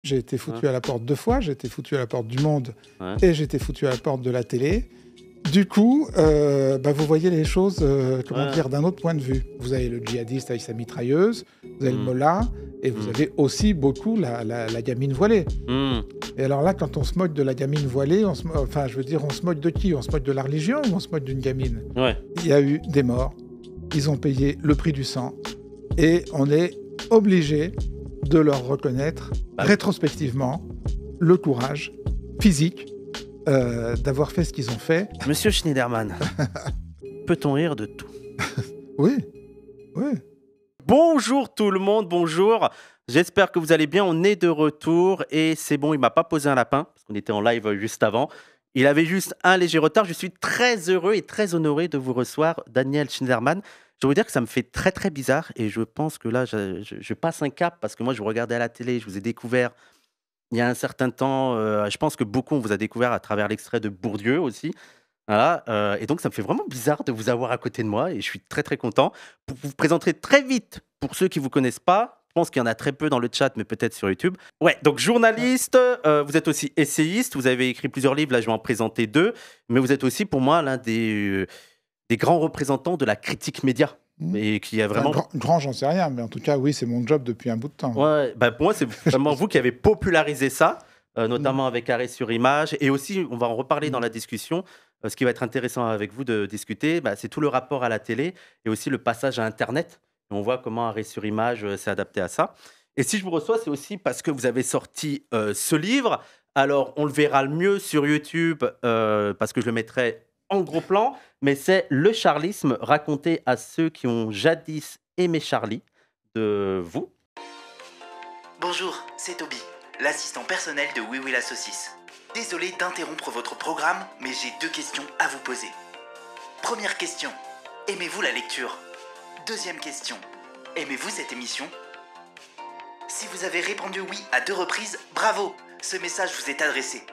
J'ai été foutu à la porte 2 fois. J'ai été foutu à la porte du Monde Ouais. et j'ai été foutu à la porte de la télé. Du coup, vous voyez les choses, d'un autre point de vue. Vous avez le djihadiste avec sa mitrailleuse, vous avez le mollah, et vous avez aussi beaucoup la gamine voilée. Et alors là, quand on se moque de la gamine voilée, on se moque de qui? On se moque de la religion ou on se moque d'une gamine? Ouais. Il y a eu des morts, ils ont payé le prix du sang, et on est obligé de leur reconnaître rétrospectivement le courage physique d'avoir fait ce qu'ils ont fait. Monsieur Schneiderman, peut-on rire de tout? Oui. Bonjour tout le monde, bonjour. J'espère que vous allez bien, on est de retour et c'est bon, il m'a pas posé un lapin, parce qu'on était en live juste avant. Il avait juste un léger retard. Je suis très heureux et très honoré de vous recevoir, Daniel Schneiderman. Je veux dire que ça me fait très très bizarre et je pense que là, je passe un cap parce que moi, je vous regardais à la télé, je vous ai découvert il y a un certain temps. Je pense que beaucoup, on vous a découvert à travers l'extrait de Bourdieu aussi. Voilà, et donc ça me fait vraiment bizarre de vous avoir à côté de moi et je suis très très content. Pour vous présenter très vite, pour ceux qui ne vous connaissent pas, je pense qu'il y en a très peu dans le chat, mais peut-être sur YouTube. Ouais, donc journaliste, vous êtes aussi essayiste, vous avez écrit plusieurs livres, là je vais en présenter 2, mais vous êtes aussi pour moi l'un des grands représentants de la critique média. Et qui a vraiment... Grand, j'en sais rien, mais en tout cas, oui, c'est mon job depuis un bout de temps. Ouais, pour moi, c'est vraiment vous qui avez popularisé ça, notamment avec Arrêt sur Image. Et aussi, on va en reparler dans la discussion. Ce qui va être intéressant avec vous de discuter, c'est tout le rapport à la télé et aussi le passage à Internet. Et on voit comment Arrêt sur Image s'est adapté à ça. Et si je vous reçois, c'est aussi parce que vous avez sorti ce livre. Alors, on le verra le mieux sur YouTube parce que je le mettrai en gros plan, mais c'est le charlisme raconté à ceux qui ont jadis aimé Charlie, de vous. Bonjour, c'est Toby, l'assistant personnel de Oui Oui la saucisse. Désolé d'interrompre votre programme, mais j'ai 2 questions à vous poser. Première question, aimez-vous la lecture? Deuxième question, aimez-vous cette émission? Si vous avez répondu oui à 2 reprises, bravo, ce message vous est adressé.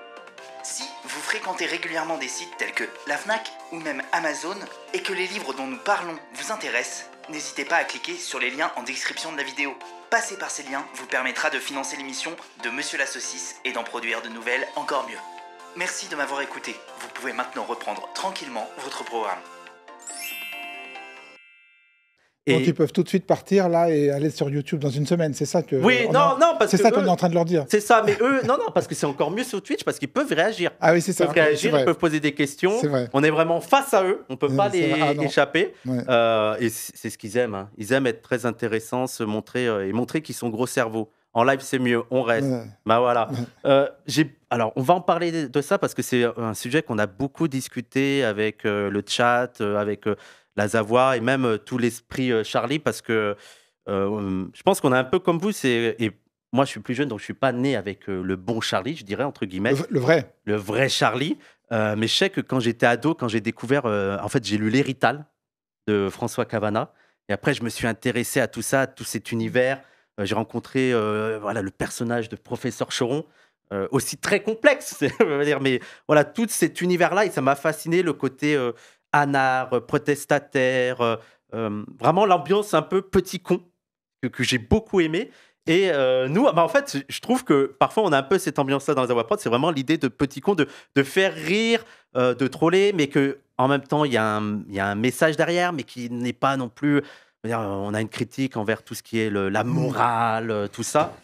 Si vous fréquentez régulièrement des sites tels que la Fnac ou même Amazon et que les livres dont nous parlons vous intéressent, n'hésitez pas à cliquer sur les liens en description de la vidéo. Passer par ces liens vous permettra de financer l'émission de Monsieur la Saucisse et d'en produire de nouvelles encore mieux. Merci de m'avoir écouté. Vous pouvez maintenant reprendre tranquillement votre programme. Donc ils peuvent tout de suite partir là et aller sur YouTube dans une semaine, c'est ça que... Oui, parce que c'est ça qu'on est en train de leur dire. C'est ça, mais eux, non, parce que c'est encore mieux sur Twitch parce qu'ils peuvent réagir. Ah oui, c'est ça. Ils peuvent réagir, ils peuvent poser des questions. C'est vrai. On est vraiment face à eux, on ne peut pas les échapper. Ouais. Et c'est ce qu'ils aiment. Hein. Ils aiment être très intéressants, se montrer et montrer qu'ils sont gros cerveaux. En live, c'est mieux, on reste. Ouais. Voilà. Alors, on va en parler de ça parce que c'est un sujet qu'on a beaucoup discuté avec le chat, avec la Zavoie et même tout l'esprit Charlie parce que je pense qu'on est un peu comme vous. Et moi, je suis plus jeune, donc je ne suis pas né avec le bon Charlie, je dirais, entre guillemets. Le vrai. Le vrai Charlie. Mais je sais que quand j'étais ado, quand j'ai découvert... en fait, j'ai lu L'Hérital de François Cavana. Et après, je me suis intéressé à tout ça, à tout cet univers. J'ai rencontré le personnage de Professeur Choron, aussi très complexe, mais voilà, tout cet univers-là, et ça m'a fasciné, le côté anard, protestataire, vraiment l'ambiance un peu petit con, que j'ai beaucoup aimé. Et nous, en fait, je trouve que parfois on a un peu cette ambiance-là dans les Zavoie Prod, c'est vraiment l'idée de petit con, de faire rire, de troller, mais qu'en même temps, il y a un message derrière, mais qui n'est pas non plus... On a une critique envers tout ce qui est la morale, tout ça.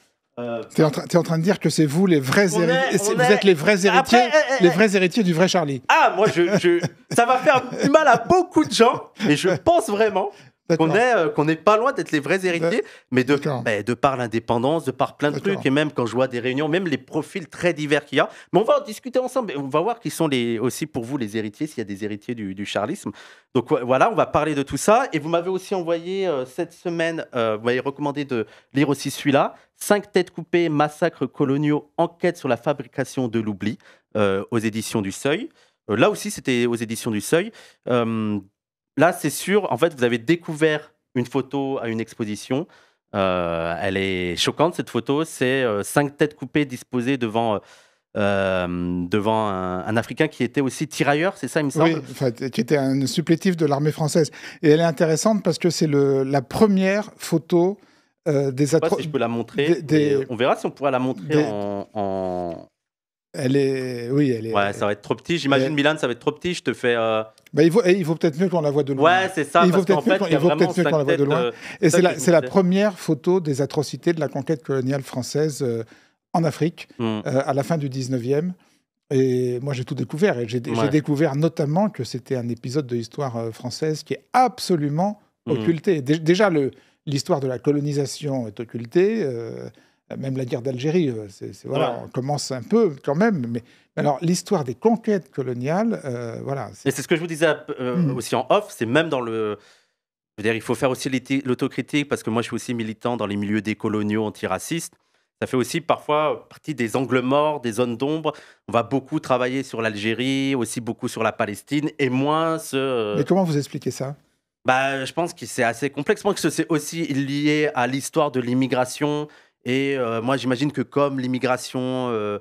T'es en train de dire que c'est vous les vrais héritiers. Vous êtes les vrais héritiers, les vrais héritiers du vrai Charlie. Ah, moi, ça va faire du mal à beaucoup de gens, et je pense vraiment qu'on est pas loin d'être les vrais héritiers, mais de par l'indépendance, de par plein de trucs, et même quand je vois des réunions, même les profils très divers qu'il y a. Mais on va en discuter ensemble, et on va voir qui sont aussi pour vous les héritiers, s'il y a des héritiers du charlisme. Donc voilà, on va parler de tout ça. Et vous m'avez aussi envoyé cette semaine, vous m'avez recommandé de lire aussi celui-là, 5 têtes coupées, massacres coloniaux, enquête sur la fabrication de l'oubli, aux éditions du Seuil. Là aussi, c'était aux éditions du Seuil. Là, c'est sûr, en fait, vous avez découvert une photo à une exposition. Elle est choquante, cette photo. C'est 5 têtes coupées disposées devant un Africain qui était aussi tirailleur, c'est ça, il me semble? Oui, qui était un supplétif de l'armée française. Et elle est intéressante parce que c'est la première photo des Je sais pas si je peux la montrer. On verra si on pourra la montrer en... Elle est... Oui, elle est... Ouais, ça va être trop petit. J'imagine, Milan, ça va être trop petit. Je te fais... il vaut peut-être mieux qu'on la voie de loin. Ouais, c'est ça. Il vaut parce qu'en peut-être fait, il y a vraiment mieux qu'on la voie de loin. Et c'est la première photo des atrocités de la conquête coloniale française en Afrique, à la fin du 19e. Et moi, j'ai tout découvert. Et j'ai découvert notamment que c'était un épisode de l'histoire française qui est absolument occulté. Déjà, l'histoire de la colonisation est occultée. Même la guerre d'Algérie, on commence un peu quand même. Mais alors, l'histoire des conquêtes coloniales, voilà. Et c'est ce que je vous disais aussi en off, c'est même dans le... Je veux dire, il faut faire aussi l'autocritique, parce que moi, je suis aussi militant dans les milieux décoloniaux antiracistes. Ça fait aussi parfois partie des angles morts, des zones d'ombre. On va beaucoup travailler sur l'Algérie, aussi beaucoup sur la Palestine, et moins Mais comment vous expliquez ça ? Je pense que c'est assez complexe. Je pense que c'est aussi lié à l'histoire de l'immigration. Et moi, j'imagine que comme l'immigration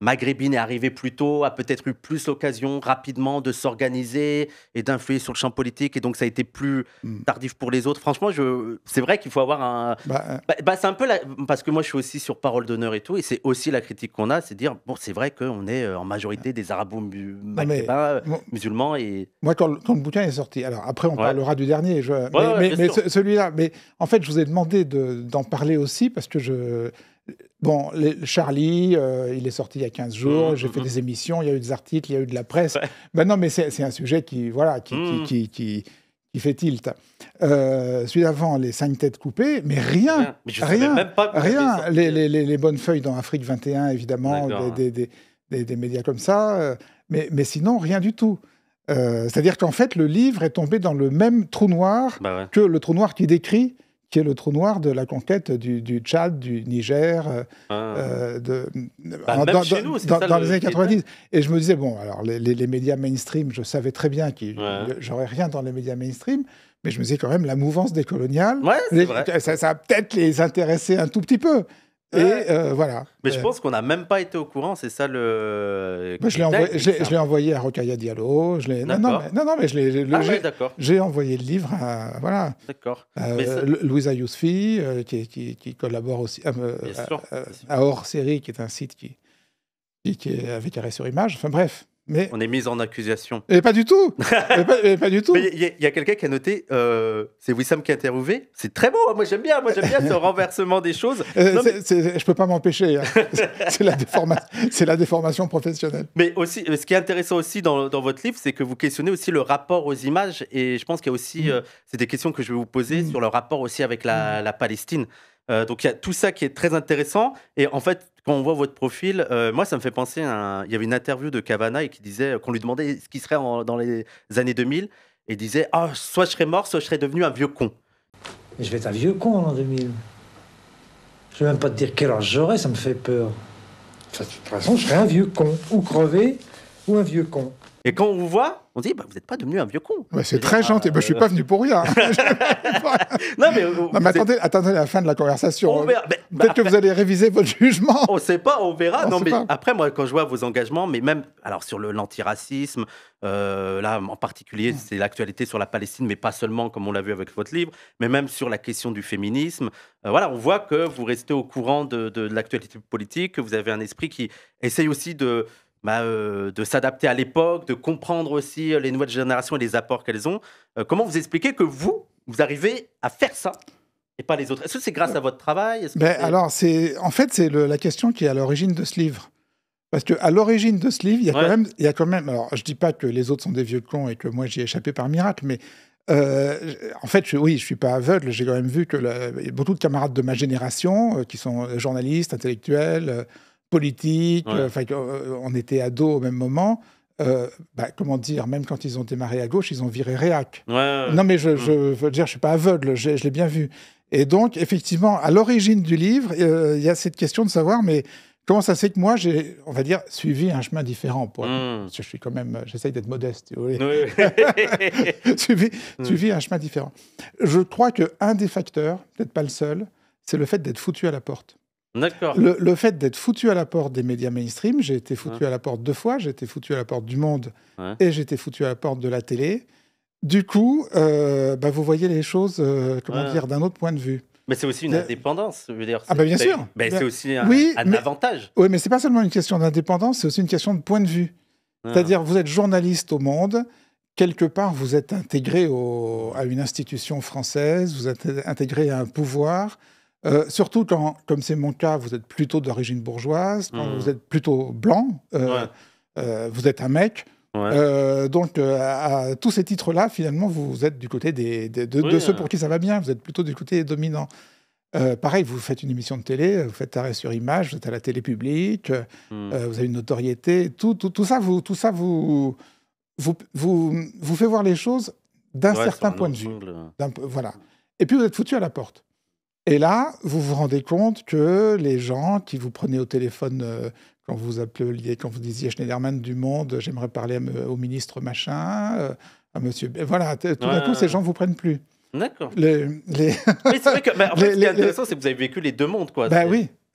maghrébine est arrivée plus tôt, a peut-être eu plus l'occasion rapidement de s'organiser et d'influer sur le champ politique. Et donc, ça a été plus tardif pour les autres. Franchement, c'est vrai qu'il faut avoir un... c'est un peu... Parce que moi, je suis aussi sur Parole d'honneur et tout. Et c'est aussi la critique qu'on a, c'est de dire, bon, c'est vrai qu'on est en majorité des arabo-maghrébins, musulmans. Et... Moi, quand le bouquin est sorti... Alors, après, on parlera du dernier. Mais celui-là... Mais en fait, je vous ai demandé d'en parler aussi parce que Bon, Charlie, il est sorti il y a 15 jours, j'ai fait des émissions, il y a eu des articles, il y a eu de la presse. Non, mais c'est un sujet qui fait tilt. Celui d'avant, les 5 têtes coupées, mais rien. Les bonnes feuilles dans Afrique 21, évidemment, des médias comme ça, mais sinon, rien du tout. C'est-à-dire qu'en fait, le livre est tombé dans le même trou noir que le trou noir qui décrit, qui est le trou noir de la conquête du Tchad, du Niger, dans les années 90. Et je me disais, bon, alors les médias mainstream, je savais très bien qu'il j'aurais rien dans les médias mainstream, mais je me disais quand même, la mouvance décoloniale, ça va peut-être les intéresser un tout petit peu. Et voilà. Mais je pense qu'on n'a même pas été au courant, c'est ça le... Je l'ai envoyé à Rokhaya Diallo. J'ai envoyé le livre à... Voilà. D'accord. Louisa Yousfi, qui collabore aussi à Hors Série, qui est un site qui est avec arrêt sur image. Enfin bref. Mais... On est mis en accusation. Et pas du tout. Pas du tout. Il y a quelqu'un qui a noté, c'est Wissam qui a interviewé. C'est très beau, moi j'aime bien ce renversement des choses. Je peux pas m'empêcher. Hein. c'est la déformation professionnelle. Mais aussi, ce qui est intéressant aussi dans votre livre, c'est que vous questionnez aussi le rapport aux images. Et je pense qu'il y a aussi, c'est des questions que je vais vous poser sur le rapport aussi avec la Palestine. Donc il y a tout ça qui est très intéressant. Et en fait, quand on voit votre profil, moi ça me fait penser il y avait une interview de Cavana et qui disait qu'on lui demandait ce qui serait dans les années 2000 et il disait soit je serais mort, soit je serais devenu un vieux con. Mais je vais être un vieux con en 2000. Je vais même pas te dire quel âge j'aurai, ça me fait peur. Enfin, de toute façon, je serai un vieux con, ou crevé, ou un vieux con. Et quand on vous voit, on dit, vous n'êtes pas devenu un vieux con. C'est très gentil. Je ne suis pas venu pour rien. Non, mais attendez la fin de la conversation. Peut-être que vous allez réviser votre jugement. On ne sait pas, on verra. Après, moi, quand je vois vos engagements, mais même alors, sur l'antiracisme, là, en particulier, c'est l'actualité sur la Palestine, mais pas seulement, comme on l'a vu avec votre livre, mais même sur la question du féminisme. Voilà, on voit que vous restez au courant de l'actualité politique, que vous avez un esprit qui essaye aussi de s'adapter à l'époque, de comprendre aussi les nouvelles générations et les apports qu'elles ont. Comment vous expliquez que vous arrivez à faire ça et pas les autres? Est-ce que c'est grâce à votre travail? Alors, c'est la question qui est à l'origine de ce livre. Parce qu'à l'origine de ce livre, il y a quand même... Alors, je ne dis pas que les autres sont des vieux cons et que moi, j'y ai échappé par miracle, mais en fait, je ne suis pas aveugle. J'ai quand même vu que y a beaucoup de camarades de ma génération qui sont journalistes, intellectuels... politique, on était ados au même moment. Comment dire, même quand ils ont démarré à gauche, ils ont viré réac. Non, mais je veux dire, je suis pas aveugle, je l'ai bien vu. Et donc, effectivement, à l'origine du livre, il y a cette question de savoir, mais comment ça se fait que moi, j'ai, on va dire, suivi un chemin différent parce que je suis quand même, j'essaye d'être modeste, si vous voulez. Suivi un chemin différent. Je crois qu'un des facteurs, peut-être pas le seul, c'est le fait d'être foutu à la porte. D'accord. Le fait d'être foutu à la porte des médias mainstream, j'ai été foutu à la porte 2 fois, j'ai été foutu à la porte du Monde et j'ai été foutu à la porte de la télé. Du coup, vous voyez les choses, d'un autre point de vue. Mais c'est aussi une indépendance, je veux dire. Ah bah bien sûr. C'est aussi un avantage. Oui, mais c'est pas seulement une question d'indépendance, c'est aussi une question de point de vue. C'est-à-dire, vous êtes journaliste au Monde, quelque part, vous êtes intégré à une institution française, vous êtes intégré à un pouvoir. Surtout quand, comme c'est mon cas, vous êtes plutôt d'origine bourgeoise, quand vous êtes plutôt blanc, vous êtes un mec. Donc, à tous ces titres-là, finalement, vous êtes du côté de ceux pour qui ça va bien. Vous êtes plutôt du côté dominant. Pareil, vous faites une émission de télé, vous faites arrêt sur image, vous êtes à la télé publique, vous avez une notoriété. Tout ça vous fait voir les choses d'un certain point de vue. Voilà. Et puis, vous êtes foutu à la porte. Et là, vous vous rendez compte que les gens qui vous prenaient au téléphone quand vous appeliez, quand vous disiez Schneiderman du Monde, j'aimerais parler au ministre machin, à monsieur... Voilà, tout d'un coup, ces gens ne vous prennent plus. D'accord. Oui, c'est vrai que... en fait, ce qui est intéressant, c'est que vous avez vécu les deux mondes, quoi.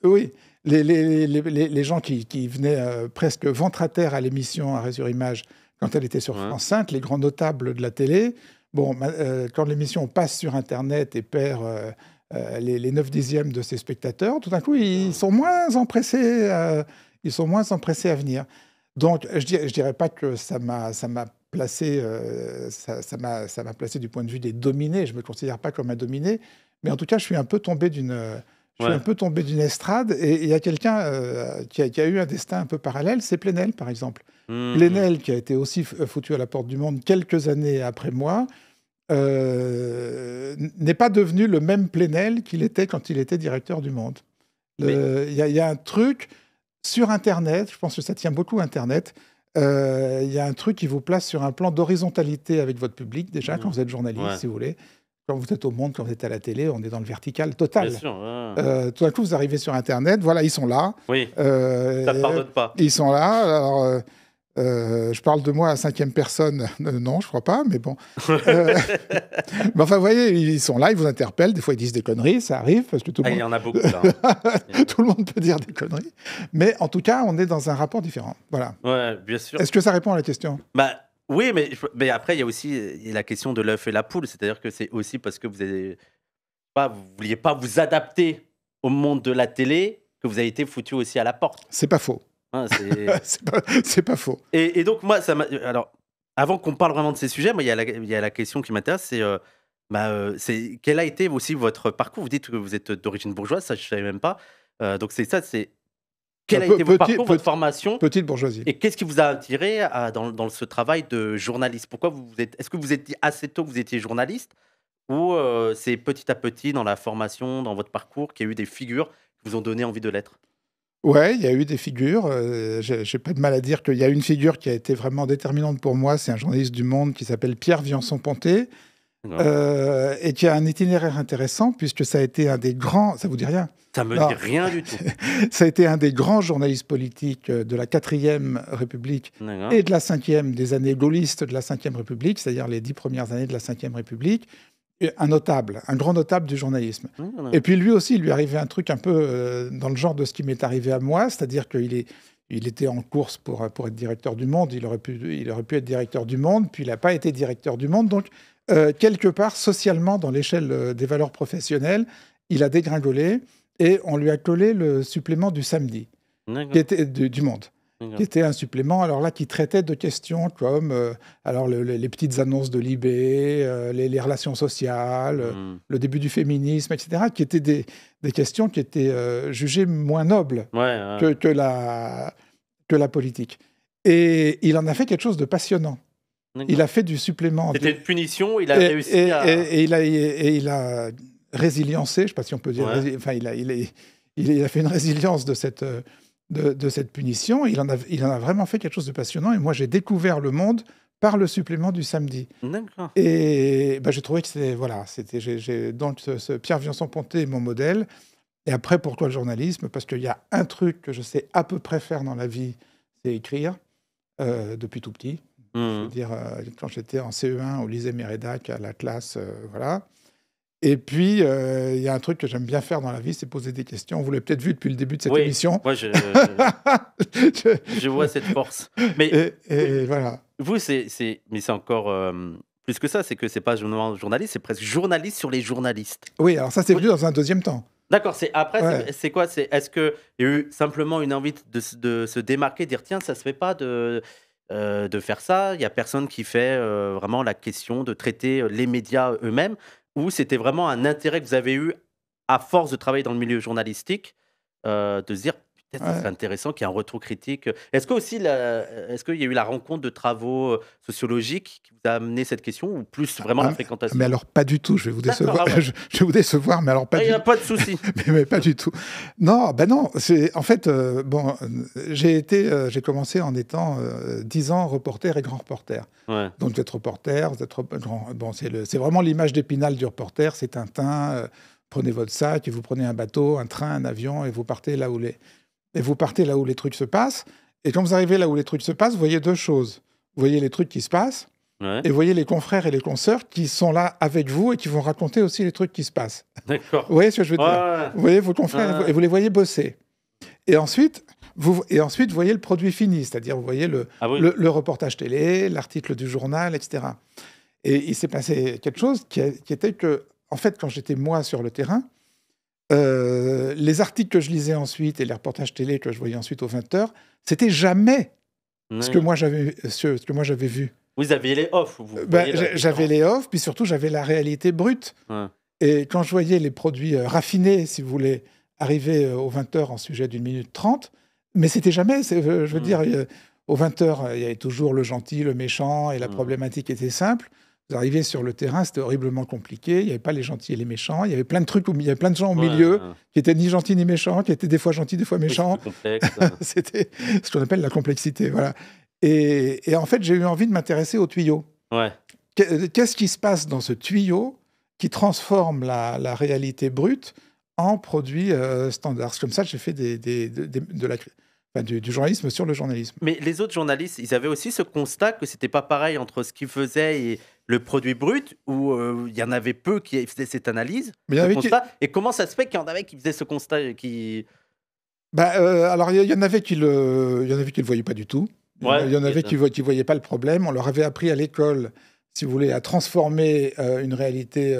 Oui. Les gens qui venaient presque ventre à terre à l'émission Arrêt sur image, quand elle était sur France 5, les grands notables de la télé, quand l'émission passe sur Internet et perd... les 9/10 de ses spectateurs, tout d'un coup, ils sont moins empressés à venir. Donc, je dirais pas que ça m'a placé, ça m'a placé du point de vue des dominés. Je me considère pas comme un dominé, mais en tout cas, je suis un peu tombé d'une estrade. Et il y a quelqu'un qui a eu un destin un peu parallèle, c'est Plenel, par exemple. Plenel, qui a été aussi foutu à la porte du Monde quelques années après moi, n'est pas devenu le même Plenel qu'il était quand il était directeur du Monde. Il y a un truc sur Internet, je pense que ça tient beaucoup à Internet, il y a un truc qui vous place sur un plan d'horizontalité avec votre public, déjà, quand vous êtes journaliste, si vous voulez. Quand vous êtes au Monde, quand vous êtes à la télé, on est dans le vertical total. Bien sûr, tout d'un coup, vous arrivez sur Internet, voilà, ils sont là. Oui, ça ne pardonne pas. Ils sont là, alors... je parle de moi à 5e personne. Non, je crois pas, mais bon. Mais enfin, vous voyez, ils sont là, ils vous interpellent. Des fois, ils disent des conneries, ça arrive. Parce que tout le monde... Il y en a beaucoup, là. Tout le monde peut dire des conneries. Mais en tout cas, on est dans un rapport différent. Voilà. Ouais, bien sûr. Est-ce que ça répond à la question ? Oui, mais après, il y a aussi la question de l'œuf et la poule. C'est-à-dire que c'est aussi parce que vous ne vouliez pas vous adapter au monde de la télé que vous avez été foutu aussi à la porte. C'est pas faux. C'est pas faux. Et donc, moi, alors, avant qu'on parle vraiment de ces sujets, moi, il y a la question qui m'intéresse, c'est quel a été aussi votre parcours ? Vous dites que vous êtes d'origine bourgeoise, ça, je ne savais même pas. Donc, c'est quel a été votre parcours, votre formation ? Petite bourgeoisie. Et qu'est-ce qui vous a attiré dans ce travail de journaliste ? Pourquoi est-ce que vous êtes dit assez tôt que vous étiez journaliste ? Ou c'est petit à petit, dans la formation, dans votre parcours, qu'il y a eu des figures qui vous ont donné envie de l'être ? Ouais, il y a eu des figures. J'ai pas de mal à dire qu'il y a une figure qui a été vraiment déterminante pour moi. C'est un journaliste du Monde qui s'appelle Pierre Viançon-Ponté et qui a un itinéraire intéressant puisque ça a été un des grands... Ça vous dit rien ? Ça me dit rien du tout. Ça a été un des grands journalistes politiques de la 4e République et de la 5e, des années gaullistes de la 5e République, c'est-à-dire les 10 premières années de la 5e République. Un grand notable du journalisme. Et puis lui aussi, il lui arrivait un truc un peu dans le genre de ce qui m'est arrivé à moi, c'est-à-dire qu'il était en course pour être directeur du Monde, il aurait pu être directeur du Monde, puis il n'a pas été directeur du Monde. Donc, quelque part, socialement, dans l'échelle des valeurs professionnelles, il a dégringolé et on lui a collé le supplément du samedi, qui était du Monde. Qui était un supplément, alors là, qui traitait de questions comme les petites annonces de l'IB, les relations sociales, le début du féminisme, etc., qui étaient des questions qui étaient jugées moins nobles que la politique. Et il en a fait quelque chose de passionnant. Il a fait du supplément... C'était une punition, il a réussi à... Et il a résiliencé, je ne sais pas si on peut dire... Enfin, il a fait une résilience de cette punition. Il en a vraiment fait quelque chose de passionnant. Et moi, j'ai découvert le Monde par le supplément du samedi. D'accord. Et j'ai trouvé que c'était... Voilà, donc ce Pierre Viançon-Ponté est mon modèle. Et après, pourquoi le journalisme ? Parce qu'il y a un truc que je sais à peu près faire dans la vie, c'est écrire, depuis tout petit. Je veux dire, quand j'étais en CE1 au lycée Mérédac, à la classe, voilà. Et puis, il y a un truc que j'aime bien faire dans la vie, c'est poser des questions. Vous l'avez peut-être vu depuis le début de cette émission. Moi, je vois cette force. Mais et voilà. Vous, mais c'est encore plus que ça, c'est que c'est pas journaliste, c'est presque journaliste sur les journalistes. Oui, alors ça, c'est Oui. venu dans un deuxième temps. D'accord, c'est après, Ouais. c'est quoi? Est-ce qu'il y a eu simplement une envie de se démarquer, dire tiens, ça se fait pas de faire ça. Il y a personne qui fait vraiment la question de traiter les médias eux-mêmes, ou c'était vraiment un intérêt que vous avez eu à force de travailler dans le milieu journalistique, de se dire peut-être ça Ouais. serait intéressant qu'il y ait un retour critique. Est-ce qu'il y a eu la rencontre de travaux sociologiques qui vous a amené cette question, ou plus vraiment la Ah, fréquentation? mais alors, pas du tout, je vais vous D'accord, décevoir. ah ouais. Je vais vous décevoir, mais alors pas Il du n'y a pas de souci. mais pas du tout. Non, ben non, en fait, bon, j'ai commencé en étant 10 ans reporter et grand reporter. Ouais. Donc vous êtes reporter, vous êtes grand, bon, c'est vraiment l'image d'Épinal du reporter, c'est Tintin, prenez votre sac et vous prenez un bateau, un train, un avion et vous partez là où les trucs se passent. Et quand vous arrivez là où les trucs se passent, vous voyez deux choses. Vous voyez les trucs qui se passent Ouais. et vous voyez les confrères et les consoeurs qui sont là avec vous et qui vont raconter aussi les trucs qui se passent. D'accord. Vous voyez ce que je veux dire? Ouais. Vous voyez vos confrères Ouais. et vous les voyez bosser. Et ensuite, vous voyez le produit fini, c'est-à-dire vous voyez Ah oui. le reportage télé, l'article du journal, etc. Et il s'est passé quelque chose qui était que, en fait, quand j'étais moi sur le terrain, les articles que je lisais ensuite et les reportages télé que je voyais ensuite aux 20h, c'était jamais ce que Ouais. moi j'avais vu. Vous aviez les off. J'avais les off, puis surtout j'avais la réalité brute. Ouais. Et quand je voyais les produits raffinés, si vous voulez, arriver aux 20h en sujet d'une minute 30, mais c'était jamais, je veux dire, aux 20h, il y avait toujours le gentil, le méchant, et la problématique était simple. Vous arrivez sur le terrain, c'était horriblement compliqué, il n'y avait pas les gentils et les méchants, il y avait plein de trucs, il y avait plein de gens au milieu qui étaient ni gentils ni méchants, qui étaient des fois gentils, des fois méchants. Oui, c'est plus complexe. C'était ce qu'on appelle la complexité, voilà. Et en fait, j'ai eu envie de m'intéresser au tuyau. Ouais. Qu'est-ce qui se passe dans ce tuyau qui transforme la réalité brute en produit standard? C'est comme ça que j'ai fait du journalisme sur le journalisme. Mais les autres journalistes, ils avaient aussi ce constat que c'était pas pareil entre ce qu'ils faisaient et le produit brut, où il y en avait peu qui faisaient cette analyse, Mais il y en ce avait constat. Et comment ça se fait qu'il y en avait qui faisaient ce constat alors, il y en avait qui le voyaient pas du tout. Ouais, Il y en avait ok, qui voyaient pas le problème. On leur avait appris à l'école, si vous voulez, à transformer une réalité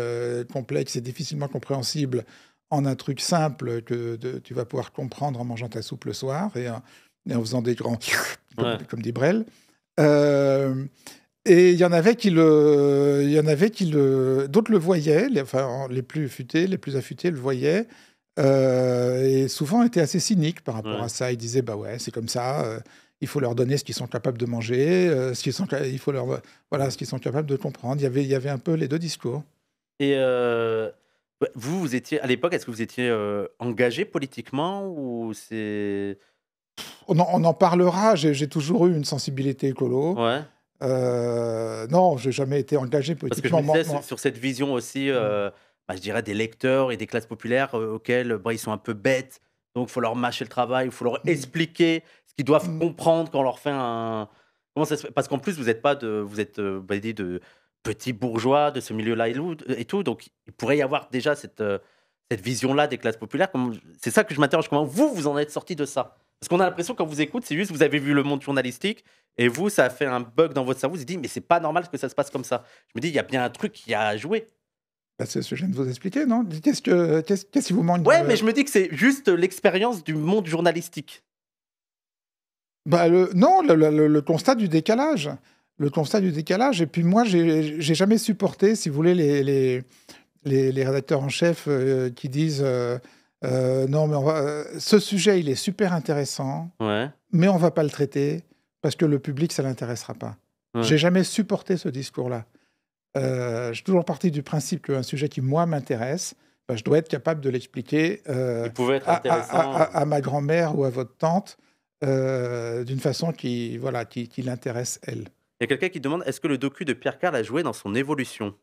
complexe et difficilement compréhensible en un truc simple que tu vas pouvoir comprendre en mangeant ta soupe le soir et en faisant des grands comme des brels. Et il y en avait d'autres le voyaient, les plus futés, les plus affûtés le voyaient. Et souvent étaient assez cyniques par rapport à ça. Ils disaient, bah ouais, c'est comme ça, il faut leur donner ce qu'ils sont capables de manger, il faut leur, voilà, ce qu'ils sont capables de comprendre. Il y avait un peu les deux discours. Et vous étiez, à l'époque, est-ce que vous étiez engagé politiquement, ou c'est... On en parlera, j'ai toujours eu une sensibilité écolo. Ouais. Non, j'ai jamais été engagé Parce que je politiquement. me disais sur cette vision aussi, je dirais, des lecteurs et des classes populaires auxquels ils sont un peu bêtes, donc il faut leur mâcher le travail, il faut leur expliquer ce qu'ils doivent comprendre quand on leur fait un... Comment ça se fait? Parce qu'en plus, vous êtes dit de petits bourgeois de ce milieu-là et tout, donc il pourrait y avoir déjà cette vision-là des classes populaires. C'est ça que je m'interroge, comment vous en êtes sorti de ça? Parce qu'on a l'impression, quand vous écoute, c'est juste vous avez vu le monde journalistique et vous, ça a fait un bug dans votre cerveau. Vous vous dites, mais c'est pas normal que ça se passe comme ça. Je me dis, il y a bien un truc qui a joué. Bah, c'est ce que je viens de vous expliquer, non? Qu'est-ce qui vous manque? Ouais, mais je me dis que c'est juste l'expérience du monde journalistique. Bah, le constat du décalage. Le constat du décalage. Et puis moi, j'ai jamais supporté, si vous voulez, les rédacteurs en chef qui disent non, mais ce sujet, il est super intéressant, mais on va pas le traiter parce que le public, ça l'intéressera pas. J'ai jamais supporté ce discours-là. J'ai toujours parti du principe qu'un sujet qui, moi, m'intéresse, je dois être capable de l'expliquer à ma grand-mère ou à votre tante d'une façon qui l'intéresse, elle. Il y a quelqu'un qui demande, est-ce que le docu de Pierre Carl a joué dans son évolution?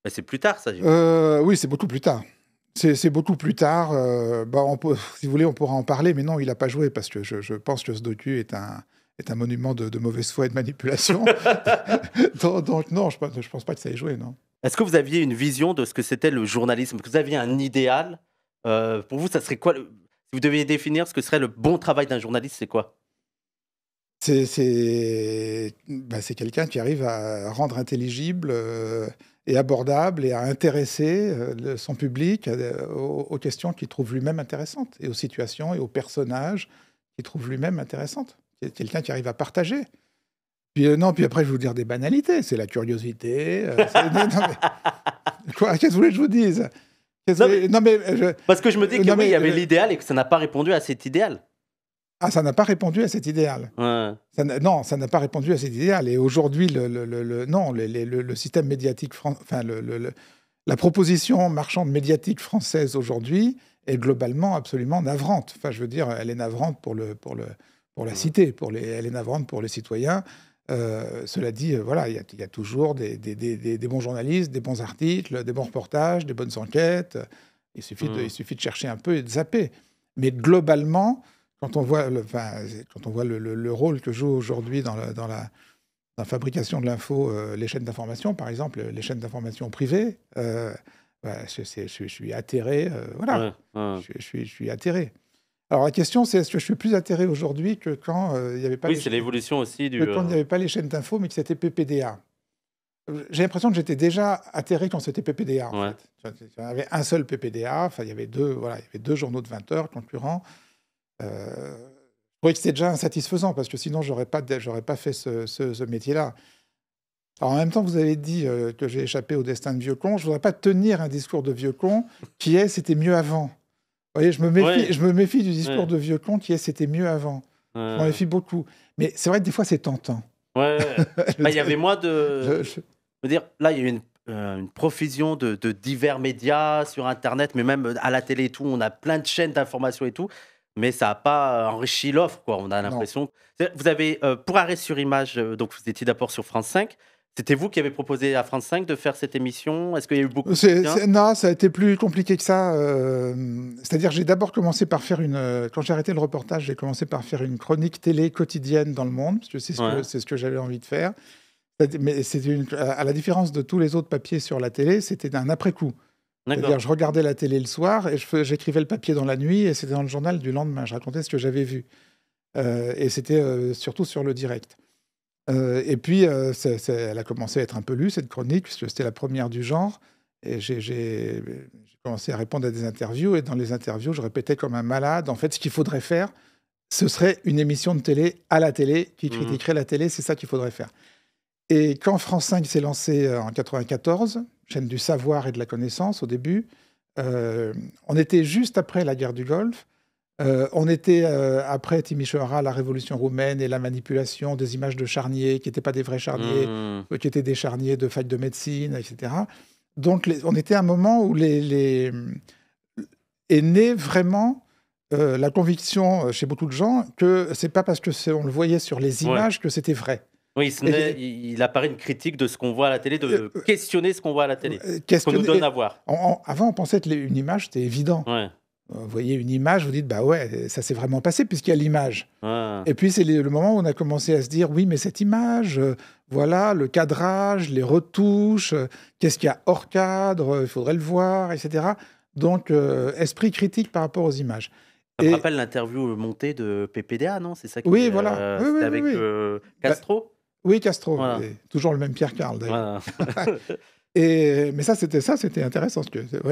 C'est plus tard, ça. Oui, c'est beaucoup plus tard. C'est beaucoup plus tard. Si vous voulez, on pourra en parler, mais non, il n'a pas joué parce que je pense que ce docu est un monument de mauvaise foi et de manipulation. donc non, je pense pas que ça ait joué, non. Est-ce que vous aviez une vision de ce que c'était le journalisme? Que vous aviez un idéal? Pour vous, ça serait quoi si vous deviez définir ce que serait le bon travail d'un journaliste, c'est quoi? c'est quelqu'un qui arrive à rendre intelligible et abordable et à intéresser son public aux questions qu'il trouve lui-même intéressantes et aux situations et aux personnages qu'il trouve lui-même intéressantes. C'est quelqu'un qui arrive à partager. Puis après, je vais vous dire des banalités. C'est la curiosité. Quoi, qu'est-ce que vous voulez que je vous dise? Parce que je me dis qu'il y avait l'idéal et que ça n'a pas répondu à cet idéal. Ah, ça n'a pas répondu à cet idéal. Ouais. Ça n'a pas répondu à cet idéal. Et aujourd'hui, le système médiatique, la proposition marchande médiatique française aujourd'hui est globalement absolument navrante. Enfin, je veux dire, elle est navrante pour la cité, elle est navrante pour les citoyens. Cela dit, voilà, il y a toujours des bons journalistes, des bons articles, des bons reportages, des bonnes enquêtes. Il suffit de chercher un peu et de zapper. Mais globalement, quand on voit le rôle que jouent aujourd'hui dans la fabrication de l'info, les chaînes d'information, par exemple, les chaînes d'information privées, je suis atterré. Voilà, ouais. Je suis atterré. Alors la question, c'est est-ce que je suis plus atterré aujourd'hui que quand il n'y avait pas c'est l'évolution aussi du... quand il n'y avait pas les chaînes d'info, mais que c'était PPDA. J'ai l'impression que j'étais déjà atterré quand c'était PPDA. En fait. Il y avait un seul PPDA, enfin, il y avait deux journaux de 20 heures concurrents. Je trouvais que c'était déjà insatisfaisant, parce que sinon, j'aurais pas fait ce métier-là. Alors, en même temps, vous avez dit que j'ai échappé au destin de vieux con. Je ne voudrais pas tenir un discours de vieux con qui est « c'était mieux avant ». Vous voyez, je me méfie du discours de vieux con qui est « c'était mieux avant ». Je m'en méfie beaucoup. Mais c'est vrai que des fois, c'est tentant. Il y avait moins de... Je veux dire, là, il y a eu une profusion de divers médias sur Internet, mais même à la télé et tout. On a plein de chaînes d'information et tout. Mais ça n'a pas enrichi l'offre, quoi. On a l'impression... Vous avez, pour Arrêt sur Image, donc vous étiez d'abord sur France 5. C'était vous qui avez proposé à France 5 de faire cette émission? Est-ce qu'il y a eu beaucoup de Non, ça a été plus compliqué que ça. C'est-à-dire, j'ai d'abord commencé par faire quand j'ai arrêté le reportage, j'ai commencé par faire une chronique télé quotidienne dans Le Monde, parce que c'est ce que j'avais envie de faire. Mais à la différence de tous les autres papiers sur la télé, c'était un après-coup. C'est-à-dire, je regardais la télé le soir et j'écrivais le papier dans la nuit et c'était dans le journal du lendemain. Je racontais ce que j'avais vu. Et c'était surtout sur le direct. Et puis, elle a commencé à être un peu lue, cette chronique, puisque c'était la première du genre. Et j'ai commencé à répondre à des interviews. Et dans les interviews, je répétais comme un malade. En fait, ce qu'il faudrait faire, ce serait une émission de télé à la télé qui critiquerait la télé. C'est ça qu'il faudrait faire. Et quand France 5 s'est lancé en 1994, chaîne du savoir et de la connaissance au début, on était juste après la guerre du Golfe. On était après Timișoara, la révolution roumaine et la manipulation des images de charniers qui n'étaient pas des vrais charniers, qui étaient des charniers de fac de médecine, etc. Donc on était à un moment où est née vraiment la conviction chez beaucoup de gens que c'est pas parce que on le voyait sur les images que c'était vrai. Oui, il apparaît une critique de ce qu'on voit à la télé, de questionner ce qu'on voit à la télé, qu'on nous donne à voir. Avant, on pensait qu'une image, c'était évident. Vous voyez une image, vous dites, bah ouais, ça s'est vraiment passé puisqu'il y a l'image. Et puis, c'est le moment où on a commencé à se dire, oui, mais cette image, voilà, le cadrage, les retouches, qu'est-ce qu'il y a hors cadre, il faudrait le voir, etc. Donc, esprit critique par rapport aux images. Ça me rappelle l'interview montée de PPDA, non? C'est ça qui, oui, voilà. C'était avec Castro. Oui, Castro. Voilà. Toujours le même Pierre Carl, d'ailleurs. Voilà. Mais ça, c'était intéressant.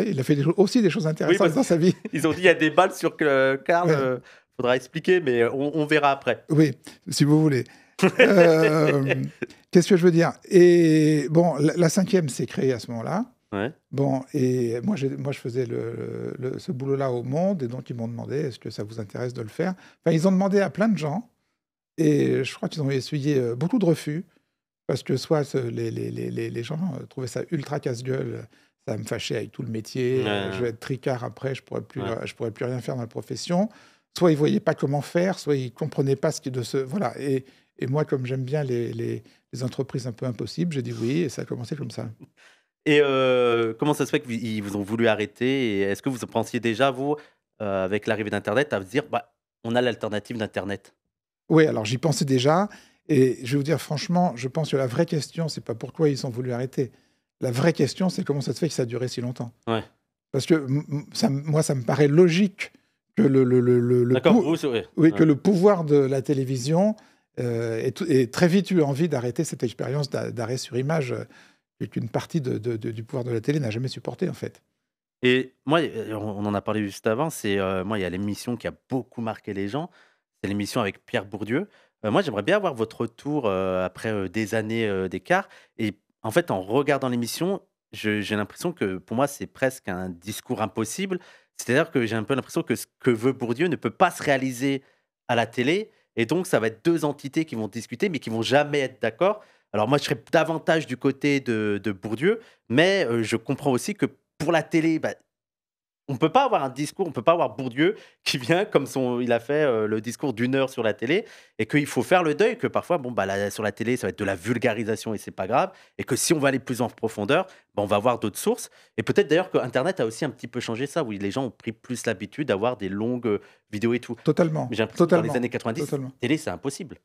Il a fait aussi des choses intéressantes dans sa vie. Ils ont dit qu'il y a des balles sur Carl. Faudra expliquer, mais on verra après. Oui, si vous voulez. Qu'est-ce que je veux dire? Et bon, la 5e s'est créée à ce moment-là. Bon, et moi, je faisais ce boulot-là au Monde, et donc ils m'ont demandé est-ce que ça vous intéresse de le faire? Enfin, ils ont demandé à plein de gens, et je crois qu'ils ont essuyé beaucoup de refus. Parce que soit les gens trouvaient ça ultra casse-gueule, ça me fâchait avec tout le métier, je vais être tricard après, je pourrais plus rien faire dans la profession. Soit ils ne voyaient pas comment faire, soit ils ne comprenaient pas ce qui est de ce... Voilà. Et moi, comme j'aime bien les entreprises un peu impossibles, j'ai dit oui, et ça a commencé comme ça. Et comment ça se fait qu'ils vous ont voulu arrêter? Et est-ce que vous pensiez déjà, vous, avec l'arrivée d'Internet, à vous dire, on a l'alternative d'Internet? Oui, alors j'y pensais déjà. Et je vais vous dire franchement, je pense que la vraie question, c'est pas pourquoi ils ont voulu arrêter. La vraie question, c'est comment ça se fait que ça a duré si longtemps. Parce que moi, ça me paraît logique que que le pouvoir de la télévision Et très vite eu envie d'arrêter cette expérience d'arrêt sur image qu'une partie du pouvoir de la télé n'a jamais supporté, en fait. Et moi, on en a parlé juste avant, moi, il y a l'émission qui a beaucoup marqué les gens, c'est l'émission avec Pierre Bourdieu. Moi, j'aimerais bien avoir votre retour, après, des années, d'écart et en fait, en regardant l'émission, j'ai l'impression que, pour moi, c'est presque un discours impossible. C'est-à-dire que j'ai un peu l'impression que ce que veut Bourdieu ne peut pas se réaliser à la télé et donc ça va être 2 entités qui vont discuter, mais qui vont jamais être d'accord. Alors moi, je serais davantage du côté de Bourdieu, mais je comprends aussi que pour la télé, bah, on peut pas avoir un discours, on peut pas avoir Bourdieu qui vient comme il a fait, le discours d'1 heure sur la télé et qu'il faut faire le deuil que parfois, bon, bah, sur la télé, ça va être de la vulgarisation et c'est pas grave et que si on va aller plus en profondeur, bah, on va avoir d'autres sources et peut-être d'ailleurs qu'internet a aussi un petit peu changé ça, où les gens ont pris plus l'habitude d'avoir des longues, vidéos et tout. Totalement, Mais j'ai l'impression que dans les totalement, années 90, totalement. télé, c'est impossible.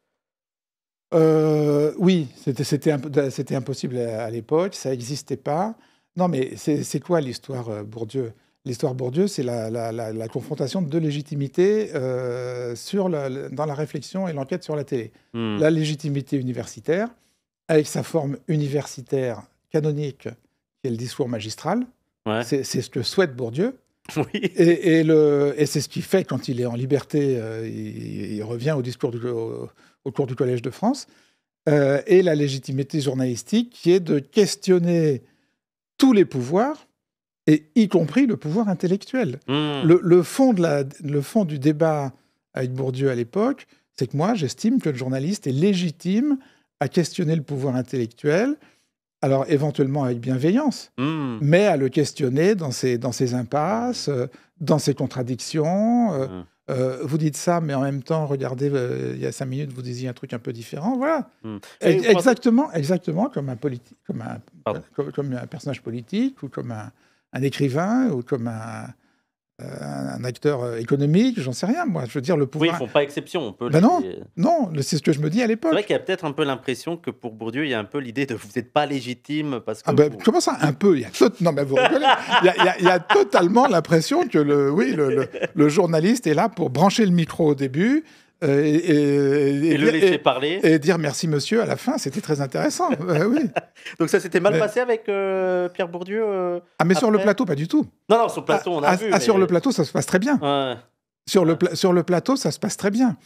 Oui, c'était impossible à l'époque, ça n'existait pas. Non, mais c'est quoi l'histoire Bourdieu? L'histoire Bourdieu, c'est la confrontation de deux légitimités dans la réflexion et l'enquête sur la télé. Mmh. La légitimité universitaire, avec sa forme universitaire canonique, qui est le discours magistral. Ouais. C'est ce que souhaite Bourdieu. Oui. Et c'est ce qui fait, quand il est en liberté, il revient au cours du Collège de France, et la légitimité journalistique, qui est de questionner tous les pouvoirs, et y compris le pouvoir intellectuel. Mmh. Le fond du débat avec Bourdieu à l'époque, c'est que moi, j'estime que le journaliste est légitime à questionner le pouvoir intellectuel, alors éventuellement avec bienveillance, Mmh. mais à le questionner dans ses impasses, dans ses contradictions. Mmh. Vous dites ça, mais en même temps, regardez, il y a 5 minutes, vous disiez un truc un peu différent. Voilà. Mmh. Et vous Exactement comme un politique, Pardon. comme un personnage politique, ou comme un écrivain, ou comme un acteur économique, j'en sais rien, moi. Je veux dire, le Oui, ils pouvoir. font pas exception, on peut Ben non, les non, c'est ce que je me dis à C'est l'époque. vrai qu'il y a peut-être un peu l'impression que pour Bourdieu, il y a un peu l'idée de vous n'êtes pas légitime parce que Ah ben, vous comment ça, un peu? Non, mais vous rigolez. Il y a totalement l'impression que le journaliste est là pour brancher le micro au début et le laisser parler. et dire merci monsieur à la fin. C'était très intéressant. Oui. Donc ça s'était mal Mais- passé avec Pierre Bourdieu Ah, mais sur le après plateau, pas du tout. Non, sur le plateau, on a vu. Sur mais- le plateau, ça se passe très bien. Ouais. Sur le plateau, ça se passe très bien.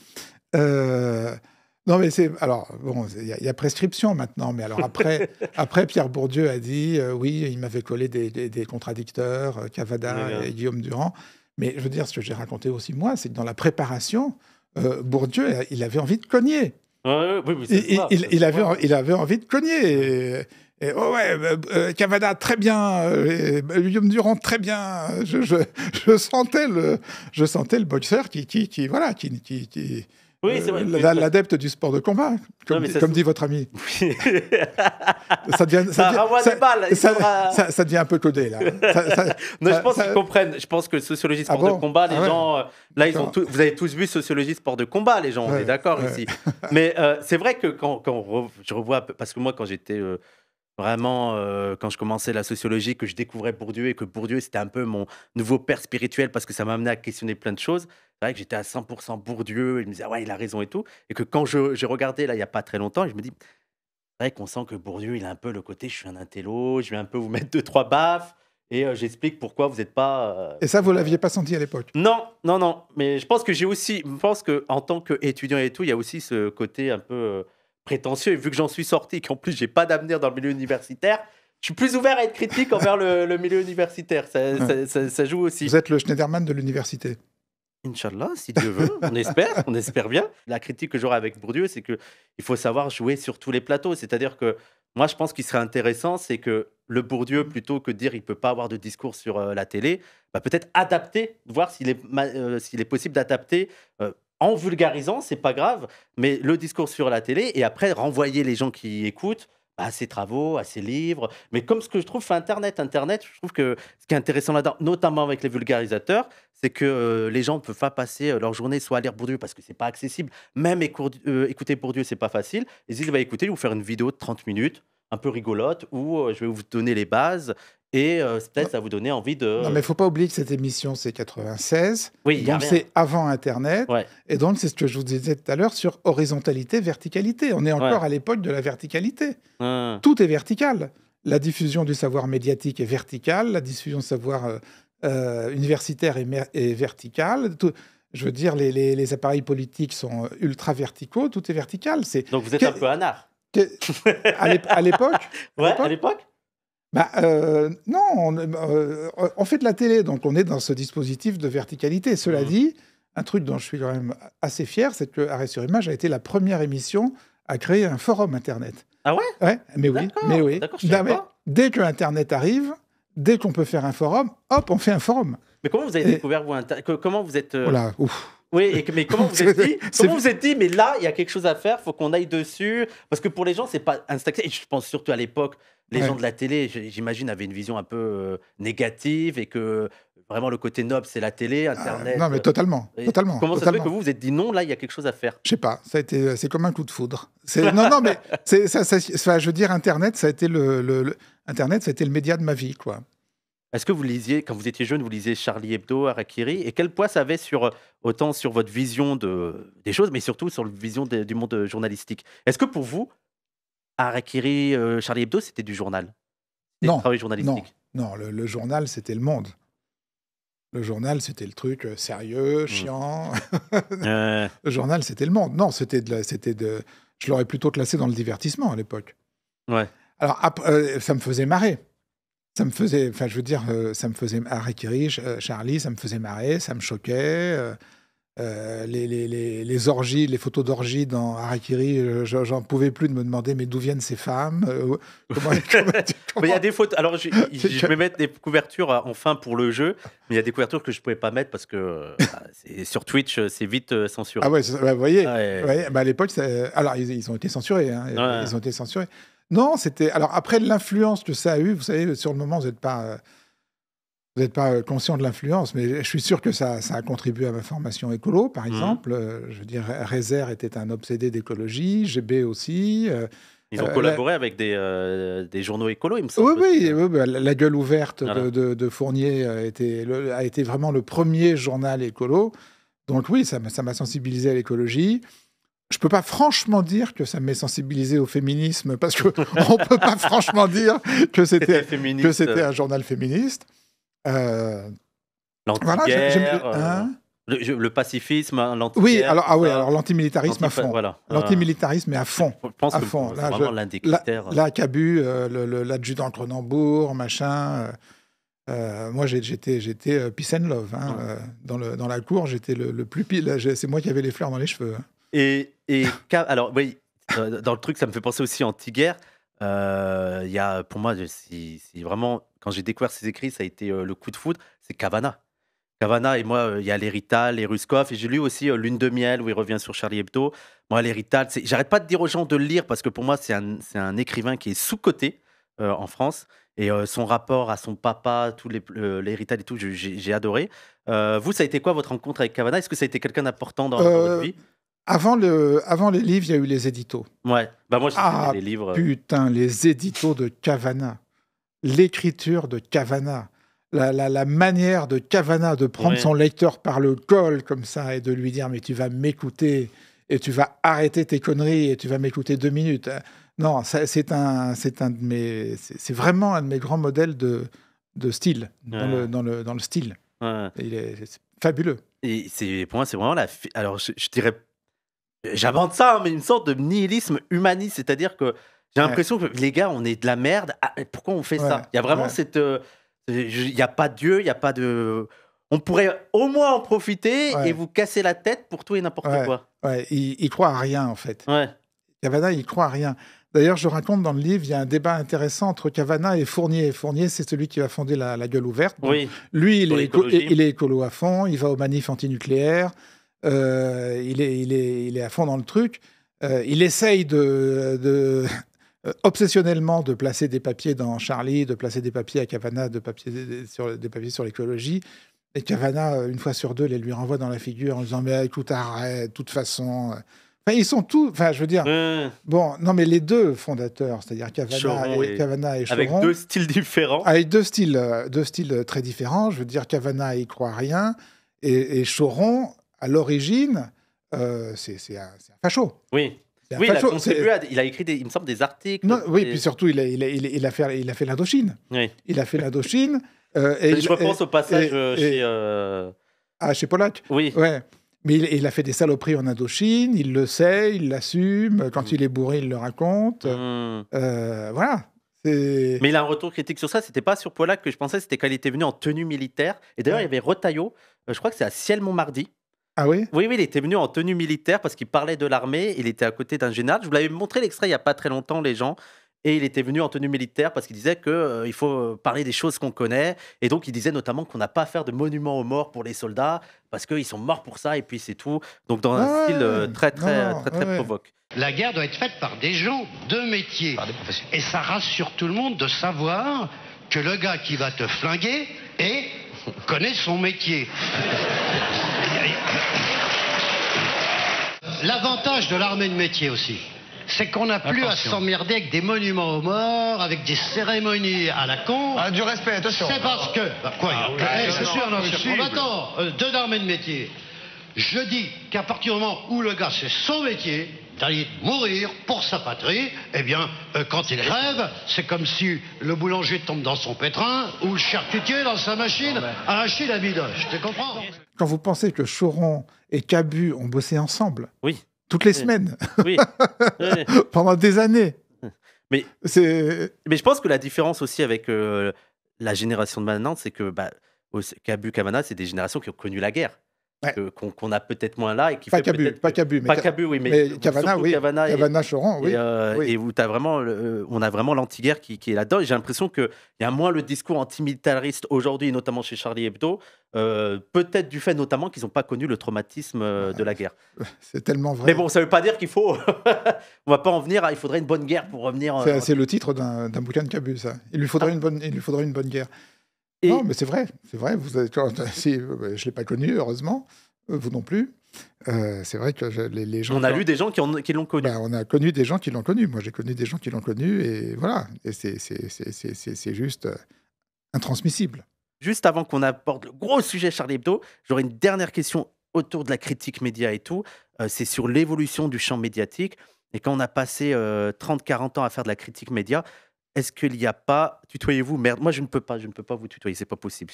Non, mais alors, bon, il y a prescription maintenant, mais alors après Pierre Bourdieu a dit, oui, il m'avait collé des contradicteurs, Cavada Oui, oui. et Guillaume Durand. Mais je veux dire, ce que j'ai raconté aussi, moi, c'est que dans la préparation, Bourdieu, il avait envie de cogner. Ouais, oui, mais c'est ça, Il avait envie de cogner. Oh ouais, Cavada, très bien. Guillaume Durand, très bien. Je sentais le boxeur qui voilà, Oui, c'est vrai. l'adepte du sport de combat, comme dit votre ami. Oui. Ça renvoie des balles. ça devient un peu codé, là. Non, je pense qu'ils comprennent. Je pense que sociologie sport Ah bon? de combat, les Ah ouais. gens, là, D'accord. vous avez tous vu sociologie sport de combat, les gens, on Ouais, est d'accord ouais. ici. Mais c'est vrai que je revois, parce que moi, quand j'étais vraiment, quand je commençais la sociologie, que je découvrais Bourdieu et que Bourdieu, c'était un peu mon nouveau père spirituel parce que ça m'a amené à questionner plein de choses. C'est vrai que j'étais à 100% Bourdieu, et je me disais, ah ouais, il a raison et tout. Et que quand j'ai regardé, là, il n'y a pas très longtemps, je me dis, c'est vrai qu'on sent que Bourdieu, il a un peu le côté, je suis un intello, je vais un peu vous mettre 2-3 baffes et j'explique pourquoi vous n'êtes pas. Et ça, vous l'aviez pas senti à l'époque? Non, non, non. Mais je pense qu'en tant qu'étudiant et tout, il y a aussi ce côté un peu prétentieux. Et vu que j'en suis sorti, qu'en plus, j'ai pas d'avenir dans le milieu universitaire, je suis plus ouvert à être critique envers le milieu universitaire. Ça joue aussi. Vous êtes le Schneiderman de l'université. Inch'Allah, si Dieu veut, on espère bien. La critique que j'aurai avec Bourdieu, c'est qu'il faut savoir jouer sur tous les plateaux. C'est-à-dire que moi, je pense qu'il serait intéressant, c'est que le Bourdieu, plutôt que de dire qu'il ne peut pas avoir de discours sur la télé, bah, peut-être adapter, voir s'il est possible d'adapter en vulgarisant, c'est pas grave, mais le discours sur la télé, et après renvoyer les gens qui écoutent à ses travaux, à ses livres. Mais comme ce que je trouve fait Internet, je trouve que ce qui est intéressant là-dedans, notamment avec les vulgarisateurs, c'est que les gens ne peuvent pas passer leur journée soit à lire Bourdieu parce que c'est pas accessible. Même écouter Bourdieu, c'est pas facile. Ils disent, bah, écoutez, je vais vous faire une vidéo de 30 minutes, un peu rigolote, où je vais vous donner les bases. Et peut-être ça vous donnait envie de... Non, mais il ne faut pas oublier que cette émission, c'est 96. Oui, il y a donc, rien. c'est avant Internet. Ouais. Et donc, c'est ce que je vous disais tout à l'heure sur horizontalité, verticalité. On est encore à l'époque de la verticalité. Tout est vertical. La diffusion du savoir médiatique est verticale. La diffusion du savoir universitaire est verticale. Je veux dire, les appareils politiques sont ultra verticaux. Tout est vertical. Donc, vous êtes un peu anard. À l'époque Ouais, à l'époque non, on fait de la télé, donc on est dans ce dispositif de verticalité. Cela dit, un truc dont je suis quand même assez fier, c'est que Arrêt sur Image a été la première émission à créer un forum Internet. Ah ouais? Ouais, mais oui. D'accord, je savais pas. Dès que Internet arrive, dès qu'on peut faire un forum, hop, on fait un forum. Mais comment vous avez découvert, vous, comment vous êtes... Voilà, ouf. Oui, mais comment vous vous êtes dit, mais là, il y a quelque chose à faire, il faut qu'on aille dessus. Parce que pour les gens, c'est pas Instagram. Et je pense surtout à l'époque, les gens de la télé, j'imagine, avaient une vision un peu négative et que vraiment le côté noble, c'est la télé, Internet. Non, mais totalement. Comment ça se fait que vous vous êtes dit non, là, il y a quelque chose à faire? Je sais pas, c'est comme un coup de foudre. Non, mais je veux dire, Internet, ça a été Internet, ça a été le média de ma vie, quoi. Est-ce que vous lisiez, quand vous étiez jeune, vous lisiez Charlie Hebdo, Harakiri, et quel poids ça avait autant sur votre vision des choses, mais surtout sur la vision du monde journalistique? Est-ce que pour vous, Harakiri, Charlie Hebdo, c'était du journal? C'était du travail journalistique? Non, le journal, c'était le monde. Le journal, c'était le truc sérieux, chiant. Le journal, c'était le monde. Non, je l'aurais plutôt classé dans le divertissement à l'époque. Ouais. Alors, ça me faisait marrer. Ça me faisait Harakiri, Charlie, ça me faisait marrer, ça me choquait. Les orgies, les photos d'orgies dans Harakiri, j'en pouvais plus de me demander mais d'où viennent ces femmes. Il y a des photos. Alors, je vais mettre des couvertures enfin pour le jeu, mais il y a des couvertures que je pouvais pas mettre parce que sur Twitch, c'est vite censuré. Ah ouais, vous voyez. Ouais, à l'époque, alors ils ont été censurés. Hein, Ils ont été censurés. Non, c'était. Alors après l'influence que ça a eu, vous savez, sur le moment, vous n'êtes pas conscient de l'influence, mais je suis sûr que ça a contribué à ma formation écolo, par exemple. Je veux dire, Rezer était un obsédé d'écologie, GB aussi. Ils ont collaboré avec des journaux écolos, il me semble. Oui, La Gueule ouverte de Fournier a été vraiment le premier journal écolo. Donc oui, ça m'a sensibilisé à l'écologie. Je ne peux pas franchement dire que ça m'ait sensibilisé au féminisme, parce qu'on ne peut pas franchement dire que c'était un journal féministe. L'anti-guerre, le pacifisme, l'anti-guerre. Oui, alors l'antimilitarisme à fond. Voilà. L'antimilitarisme est à fond. Je pense que fond. c'est vraiment l'un des critères. Là, Cabu, l'adjudant Cronenbourg, machin. Moi, j'étais peace and love. Hein, dans la cour, j'étais le plus pile. C'est moi qui avais les fleurs dans les cheveux. Alors, oui, dans le truc, ça me fait penser aussi anti-guerre. Il y a, pour moi, c'est vraiment, quand j'ai découvert ses écrits, ça a été le coup de foudre, c'est Cavana. Cavana, et moi, il y a les Rital, les Ruskov, et j'ai lu aussi Lune de miel, où il revient sur Charlie Hebdo. Moi, les Rital, j'arrête pas de dire aux gens de le lire, parce que pour moi, c'est un écrivain qui est sous-coté en France, et son rapport à son papa, tous les Rital et tout, j'ai adoré. Vous, ça a été quoi votre rencontre avec Cavana? Est-ce que ça a été quelqu'un d'important dans votre vie? Avant les livres, il y a eu les éditos. Ouais, moi j'ai les livres. Putain, les éditos de Cavana. L'écriture de Cavana. La manière de Cavana de prendre son lecteur par le col comme ça et de lui dire mais tu vas m'écouter et tu vas arrêter tes conneries et tu vas m'écouter 2 minutes. Non, c'est vraiment un de mes grands modèles de style, dans le style. Ouais. C'est fabuleux. Et pour moi, c'est vraiment alors je dirais, j'invente ça, mais une sorte de nihilisme humaniste, c'est-à-dire que j'ai l'impression que les gars, on est de la merde. Pourquoi on fait ça? Il y a vraiment cette, il n'y a pas de Dieu, il n'y a pas de. On pourrait au moins en profiter et vous casser la tête pour tout et n'importe quoi. Ouais, il croit à rien en fait. Ouais. Cavana, il croit à rien. D'ailleurs, je raconte dans le livre, il y a un débat intéressant entre Cavana et Fournier. Fournier, c'est celui qui va fonder la Gueule ouverte. Donc, lui, il est écolo à fond, il va aux manifs antinucléaires, il est à fond dans le truc. Il essaye obsessionnellement de placer des papiers dans Charlie, de placer des papiers à Cavana, des papiers sur l'écologie. Et Cavana, une fois sur deux, les lui renvoie dans la figure en disant « Mais écoute, arrête, de toute façon, Enfin, ils sont tous... Enfin, je veux dire... Ouais. Bon, non, mais les deux fondateurs, c'est-à-dire Cavana et Avec Choron... 2 styles différents. Avec deux styles très différents. Je veux dire, Cavana, il croit à rien. Et Choron, à l'origine, c'est un facho. Oui. C'est un Oui, il a facho. contribué il a écrit, il me semble, des articles. Non, oui, puis surtout, il a fait l'Indochine. Oui. Il a fait l'Indochine. Je repense au passage chez Polak. Oui. Ouais. Mais il a fait des saloperies en Indochine, il le sait, il l'assume. Quand il est bourré, il le raconte. Voilà. Mais il a un retour critique sur ça. C'était pas sur Polak que je pensais, c'était quand il était venu en tenue militaire. Et d'ailleurs, il y avait Retailleau, je crois que c'est à Ciel-Montmardi. Ah oui? Oui, il était venu en tenue militaire parce qu'il parlait de l'armée. Il était à côté d'un général. Je vous l'avais montré l'extrait il n'y a pas très longtemps, les gens. Et il était venu en tenue militaire parce qu'il disait qu'il faut parler des choses qu'on connaît. Et donc, il disait notamment qu'on n'a pas à faire de monument aux morts pour les soldats parce qu'ils sont morts pour ça et puis c'est tout. Donc, dans un style très provoque. La guerre doit être faite par des gens de métier. Par des professionnels. Et ça rassure tout le monde de savoir que le gars qui va te flinguer connaît son métier. L'avantage de l'armée de métier aussi, c'est qu'on n'a plus à s'emmerder avec des monuments aux morts, avec des cérémonies à la con. Ah, du respect, attention. C'est parce que... c'est sûr, non, on attend deux armées de métier. Je dis qu'à partir du moment où le gars, c'est son métier, d'aller mourir pour sa patrie, eh bien, quand il crève, c'est comme si le boulanger tombe dans son pétrin ou le charcutier dans sa machine à hacher la bidoche. Tu comprends? Quand vous pensez que Choron et Cabu ont bossé ensemble, oui, toutes les semaines, oui. pendant des années. Mais je pense que la différence aussi avec la génération de maintenant, c'est que Cabu, Cavana, c'est des générations qui ont connu la guerre. Qu'on a peut-être moins là et qui pas fait Cabu, peut-être pas Cabu, pas Cabu, oui, mais Cavana, oui, Cavana, Choron, oui, et où t'as vraiment on a vraiment l'anti-guerre qui est là-dedans. Et j'ai l'impression qu'il y a moins le discours antimilitariste aujourd'hui, notamment chez Charlie Hebdo, peut-être du fait notamment qu'ils n'ont pas connu le traumatisme de la guerre. C'est tellement vrai. Mais bon, ça veut pas dire qu'il faut on va pas en venir il faudrait une bonne guerre pour revenir. C'est le titre d'un bouquin de Cabu, ça. Il lui faudrait une bonne guerre. Non, mais c'est vrai. Vous avez... je l'ai pas connu, heureusement. Vous non plus. C'est vrai que les gens... On a lu des gens qui l'ont connu. On a connu des gens qui l'ont connu. Moi, j'ai connu des gens qui l'ont connu. Et voilà. Et c'est juste intransmissible. Juste avant qu'on aborde le gros sujet Charlie Hebdo, j'aurais une dernière question autour de la critique média et tout. C'est sur l'évolution du champ médiatique. Et quand on a passé 30-40 ans à faire de la critique média, est-ce qu'il n'y a pas... Tutoyez-vous, merde. Moi, je ne peux pas vous tutoyer, c'est pas possible.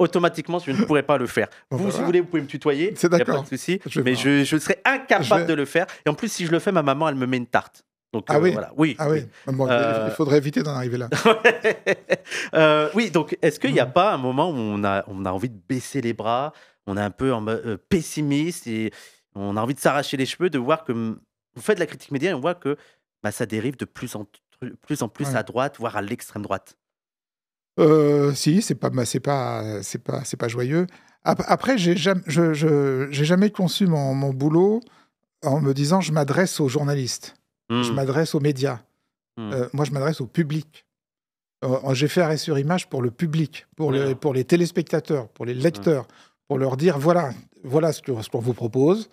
Automatiquement, je ne pourrais pas le faire. Vous, si vous voulez, vous pouvez me tutoyer. C'est d'accord. Il n'y a pas de souci. Mais je serais incapable de le faire. Et en plus, si je le fais, ma maman, elle me met une tarte. Donc, oui. Voilà. Oui. Ah oui. Bon, il faudrait éviter d'en arriver là. Oui, donc, est-ce qu'il n'y a pas un moment où on a envie de baisser les bras, on est un peu pessimiste et on a envie de s'arracher les cheveux, de voir que vous faites de la critique média et on voit que ça dérive de plus en plus à droite, voire à l'extrême droite. Si, c'est pas joyeux. Après, j'ai jamais conçu mon boulot en me disant je m'adresse aux journalistes, je m'adresse aux médias. Moi, je m'adresse au public. J'ai fait Arrêt sur Image pour le public, pour les téléspectateurs, pour les lecteurs, pour leur dire voilà ce qu'on vous propose.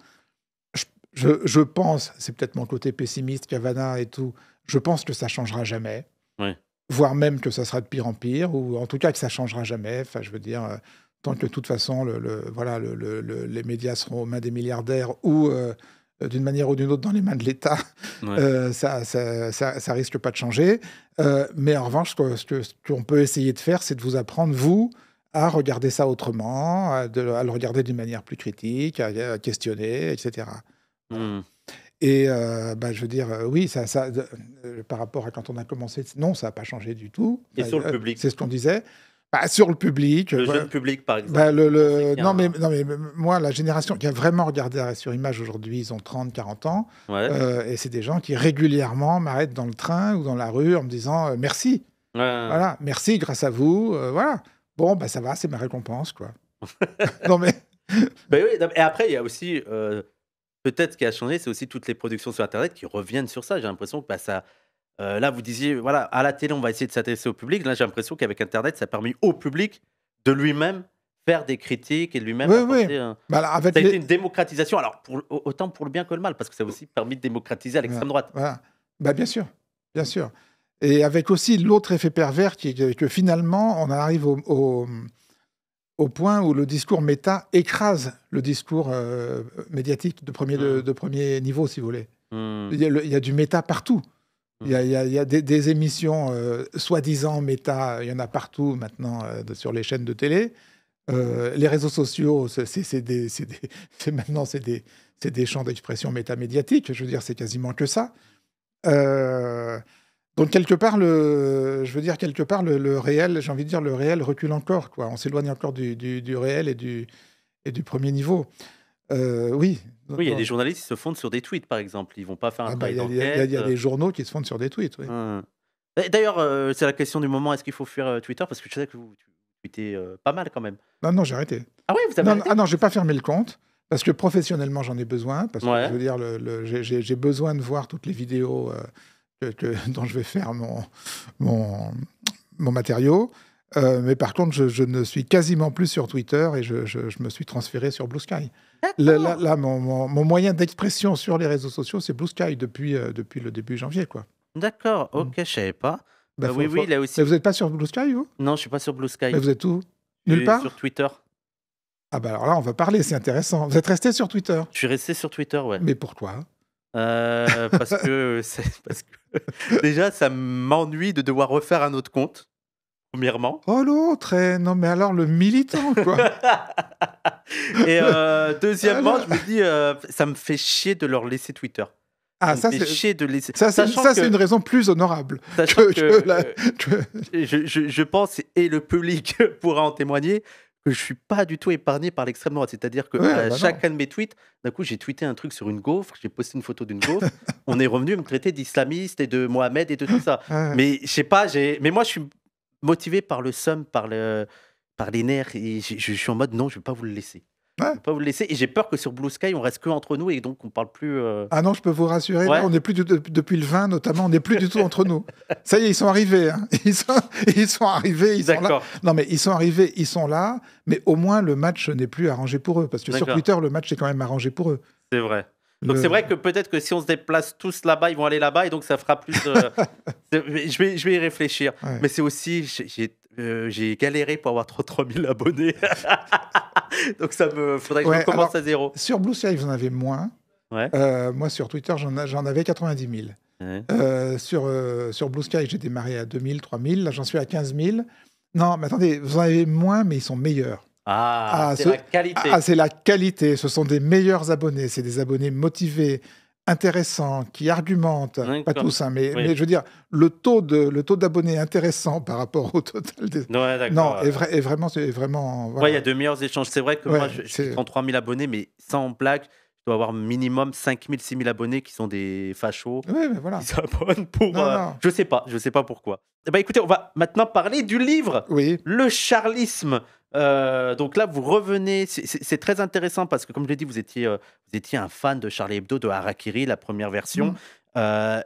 Je pense, c'est peut-être mon côté pessimiste, Cavana et tout, je pense que ça changera jamais. Oui. Voire même que ça sera de pire en pire, ou en tout cas que ça changera jamais. Enfin, je veux dire, tant que de toute façon, les médias seront aux mains des milliardaires ou d'une manière ou d'une autre dans les mains de l'État, ça risque pas de changer. Mais en revanche, ce qu'on peut essayer de faire, c'est de vous apprendre, vous, à regarder ça autrement, à le regarder d'une manière plus critique, à questionner, etc. Et je veux dire, oui, par rapport à quand on a commencé, non, ça n'a pas changé du tout. Et sur le public, c'est ce qu'on disait. Sur le public, le jeune public, par exemple. Non, mais moi, la génération qui a vraiment regardé Arrêt sur Image aujourd'hui, ils ont 30-40 ans, et c'est des gens qui régulièrement m'arrêtent dans le train ou dans la rue en me disant merci. Voilà, merci, grâce à vous. Voilà. Bon, ça va, c'est ma récompense, quoi. Non mais. Oui, et après, il y a aussi. Peut-être ce qui a changé, c'est aussi toutes les productions sur Internet qui reviennent sur ça. J'ai l'impression que ça... là, vous disiez, voilà, à la télé, on va essayer de s'intéresser au public. Là, j'ai l'impression qu'avec Internet, ça a permis au public de lui-même faire des critiques et lui-même Oui, apporter oui. un... Bah, alors, avec Ça a été les... une démocratisation, alors autant pour le bien que le mal, parce que ça a aussi permis de démocratiser à l'extrême droite. Voilà. Bah, bien sûr, bien sûr. Et avec aussi l'autre effet pervers qui est que finalement, on arrive au point où le discours méta écrase le discours médiatique de premier niveau, si vous voulez. Il y a du méta partout. Il y a des émissions soi-disant méta, il y en a partout maintenant sur les chaînes de télé. Les réseaux sociaux, maintenant, c'est des champs d'expression métamédiatiques. Je veux dire, c'est quasiment que ça. Donc, quelque part, le réel, j'ai envie de dire, le réel recule encore, quoi. On s'éloigne encore du réel et du premier niveau. Oui. Oui, il y a des journalistes qui se fondent sur des tweets, par exemple. Ils vont pas faire un travail Il y d'enquête. a des journaux qui se fondent sur des tweets, oui. Et d'ailleurs, c'est la question du moment, est-ce qu'il faut fuir Twitter? Parce que je sais que vous tweetez pas mal quand même. Non, j'ai arrêté. Ah oui, vous avez arrêté? Non, j'ai pas fermé le compte. Parce que professionnellement, j'en ai besoin. Parce que Ouais. je veux dire, j'ai besoin de voir toutes les vidéos dont je vais faire mon matériau. Mais par contre, je ne suis quasiment plus sur Twitter et je me suis transféré sur Blue Sky. Là, mon moyen d'expression sur les réseaux sociaux, c'est Blue Sky depuis le début janvier, quoi. D'accord, ok, je savais pas. Bah, oui, là aussi. Mais vous n'êtes pas sur Blue Sky, vous? Non, je suis pas sur Blue Sky. Mais vous êtes où? Je suis Nulle part? sur Twitter. Ah bah alors là, on va parler, c'est intéressant. Vous êtes resté sur Twitter? Je suis resté sur Twitter, ouais. Mais pourquoi? Parce que déjà, ça m'ennuie de devoir refaire un autre compte, premièrement. Oh l'autre, non mais alors le militant, quoi. Et deuxièmement, je me dis, ça me fait chier de leur laisser Twitter. Ah, ça, me fait chier de laisser. c'est Sachant que- une raison plus honorable. Sachant que je pense, et le public pourra en témoigner, que je suis pas du tout épargné par l'extrême droite. C'est-à-dire que Ouais, à bah chacun de mes tweets, d'un coup, j'ai tweeté un truc sur une gaufre, j'ai posté une photo d'une gaufre, on est revenu me traiter d'islamiste et de Mohamed et de tout ça. Ouais. Mais je sais pas, mais moi, je suis motivé par le seum, par les nerfs, et je suis en mode non, je vais pas vous le laisser. Ouais. Je vais pas vous le laisser. Et j'ai peur que sur Blue Sky, on reste que entre nous et donc on parle plus. Ah non, je peux vous rassurer, Ouais. là, on n'est plus depuis le 20 notamment, on n'est plus du tout entre nous. Ça y est, ils sont arrivés. Hein. Ils sont arrivés, ils sont là. D'accord. Non mais ils sont arrivés, ils sont là, mais au moins le match n'est plus arrangé pour eux. Parce que sur D'accord. Twitter, le match est quand même arrangé pour eux. C'est vrai. Donc Le- c'est vrai que peut-être que si on se déplace tous là-bas, ils vont aller là-bas et donc ça fera plus. Je vais y réfléchir. Ouais. Mais c'est aussi, j'ai galéré pour avoir 33 000 abonnés. Donc faudrait que Ouais, je recommence alors- à zéro. Sur Blue Sky, vous en avez moins. Ouais. Moi, sur Twitter, j'en avais 90 000. Ouais. Sur Blue Sky, j'ai démarré à 2000, 3000. Là, j'en suis à 15 000. Non, mais attendez, vous en avez moins, mais ils sont meilleurs. C'est ce- la qualité. C'est la qualité. Ce sont des meilleurs abonnés. C'est des abonnés motivés, intéressants, qui argumentent. D'accord. Pas tous, hein, mais Oui. je veux dire, le taux d'abonnés intéressants par rapport au total des... Ouais, d'accord. Non, est vraiment... voilà. Ouais, il y a de meilleurs échanges. C'est vrai que Ouais, moi, je suis c'est- 33 000 abonnés, mais sans blague, je dois avoir minimum 5 000, 6 000 abonnés qui sont des fachos. Ouais, mais voilà. Qui s'abonnent pour. Non. Je sais pas pourquoi. Eh ben, écoutez, on va maintenant parler du livre, Oui, Le Charlisme. Donc là, vous revenez. C'est très intéressant parce que, comme je l'ai dit, vous étiez un fan de Charlie Hebdo, de Harakiri, la première version.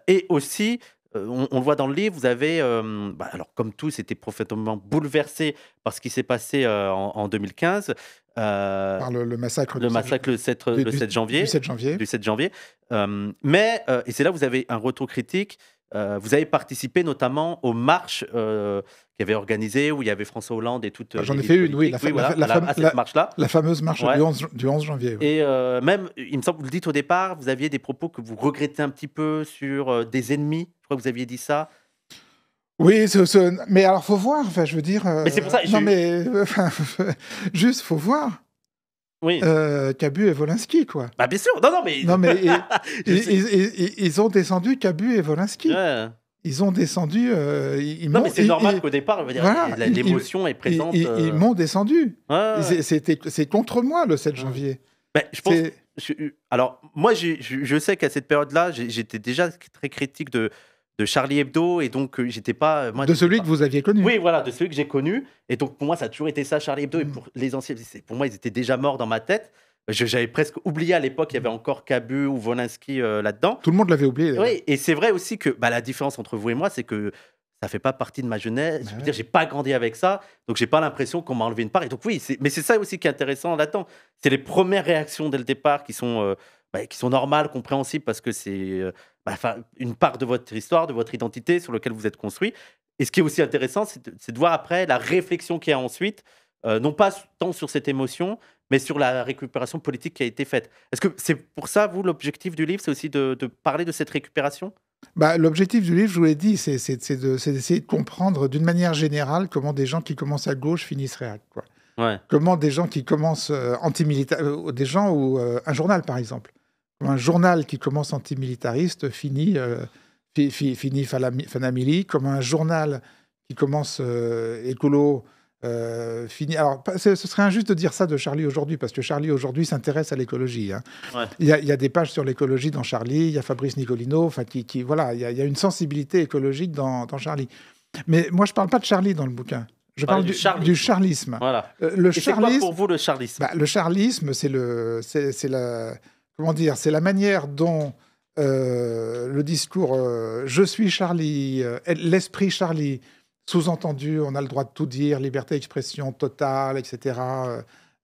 Et aussi, on le voit dans le livre, vous avez, alors comme tout, c'était profondément bouleversé par ce qui s'est passé en 2015. par le massacre. Le massacre le 7 janvier. Du 7 janvier. Du 7 janvier. Et c'est là où vous avez un retour critique. Vous avez participé notamment aux marches qui avaient organisées, où il y avait François Hollande et toute. J'en ai fait une, oui, à cette marche-là. La fameuse marche Ouais. du 11 janvier. Oui. Et même, il me semble que vous le dites au départ, vous aviez des propos que vous regrettez un petit peu sur des ennemis. Je crois que vous aviez dit ça. Oui, mais alors faut voir. Enfin, je veux dire. Mais c'est pour ça, Non, mais juste faut voir. Oui. Cabu et Volinsky, quoi. Bah, bien sûr. Non, mais. Non, mais Je sais. ils ont descendu Cabu et Volinsky. Ouais. Ils ont descendu. Non, mais c'est normal qu'au départ, je veux dire, voilà, l'émotion est présente. Ils m'ont descendu. Ouais. C'est contre moi le 7 janvier. Ben, je pense. C'est- Alors, moi, je sais qu'à cette période-là, j'étais déjà très critique de Charlie Hebdo, et donc j'étais pas. Moi, De j'étais celui pas- que vous aviez connu. Oui, voilà, de celui que j'ai connu. Et donc, pour moi, ça a toujours été ça, Charlie Hebdo. Et Mm. pour les anciens, pour moi, ils étaient déjà morts dans ma tête. J'avais presque oublié à l'époque, il y avait encore Cabu ou Volinsky là-dedans. Tout le monde l'avait oublié. d'ailleurs. Oui, et c'est vrai aussi que la différence entre vous et moi, c'est que ça fait pas partie de ma jeunesse. Je veux dire, j'ai pas grandi avec ça, donc j'ai pas l'impression qu'on m'a enlevé une part. Et donc oui, mais c'est ça aussi qui est intéressant là-dedans. C'est les premières réactions dès le départ qui sont normales, compréhensibles, parce que c'est une part de votre histoire, de votre identité sur laquelle vous êtes construit. Et ce qui est aussi intéressant, c'est de voir après la réflexion qu'il y a ensuite, non pas tant sur cette émotion, mais sur la récupération politique qui a été faite. Est-ce que c'est pour ça, vous, l'objectif du livre, c'est aussi de parler de cette récupération? L'objectif du livre, je vous l'ai dit, c'est d'essayer de comprendre d'une manière générale comment des gens qui commencent à gauche finissent réac, quoi. Ouais. Comment des gens qui commencent antimilitaires, des gens ou un journal par exemple, comment un journal qui commence antimilitariste finit Fanamili, comme un journal qui commence écolo finit. Alors, ce serait injuste de dire ça de Charlie aujourd'hui, parce que Charlie aujourd'hui s'intéresse à l'écologie. Hein. Ouais. Il y a des pages sur l'écologie dans Charlie, il y a Fabrice Nicolino, voilà, il y a une sensibilité écologique dans Charlie. Mais moi, je ne parle pas de Charlie dans le bouquin. Je parle du charlisme. Voilà. Le Et c'est quoi pour vous le charlisme? Le charlisme, c'est la manière dont le discours je suis Charlie, l'esprit Charlie, sous-entendu, on a le droit de tout dire, liberté d'expression totale, etc.,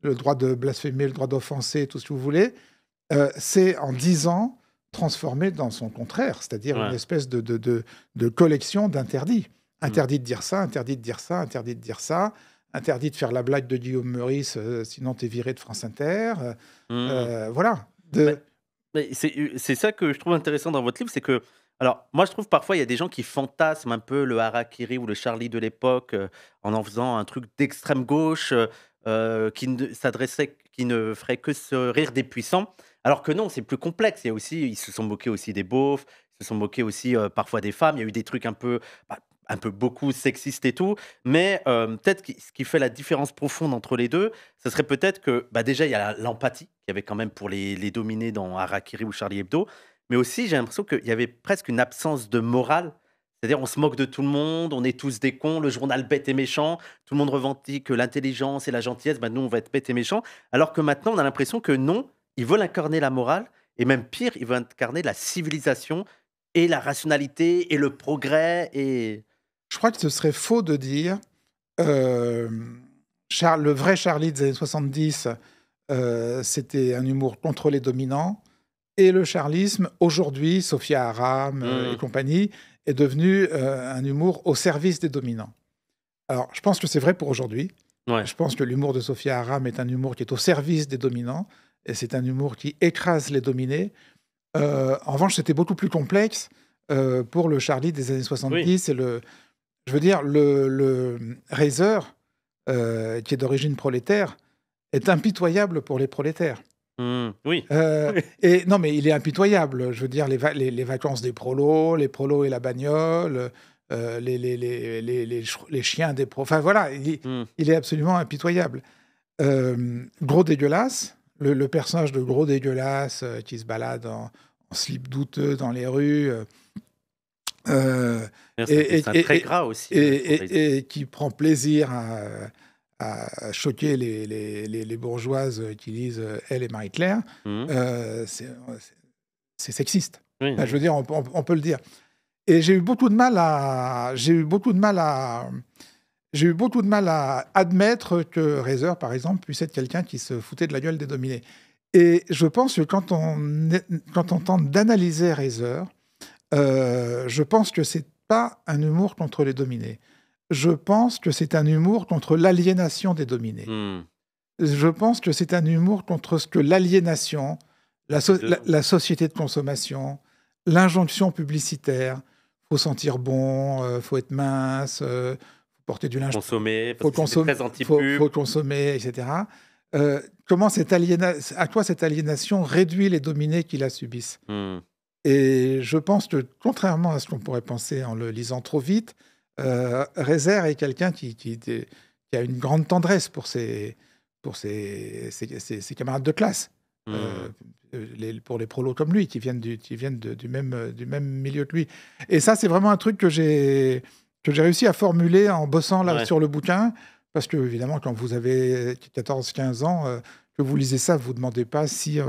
le droit de blasphémer, le droit d'offenser, tout ce que vous voulez, c'est en 10 ans transformé dans son contraire, c'est-à-dire une espèce de collection d'interdits. Interdit de dire ça, interdit de dire ça, interdit de dire ça, interdit de faire la blague de Guillaume Meurice, sinon t'es viré de France Inter. Voilà. Mais c'est ça que je trouve intéressant dans votre livre, c'est que, alors, moi je trouve parfois il y a des gens qui fantasment un peu le harakiri ou le Charlie de l'époque en faisant un truc d'extrême gauche qui ne ferait que se rire des puissants, alors que non, c'est plus complexe. Ils se sont moqués aussi des beaufs, ils se sont moqués aussi parfois des femmes. Il y a eu des trucs un peu beaucoup sexistes et tout, mais peut-être ce qui fait la différence profonde entre les deux, ce serait peut-être que déjà il y a l'empathie qu'il y avait quand même pour les dominés dans Harakiri ou Charlie Hebdo, mais aussi j'ai l'impression qu'il y avait presque une absence de morale. C'est-à-dire on se moque de tout le monde, on est tous des cons, le journal bête et méchant, tout le monde revendique l'intelligence et la gentillesse, nous on va être bête et méchant, alors que maintenant on a l'impression que non, ils veulent incarner la morale, et même pire, ils veulent incarner la civilisation et la rationalité et le progrès et... Je crois que ce serait faux de dire le vrai Charlie des années 70, c'était un humour contre les dominants, et le charlisme, aujourd'hui, Sophia Aram et compagnie, est devenu un humour au service des dominants. Alors, je pense que c'est vrai pour aujourd'hui. Ouais. Je pense que l'humour de Sophia Aram est un humour qui est au service des dominants, et c'est un humour qui écrase les dominés. En revanche, c'était beaucoup plus complexe pour le Charlie des années 70, et je veux dire, le Reiser, qui est d'origine prolétaire, est impitoyable pour les prolétaires. Oui. Et non, mais il est impitoyable. Je veux dire, les vacances des prolos, les prolos et la bagnole, les chiens des prolos. Enfin, voilà, il est absolument impitoyable. Gros dégueulasse, le personnage de Gros dégueulasse qui se balade en slip douteux dans les rues... c'est très gras aussi. Et qui prend plaisir à choquer les bourgeoises qui lisent Elle et Marie-Claire, c'est sexiste. Oui. Enfin, je veux dire, on peut le dire. Et j'ai eu beaucoup de mal à admettre que Reiser, par exemple, puisse être quelqu'un qui se foutait de la gueule des dominés. Et je pense que quand on tente d'analyser Reiser, je pense que c'est pas un humour contre les dominés. Je pense que c'est un humour contre l'aliénation des dominés. Je pense que c'est un humour contre ce que l'aliénation, la société de consommation, l'injonction publicitaire, faut sentir bon, faut être mince, faut porter du linge, consommer, parce que c'est très anti-pub, faut consommer, etc. À quoi cette aliénation réduit les dominés qui la subissent. Et je pense que, contrairement à ce qu'on pourrait penser en le lisant trop vite, Reiser est quelqu'un qui a une grande tendresse pour ses camarades de classe, pour les prolos comme lui, qui viennent du même milieu que lui. Et ça, c'est vraiment un truc que j'ai réussi à formuler en bossant sur le bouquin, parce que, évidemment, quand vous avez 14-15 ans, que vous lisez ça, vous ne vous demandez pas si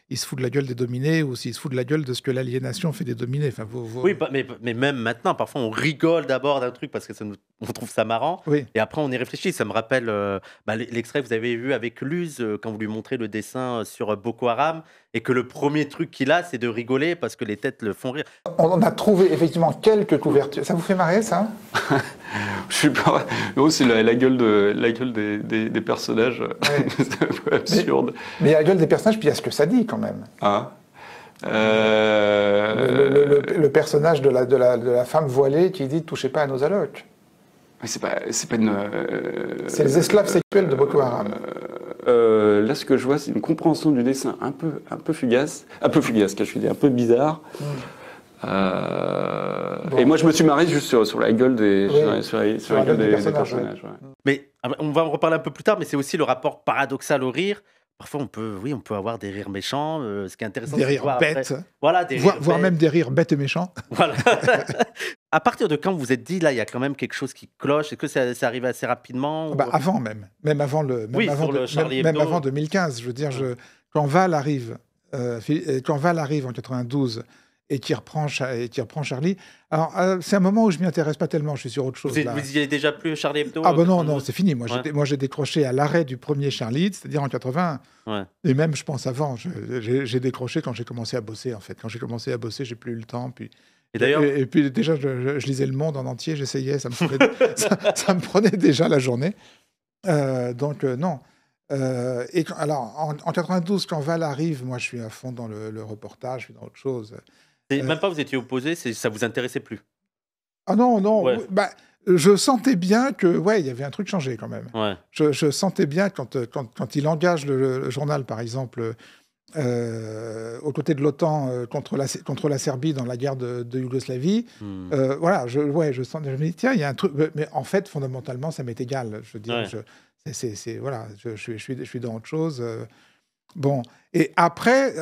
il se fout de la gueule des dominés ou s'il se fout de la gueule de ce que l'aliénation fait des dominés. Enfin, Oui, mais même maintenant, parfois, on rigole d'abord d'un truc parce que on trouve ça marrant. Oui. Et après, on y réfléchit. Ça me rappelle l'extrait que vous avez vu avec Luz quand vous lui montrez le dessin sur Boko Haram et que le premier truc qu'il a, c'est de rigoler parce que les têtes le font rire. On a trouvé effectivement quelques couvertures. Ça vous fait marrer, ça? Je suis pas. Oh, c'est la gueule des personnages. Ouais. C'est un peu absurde. Mais il y a la gueule des personnages, puis il y a ce que ça dit quand même. Ah. Le personnage de la femme voilée qui dit « touchez pas à nos allocs ». Mais c'est pas une. C'est les esclaves sexuels de Boko Haram. Là, ce que je vois, c'est une compréhension du dessin un peu fugace, qu'est-ce que je dis, un peu bizarre. Bon. Et moi, je me suis marré juste sur la gueule des, sur la gueule des personnages. Ouais. Mais on va en reparler un peu plus tard, mais c'est aussi le rapport paradoxal au rire. Parfois, on peut avoir des rires méchants. Ce qui est intéressant, des c'est de rires voir bêtes. Après, voilà, voire même des rires bêtes et méchants. Voilà. À partir de quand vous vous êêtre dit, là, il y a quand même quelque chose qui cloche? Est-ce que ça arrive assez rapidement? Avant même. Même avant avant 2015. Je veux dire, quand Val arrive en 92 et qui reprend Charlie. Alors, c'est un moment où je m'y intéresse pas tellement, je suis sur autre chose. Vous y avez déjà plus Charlie Hebdo? Ah non, c'est fini. Moi, j'ai décroché à l'arrêt du premier Charlie, c'est-à-dire en 81. Ouais. Et même, je pense, avant. J'ai décroché quand j'ai commencé à bosser, en fait. Quand j'ai commencé à bosser, j'ai plus eu le temps. Et puis déjà, je lisais Le Monde en entier, j'essayais, ça me prenait déjà la journée. Non. Alors, en 92, quand Val arrive, moi, je suis à fond dans le reportage, je suis dans autre chose. Même pas vous étiez opposé, ça vous intéressait plus? Ah non. Ouais. Je sentais bien que, il y avait un truc changé quand même. Ouais. Je sentais bien quand il engage le journal, par exemple, aux côtés de l'OTAN contre la Serbie dans la guerre de Yougoslavie. Je sens, je me dis, tiens, il y a un truc. Mais en fait, fondamentalement, ça m'est égal. Je veux dire, je suis dans autre chose. Bon, et après,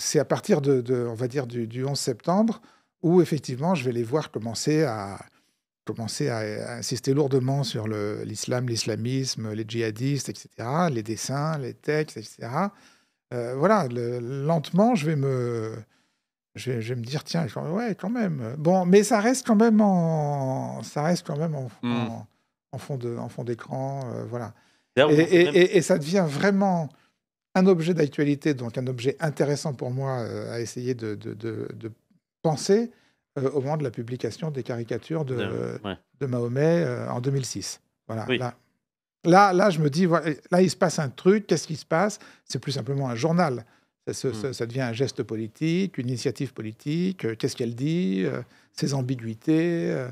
c'est à partir on va dire, du 11 septembre où, effectivement, je vais les voir commencer à insister lourdement sur l'islam, l'islamisme, les djihadistes, etc., les dessins, les textes, etc. Lentement, je vais me dire, tiens, quand même. Bon, mais ça reste quand même en fond d'écran, voilà. Et ça devient vraiment un objet d'actualité, donc un objet intéressant pour moi à essayer de penser au moment de la publication des caricatures de Mahomet en 2006. Voilà. Oui. Là, je me dis, là, il se passe un truc. Qu'est-ce qui se passe? C'est plus simplement un journal. Ça devient un geste politique, une initiative politique. Qu'est-ce qu'elle dit? Ses ambiguïtés,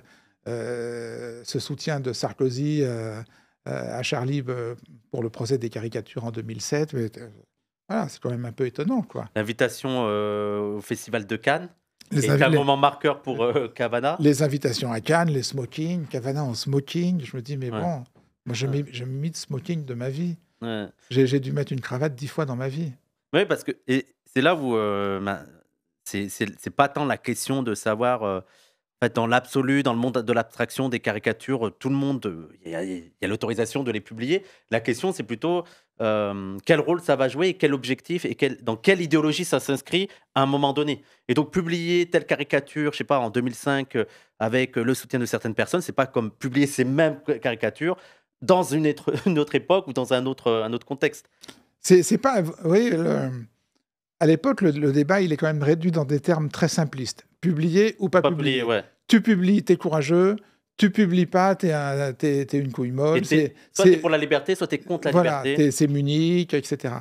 ce soutien de Sarkozy à Charlie pour le procès des caricatures en 2007. Voilà, c'est quand même un peu étonnant, quoi. L'invitation au Festival de Cannes. C'est un moment marqueur pour Cavana. Les invitations à Cannes, les smokings, Cavana en smoking. Je me dis, mais bon, moi, j'ai mis de smoking de ma vie. Ouais. J'ai dû mettre une cravate 10 fois dans ma vie. Oui, parce que c'est là où c'est pas tant la question de savoir, en fait, dans l'absolu, dans le monde de l'abstraction des caricatures, tout le monde, il y a l'autorisation de les publier. La question, c'est plutôt quel rôle ça va jouer et quel objectif et dans quelle idéologie ça s'inscrit à un moment donné. Et donc, publier telle caricature, je sais pas, en 2005, avec le soutien de certaines personnes, c'est pas comme publier ces mêmes caricatures dans une autre époque ou dans un autre contexte. C'est pas... Oui, à l'époque, le débat, il est quand même réduit dans des termes très simplistes. Publier ou pas publier. Ouais. Tu publies, t'es courageux. Tu publies pas, t'es une couille molle. Soit t'es pour la liberté, soit t'es contre la liberté. C'est Munich, etc.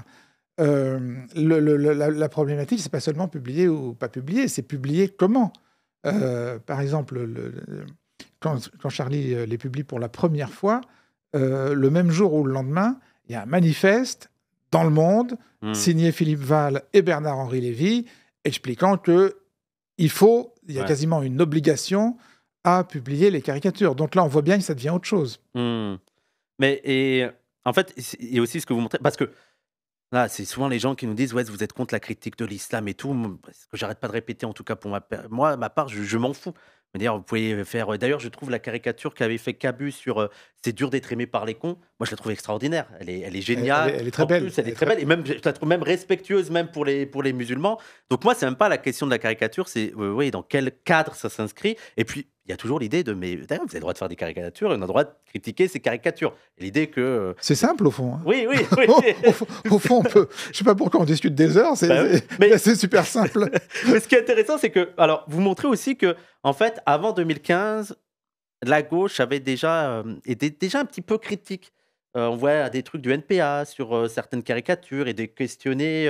La problématique, c'est pas seulement publier ou pas publier, c'est publier comment. Par exemple, quand Charlie les publie pour la première fois, le même jour ou le lendemain, il y a un manifeste dans Le Monde, signé Philippe Val et Bernard-Henri Lévy, expliquant qu'il y a quasiment une obligation à publier les caricatures. Donc là, on voit bien que ça devient autre chose. Mais en fait, il y a aussi ce que vous montrez, parce que là, c'est souvent les gens qui nous disent « Ouais, vous êtes contre la critique de l'islam et tout ». Ce que j'arrête pas de répéter, en tout cas pour ma part, je m'en fous. veux dire, vous pouvez faire. D'ailleurs, je trouve la caricature qu'avait fait Cabu sur C'est dur d'être aimé par les cons. Moi, je la trouve extraordinaire. Elle est géniale. Elle est très En belle. plus, elle est très belle. Et même, je la trouve même respectueuse, même pour les musulmans. Donc, moi, c'est même pas la question de la caricature. C'est oui, dans quel cadre ça s'inscrit. Et puis, il y a toujours l'idée de. Mais d'ailleurs, vous avez le droit de faire des caricatures et on a le droit de critiquer ces caricatures. Et l'idée que. C'est simple, au fond. Hein. Oui. Au fond, on peut. Je sais pas pourquoi on discute des heures. C'est super simple. Mais ce qui est intéressant, c'est que. Alors, vous montrez aussi que, en fait, avant 2015, la gauche avait était déjà un petit peu critique. On voit des trucs du NPA sur certaines caricatures et des questionnés.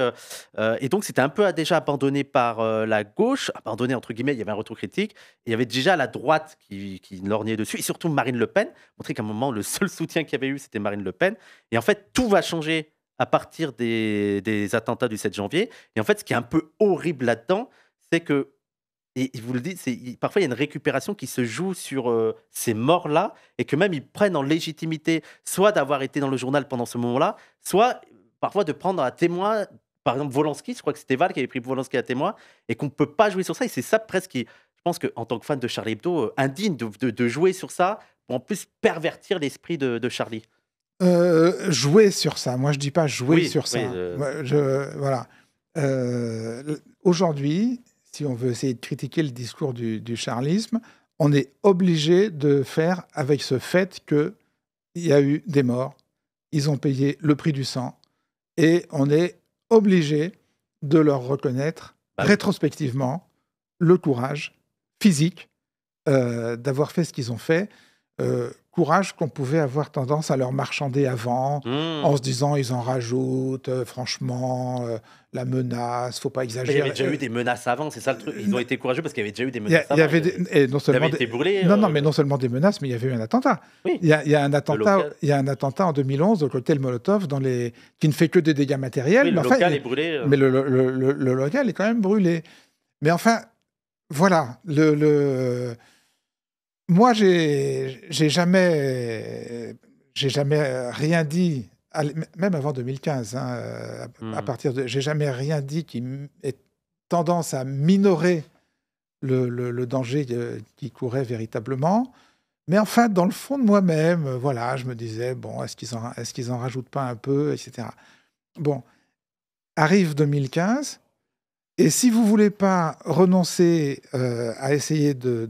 Et donc, c'était un peu déjà abandonné par la gauche. Abandonné, entre guillemets, il y avait un retour critique. Et il y avait déjà la droite qui lorgnait dessus. Et surtout Marine Le Pen. Montrer qu'à un moment, le seul soutien qu'il y avait eu, c'était Marine Le Pen. Et en fait, tout va changer à partir des attentats du 7 janvier. Et en fait, ce qui est un peu horrible là-dedans, c'est que et il vous le dit, parfois il y a une récupération qui se joue sur ces morts-là et que même ils prennent en légitimité soit d'avoir été dans le journal pendant ce moment-là, soit parfois de prendre à témoin, par exemple Volinsky, je crois que c'était Val qui avait pris Volinsky à témoin, et qu'on ne peut pas jouer sur ça. Et c'est ça presque qui, je pense qu'en tant que fan de Charlie Hebdo, indigne de jouer sur ça pour en plus pervertir l'esprit de Charlie. Jouer sur ça. Moi, je dis pas jouer Oui, sur ça. oui, Voilà. Aujourd'hui, si on veut essayer de critiquer le discours du charlisme, on est obligé de faire avec ce fait qu'il y a eu des morts, ils ont payé le prix du sang, et on est obligé de leur reconnaître rétrospectivement le courage physique d'avoir fait ce qu'ils ont fait. Courage qu'on pouvait avoir tendance à leur marchander avant, en se disant ils en rajoutent, franchement, la menace, faut pas Mais exagérer. il y avait déjà eu des menaces avant, c'est ça le truc. Ils ont été courageux parce qu'il y avait déjà eu des menaces Il y avant. avait et non seulement été brûlé. non, mais non seulement des menaces, mais il y avait eu un attentat. Oui. Il y a un attentat, il y a un attentat en 2011 au cocktail Molotov qui ne fait que des dégâts matériels. Oui, le mais enfin, local est brûlé. Mais le local est quand même brûlé. Mais enfin, voilà, moi, j'ai jamais rien dit, même avant 2015, hein, j'ai jamais rien dit qui ait tendance à minorer le danger qui courait véritablement. Mais enfin, dans le fond de moi-même, voilà, je me disais, bon, est-ce qu'ils en rajoutent pas un peu, etc. Bon, arrive 2015, et si vous voulez pas renoncer à essayer de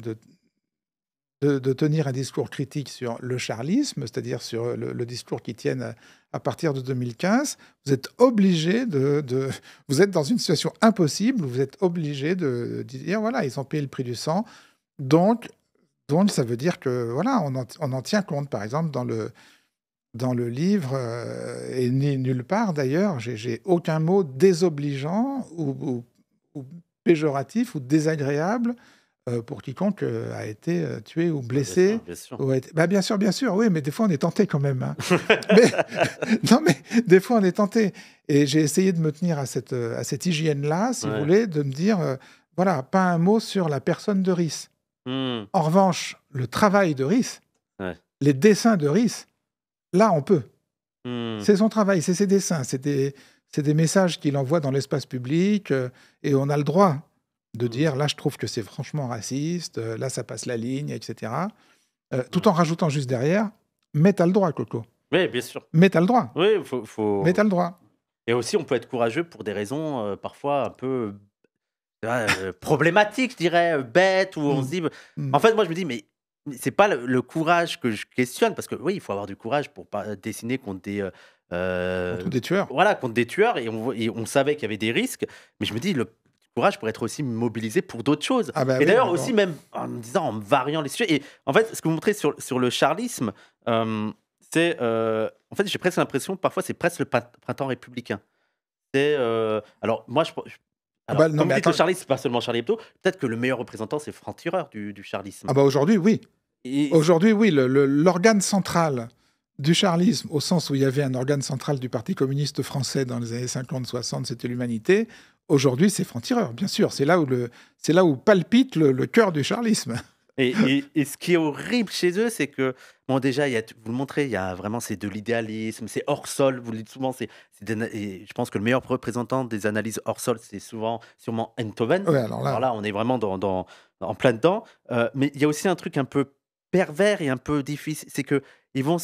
tenir un discours critique sur le charlisme, c'est-à-dire sur le discours qui tienne à partir de 2015, vous êtes obligé vous êtes dans une situation impossible, vous êtes obligé de dire, voilà, ils ont payé le prix du sang, donc ça veut dire que, voilà, on en tient compte, par exemple, dans le livre, et nulle part d'ailleurs, j'ai aucun mot désobligeant ou péjoratif ou désagréable pour quiconque a été tué ou blessé. Bien sûr. Ou bien sûr, oui, mais des fois on est tenté quand même. Hein. mais des fois on est tenté. Et j'ai essayé de me tenir à cette hygiène-là, si vous voulez, de me dire, voilà, pas un mot sur la personne de Ris. En revanche, le travail de Ris, les dessins de Ris, là on peut. C'est son travail, c'est ses dessins, c'est des messages qu'il envoie dans l'espace public, et on a le droit de dire, là, je trouve que c'est franchement raciste, là, ça passe la ligne, etc. Tout en rajoutant juste derrière, mais t'as le droit, Coco. Oui, bien sûr. Mais t'as le droit. Oui, Mais t'as le droit. Et aussi, on peut être courageux pour des raisons parfois un peu problématiques, je dirais, bêtes, où on se dit... En fait, moi, je me dis, mais c'est pas le courage que je questionne, parce que oui, il faut avoir du courage pour pas dessiner contre des... contre des tueurs. Voilà, contre des tueurs, et on savait qu'il y avait des risques, mais je me dis, le courage pour être aussi mobilisé pour d'autres choses. Et d'ailleurs, aussi, même en me disant, en variant les sujets. Et en fait, ce que vous montrez sur le charlisme, c'est. En fait, j'ai presque l'impression, parfois, c'est presque le printemps républicain. C'est. Alors, moi, comme vous dites, le charlisme, c'est pas seulement Charlie Hebdo. Peut-être que le meilleur représentant, c'est franc-tireur du charlisme. Aujourd'hui, oui. Aujourd'hui, oui. L'organe central du charlisme, au sens où il y avait un organe central du Parti communiste français dans les années 50-60, c'était l'Humanité. Aujourd'hui, c'est franc-tireur, bien sûr. C'est là où palpite le cœur du charlisme. Et ce qui est horrible chez eux, c'est que, bon, déjà, vous le montrez, il y a vraiment, c'est de l'idéalisme, c'est hors sol, vous le dites souvent, et je pense que le meilleur représentant des analyses hors sol, c'est sûrement Enthoven. Ouais, alors Alors là, là, on est vraiment en plein dedans. Mais il y a aussi un truc un peu pervers et un peu difficile, c'est que ils vont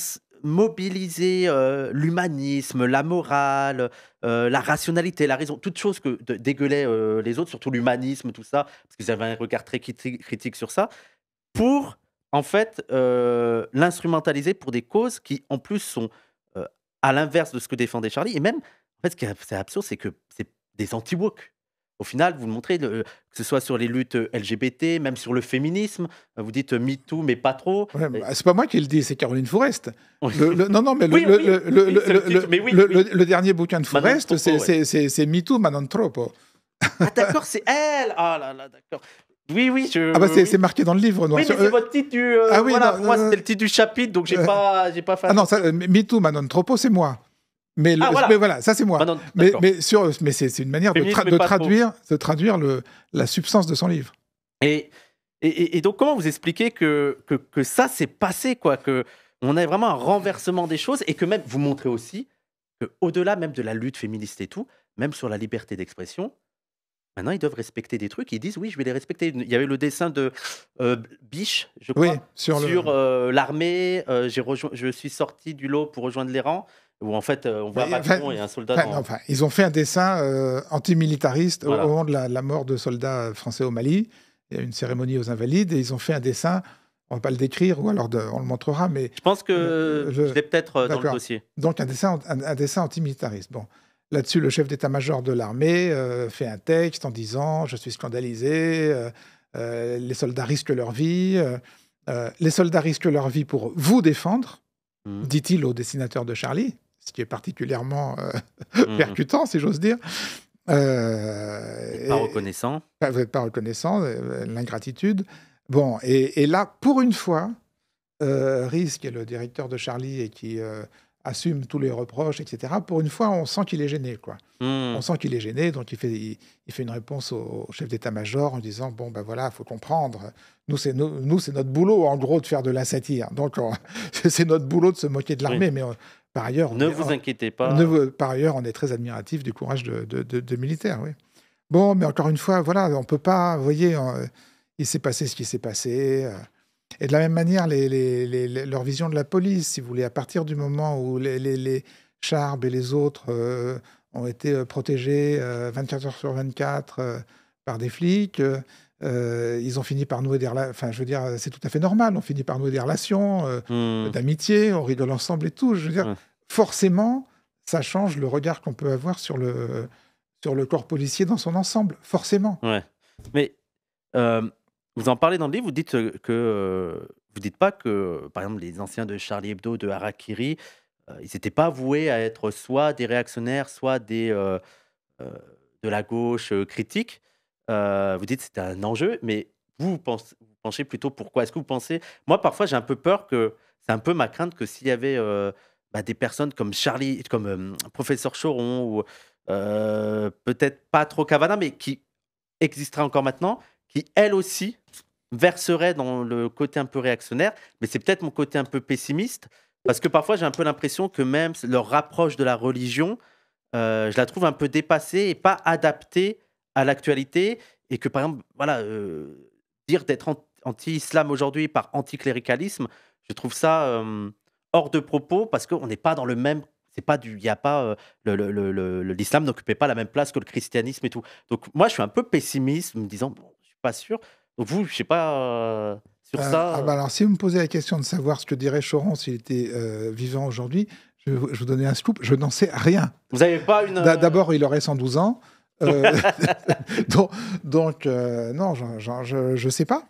mobiliser l'humanisme, la morale, la rationalité, la raison, toutes choses que dégueulaient les autres, surtout l'humanisme, tout ça, parce qu'ils avaient un regard très critique sur ça, pour, en fait, l'instrumentaliser pour des causes qui, en plus, sont, heu, à l'inverse de ce que défendait Charlie et même, en fait, ce qui est c'est absurde, c'est que c'est des anti-woke. Au final, vous le montrez, que ce soit sur les luttes, LGBT, même sur le féminisme, vous dites, «MeToo» mais pas trop ouais, et bah, c'est pas moi qui le dis, c'est Caroline Fourest. oui. Non, non, mais Oui, oui, oui, c'est le titre, mais oui, oui. le dernier bouquin de Manon Fourest, Tropo, ouais. c'est Me Too, ma non troppo. Ah d'accord, c'est elle! Ah là là, d'accord. Oui, oui, Ah bah c'est oui. marqué dans le livre noir Oui, mais sur c'est votre titre du, Ah oui, voilà, non, pour moi, c'était le titre du chapitre, donc j'ai euh, pas fait ah non, attention. ça, Me Too, ma non troppo, c'est moi. Mais, Ah voilà! mais voilà, ça c'est moi. Manon, d'accord. Mais c'est une manière Féminisme, mais pas trop. de traduire la substance de son livre. Et donc comment vous expliquez que ça s'est passé, quoi? Qu'on ait vraiment un renversement des choses et que même vous montrez aussi qu'au-delà même de la lutte féministe et tout, même sur la liberté d'expression, maintenant ils doivent respecter des trucs, ils disent: «Oui, je vais les respecter». Il y avait le dessin de, Biche, je Oui, crois, sur sur, l'armée, je suis sorti du lot pour rejoindre les rangs, où en fait, on voit Macron et un soldat dans enfin, ils ont fait un dessin antimilitariste voilà. au moment de la mort de soldats français au Mali. Il y a eu une cérémonie aux Invalides et ils ont fait un dessin. On va pas le décrire ou alors on le montrera, mais Je pense que je l'ai peut-être, dans le d'accord. dossier. Donc un dessin antimilitariste. Bon, là-dessus, le chef d'état-major de l'armée fait un texte en disant: je suis scandalisé, les soldats risquent leur vie, les soldats risquent leur vie pour vous défendre, Mmh. dit-il au dessinateur de Charlie, ce qui est particulièrement Mmh. percutant, si j'ose dire. Pas Et reconnaissant. vous n'êtes pas reconnaissant, l'ingratitude. Bon, et là, pour une fois, Rhys, qui est le directeur de Charlie et qui assume tous les reproches, etc., pour une fois, on sent qu'il est gêné, quoi. Mmh. On sent qu'il est gêné, donc il fait une réponse au chef d'état-major en disant: bon, ben voilà, il faut comprendre. Nous, c'est notre boulot, en gros, de faire de la satire. Donc, c'est notre boulot de se moquer de l'armée, Oui. mais par ailleurs, Ne vous inquiétez pas. par ailleurs, on est très admiratif du courage de militaires, oui. Bon, mais encore une fois, voilà, on peut pas, vous voyez, il s'est passé ce qui s'est passé. Et de la même manière, leur vision de la police, si vous voulez, à partir du moment où les Charbes et les autres ont été protégés 24 heures sur 24 par des flics, ils ont fini par nouer des relations. Enfin, je veux dire, c'est tout à fait normal. On finit par nouer des relations Mmh. d'amitié, on rigole ensemble et tout. Je veux dire, Ouais. forcément, ça change le regard qu'on peut avoir sur le corps policier dans son ensemble. Forcément. Ouais. Mais, vous en parlez dans le livre, vous dites, vous dites pas que, par exemple, les anciens de Charlie Hebdo, de Harakiri, ils n'étaient pas voués à être soit des réactionnaires, soit heu, de la gauche, critique. Vous dites que c'était un enjeu, mais vous penchez plutôt pourquoi? Est-ce que vous pensez moi, parfois, j'ai un peu peur que c'est un peu ma crainte que s'il y avait, des personnes comme Charlie, comme, professeur Choron ou, peut-être pas trop Cavana, mais qui existeraient encore maintenant, qui elles aussi verseraient dans le côté un peu réactionnaire, mais c'est peut-être mon côté un peu pessimiste, parce que parfois j'ai un peu l'impression que même leur rapproche de la religion, je la trouve un peu dépassée et pas adaptée à l'actualité et que par exemple, voilà, dire d'être anti-islam aujourd'hui par anticléricalisme, je trouve ça, hors de propos parce qu'on n'est pas dans le même c'est pas du il y a pas, l'islam n'occupait pas la même place que le christianisme et tout. Donc moi, je suis un peu pessimiste, me disant: «Bon, je suis pas sûr». Donc vous, je sais pas, sur ça, Ah bah alors, si vous me posez la question de savoir ce que dirait Choron s'il était vivant aujourd'hui, je vais vous donner un scoop, je n'en sais rien. vous avez pas une, D'abord, il aurait 112 ans. euh, donc, non, je sais pas.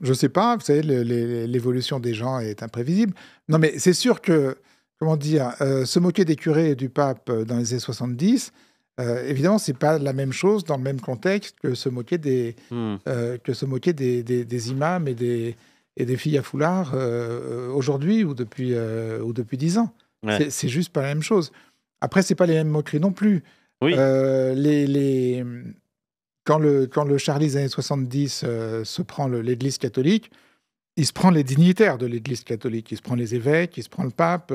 Je sais pas. Vous savez, l'évolution des gens est imprévisible. Non, mais c'est sûr que, comment dire, se moquer des curés et du pape dans les années 70, évidemment, c'est pas la même chose dans le même contexte que se moquer des, mmh, des imams et des filles à foulard aujourd'hui ou depuis 10 ans. ouais. C'est juste pas la même chose. Après, c'est pas les mêmes moqueries non plus. Oui, Quand le Charlie des années 70 se prend l'Église catholique, il se prend les dignitaires de l'Église catholique. Il se prend les évêques, il se prend le pape.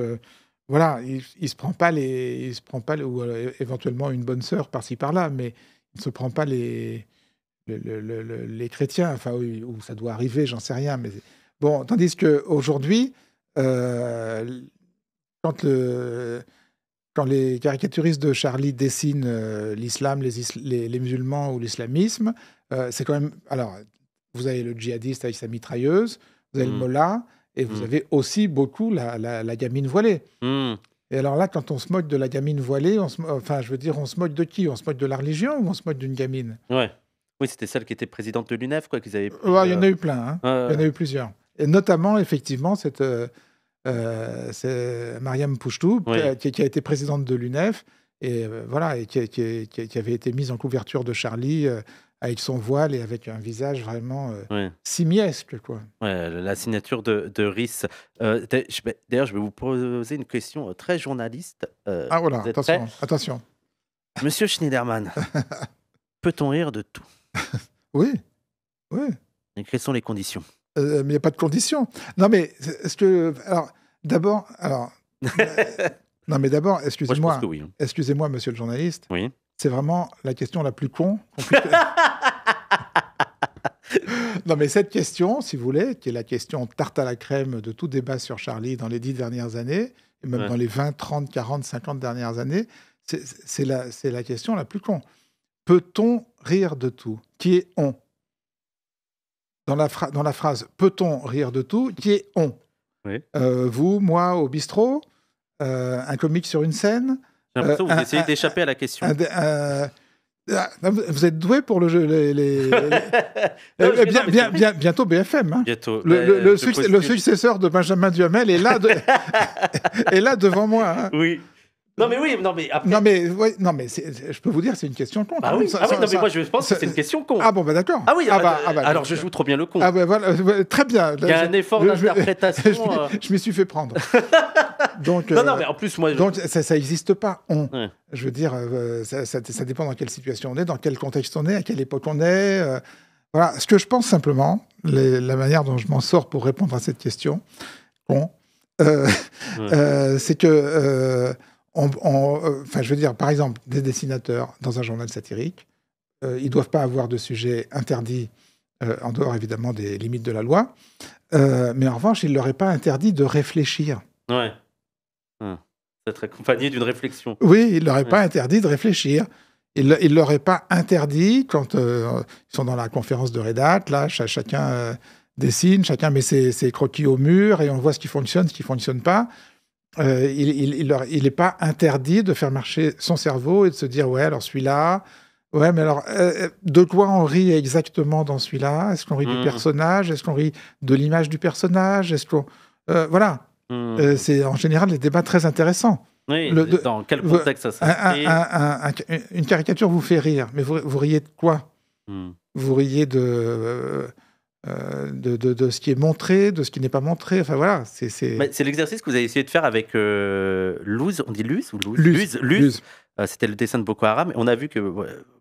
Voilà, il se prend pas ou éventuellement une bonne sœur par-ci par-là, mais il ne se prend pas les chrétiens. Enfin, où ça doit arriver, j'en sais rien. Mais bon, tandis qu'aujourd'hui, quand les caricaturistes de Charlie dessinent l'islam, les musulmans ou l'islamisme, c'est quand même... Alors, vous avez le djihadiste avec sa mitrailleuse, vous avez le mollah, et vous avez aussi beaucoup la gamine voilée. Et alors là, quand on se moque de la gamine voilée, on se moque de qui? On se moque de la religion ou on se moque d'une gamine? Ouais. Oui, c'était celle qui était présidente de l'UNEF, quoi, qu'ils avaient pris, il y en a eu plein, hein. Il y en a eu plusieurs. Et notamment, effectivement, c'est Mariam Pouchtou, qui a été présidente de l'UNEF, et voilà, et qui avait été mise en couverture de Charlie avec son voile et avec un visage vraiment simiesque, quoi. Ouais, la signature de Rhys. D'ailleurs, je vais vous poser une question très journaliste. Ah voilà, Vous êtes attention, prêts? attention. Monsieur Schneiderman, peut-on rire de tout? Oui, oui. Et quelles sont les conditions? Mais il n'y a pas de condition. Non, mais est-ce que... Alors, d'abord... non, mais d'abord, Moi, je excusez-moi, pense que oui. excusez-moi, monsieur le journaliste, Oui. c'est vraiment la question la plus con qu'on puisse... Non, mais cette question, si vous voulez, qui est la question tarte à la crème de tout débat sur Charlie dans les 10 dernières années, et même dans les 20, 30, 40, 50 dernières années, c'est la question la plus con. Peut-on rire de tout? Qui est on? Dans la phrase « peut-on rire de tout ?» qui est on? Oui. Vous, moi, au bistrot, un comique sur une scène. J'ai l'impression que vous essayez d'échapper à la question. Vous êtes doué pour le jeu. Bientôt BFM. Hein. Bientôt. Le successeur de Benjamin Duhamel est là, est là devant moi. Hein. Oui. Non mais oui, non mais après... non mais je peux vous dire, c'est une question con. Ah oui, mais moi je pense que c'est une question con. Ah bon, bah d'accord. Ah oui, alors je joue trop bien le con. Ah bah voilà, très bien. Il y a un effort d'interprétation. Je m'y suis fait prendre. Donc, non, mais en plus moi... Donc ça n'existe pas, on. Ouais. Je veux dire, ça dépend dans quelle situation on est, dans quel contexte on est, à quelle époque on est. Voilà, ce que je pense simplement, la manière dont je m'en sors pour répondre à cette question, c'est que... je veux dire, par exemple, des dessinateurs dans un journal satirique, ils ne doivent pas avoir de sujet interdit, en dehors évidemment des limites de la loi, mais en revanche, il ne leur est pas interdit de réfléchir. Ouais. D'être accompagné d'une réflexion. Oui, il ne leur est pas interdit de réfléchir. Il ne leur est pas interdit, quand ils sont dans la conférence de rédac, là, chacun dessine, chacun met ses croquis au mur et on voit ce qui fonctionne, ce qui ne fonctionne pas. Il n'est pas interdit de faire marcher son cerveau et de se dire « ouais, alors celui-là, ouais, mais alors, de quoi on rit exactement dans celui-là? Est-ce qu'on rit du personnage? Est-ce qu'on rit de l'image du personnage? Est-ce qu'on... voilà. C'est en général des débats très intéressants. Oui, dans quel contexte ça s'inscrit? Une caricature vous fait rire, mais vous riez de quoi? Vous riez de ce qui est montré, de ce qui n'est pas montré. Enfin voilà, c'est l'exercice que vous avez essayé de faire avec Luz. On dit Luz ou Luz. C'était le dessin de Boko Haram. On a vu que